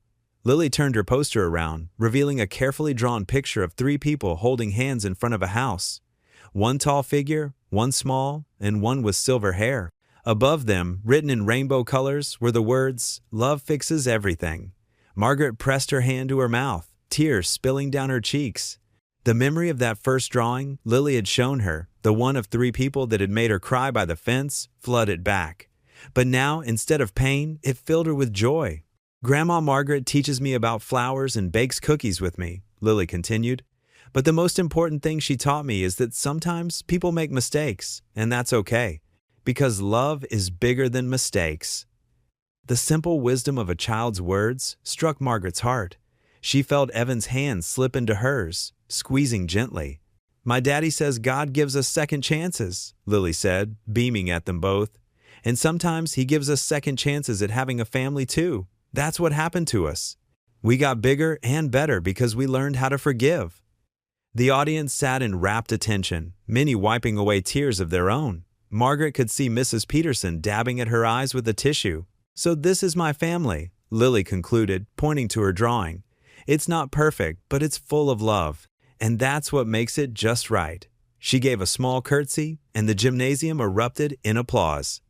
Speaker 1: Lily turned her poster around, revealing a carefully drawn picture of three people holding hands in front of a house. One tall figure, one small, and one with silver hair. Above them, written in rainbow colors, were the words, "Love fixes everything." Margaret pressed her hand to her mouth, tears spilling down her cheeks. The memory of that first drawing Lily had shown her, the one of three people that had made her cry by the fence, flooded back. But now, instead of pain, it filled her with joy. "Grandma Margaret teaches me about flowers and bakes cookies with me," Lily continued. "But the most important thing she taught me is that sometimes people make mistakes, and that's okay, because love is bigger than mistakes." The simple wisdom of a child's words struck Margaret's heart. She felt Evan's hand slip into hers, squeezing gently. "My daddy says God gives us second chances," Lily said, beaming at them both. "And sometimes he gives us second chances at having a family too. That's what happened to us. We got bigger and better because we learned how to forgive." The audience sat in rapt attention, many wiping away tears of their own. Margaret could see Mrs. Peterson dabbing at her eyes with a tissue. "So this is my family," Lily concluded, pointing to her drawing. "It's not perfect, but it's full of love. And that's what makes it just right. She gave a small curtsy, and the gymnasium erupted in applause.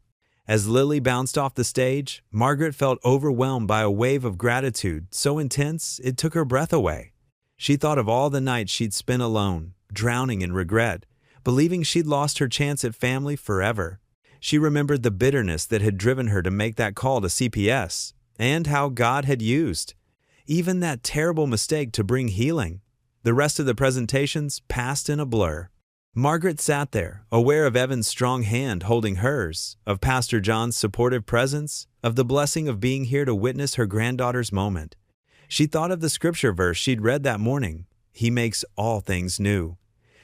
Speaker 1: As Lily bounced off the stage, Margaret felt overwhelmed by a wave of gratitude so intense it took her breath away. She thought of all the nights she'd spent alone, drowning in regret, believing she'd lost her chance at family forever. She remembered the bitterness that had driven her to make that call to CPS, and how God had used even that terrible mistake to bring healing. The rest of the presentations passed in a blur. Margaret sat there, aware of Evan's strong hand holding hers, of Pastor John's supportive presence, of the blessing of being here to witness her granddaughter's moment. She thought of the scripture verse she'd read that morning, "He makes all things new."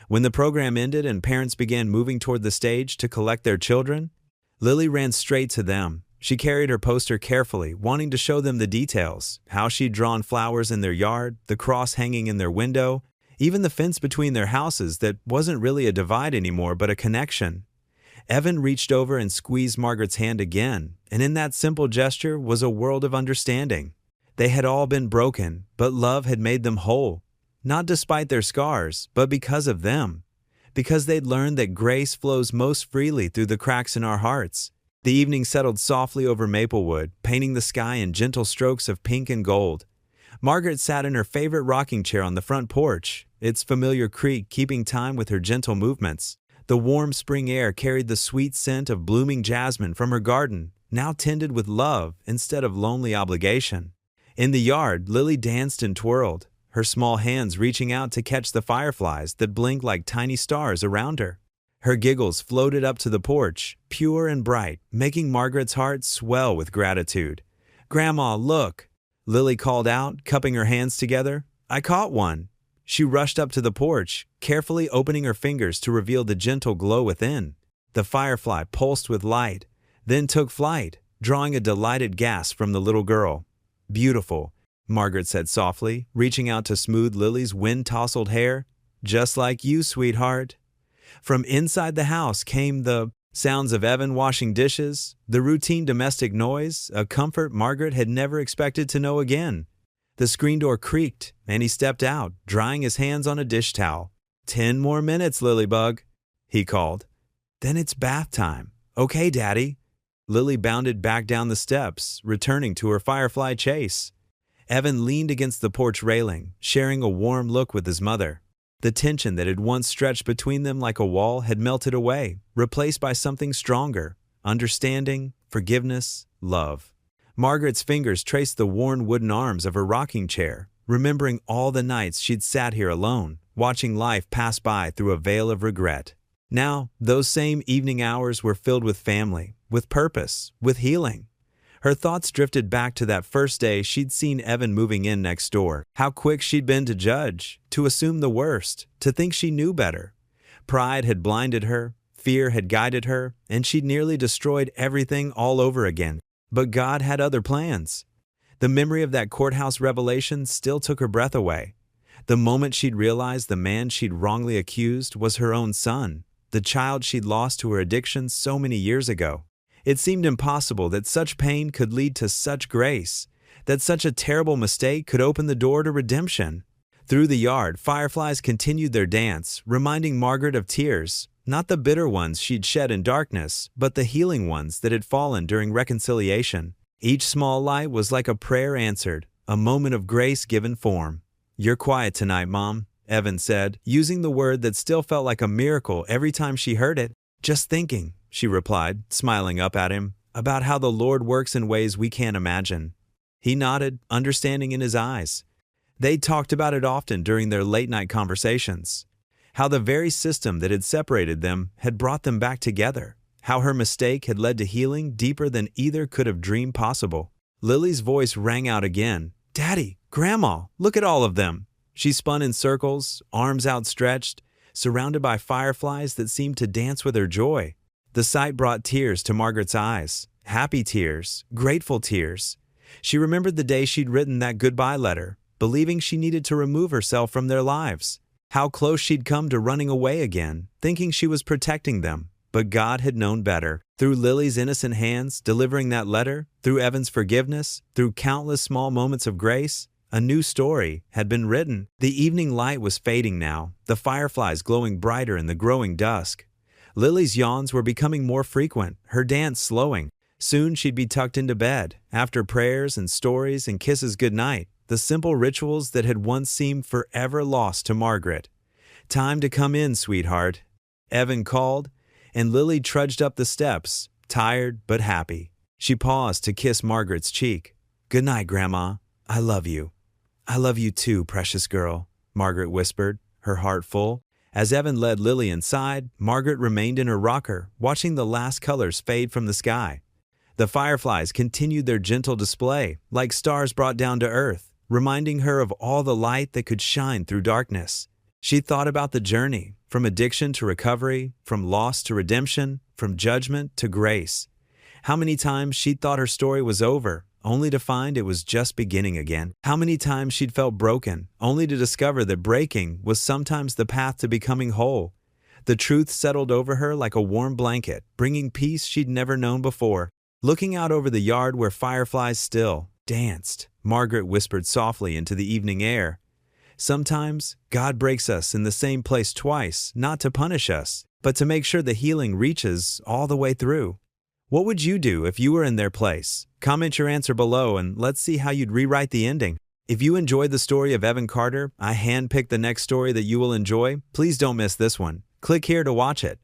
Speaker 1: When the program ended and parents began moving toward the stage to collect their children, Lily ran straight to them. She carried her poster carefully, wanting to show them the details, how she'd drawn flowers in their yard, the cross hanging in their window, even the fence between their houses that wasn't really a divide anymore but a connection. Evan reached over and squeezed Margaret's hand again, and in that simple gesture was a world of understanding. They had all been broken, but love had made them whole, not despite their scars, but because of them. Because they'd learned that grace flows most freely through the cracks in our hearts. The evening settled softly over Maplewood, painting the sky in gentle strokes of pink and gold. Margaret sat in her favorite rocking chair on the front porch, its familiar creak keeping time with her gentle movements. The warm spring air carried the sweet scent of blooming jasmine from her garden, now tended with love instead of lonely obligation. In the yard, Lily danced and twirled, her small hands reaching out to catch the fireflies that blinked like tiny stars around her. Her giggles floated up to the porch, pure and bright, making Margaret's heart swell with gratitude. "Grandma, look!" Lily called out, cupping her hands together. "I caught one." She rushed up to the porch, carefully opening her fingers to reveal the gentle glow within. The firefly pulsed with light, then took flight, drawing a delighted gasp from the little girl. "Beautiful," Margaret said softly, reaching out to smooth Lily's wind-tousled hair. "Just like you, sweetheart." From inside the house came the sounds of Evan washing dishes, the routine domestic noise, a comfort Margaret had never expected to know again. The screen door creaked, and he stepped out, drying his hands on a dish towel. 10 more minutes, Lilybug," he called. "Then it's bath time." "Okay, Daddy." Lily bounded back down the steps, returning to her firefly chase. Evan leaned against the porch railing, sharing a warm look with his mother. The tension that had once stretched between them like a wall had melted away, replaced by something stronger: understanding, forgiveness, love. Margaret's fingers traced the worn wooden arms of her rocking chair, remembering all the nights she'd sat here alone, watching life pass by through a veil of regret. Now, those same evening hours were filled with family, with purpose, with healing. Her thoughts drifted back to that first day she'd seen Evan moving in next door. How quick she'd been to judge, to assume the worst, to think she knew better. Pride had blinded her, fear had guided her, and she'd nearly destroyed everything all over again. But God had other plans. The memory of that courthouse revelation still took her breath away. The moment she'd realized the man she'd wrongly accused was her own son, the child she'd lost to her addiction so many years ago. It seemed impossible that such pain could lead to such grace, that such a terrible mistake could open the door to redemption. Through the yard, fireflies continued their dance, reminding Margaret of tears, not the bitter ones she'd shed in darkness, but the healing ones that had fallen during reconciliation. Each small light was like a prayer answered, a moment of grace given form. "You're quiet tonight, Mom," Evan said, using the word that still felt like a miracle every time she heard it. "Just thinking," she replied, smiling up at him, "about how the Lord works in ways we can't imagine." He nodded, understanding in his eyes. They talked about it often during their late-night conversations. How the very system that had separated them had brought them back together. How her mistake had led to healing deeper than either could have dreamed possible. Lily's voice rang out again. "Daddy, Grandma, look at all of them." She spun in circles, arms outstretched, surrounded by fireflies that seemed to dance with her joy. The sight brought tears to Margaret's eyes, happy tears, grateful tears. She remembered the day she'd written that goodbye letter, believing she needed to remove herself from their lives. How close she'd come to running away again, thinking she was protecting them. But God had known better. Through Lily's innocent hands delivering that letter, through Evan's forgiveness, through countless small moments of grace, A new story had been written. The evening light was fading now, the fireflies glowing brighter in the growing dusk. Lily's yawns were becoming more frequent, her dance slowing. Soon she'd be tucked into bed, after prayers and stories and kisses goodnight, the simple rituals that had once seemed forever lost to Margaret. "Time to come in, sweetheart," Evan called, and Lily trudged up the steps, tired but happy. She paused to kiss Margaret's cheek. "Good night, Grandma. I love you." "I love you too, precious girl," Margaret whispered, her heart full. As Evan led Lily inside, Margaret remained in her rocker, watching the last colors fade from the sky. The fireflies continued their gentle display, like stars brought down to earth, reminding her of all the light that could shine through darkness. She thought about the journey, from addiction to recovery, from loss to redemption, from judgment to grace. How many times she'd thought her story was over, only to find it was just beginning again. How many times she'd felt broken, only to discover that breaking was sometimes the path to becoming whole. The truth settled over her like a warm blanket, bringing peace she'd never known before. Looking out over the yard where fireflies still danced, Margaret whispered softly into the evening air. "Sometimes God breaks us in the same place twice, not to punish us, but to make sure the healing reaches all the way through." What would you do if you were in their place? Comment your answer below and let's see how you'd rewrite the ending. If you enjoyed the story of Evan Carter, I handpicked the next story that you will enjoy. Please don't miss this one. Click here to watch it.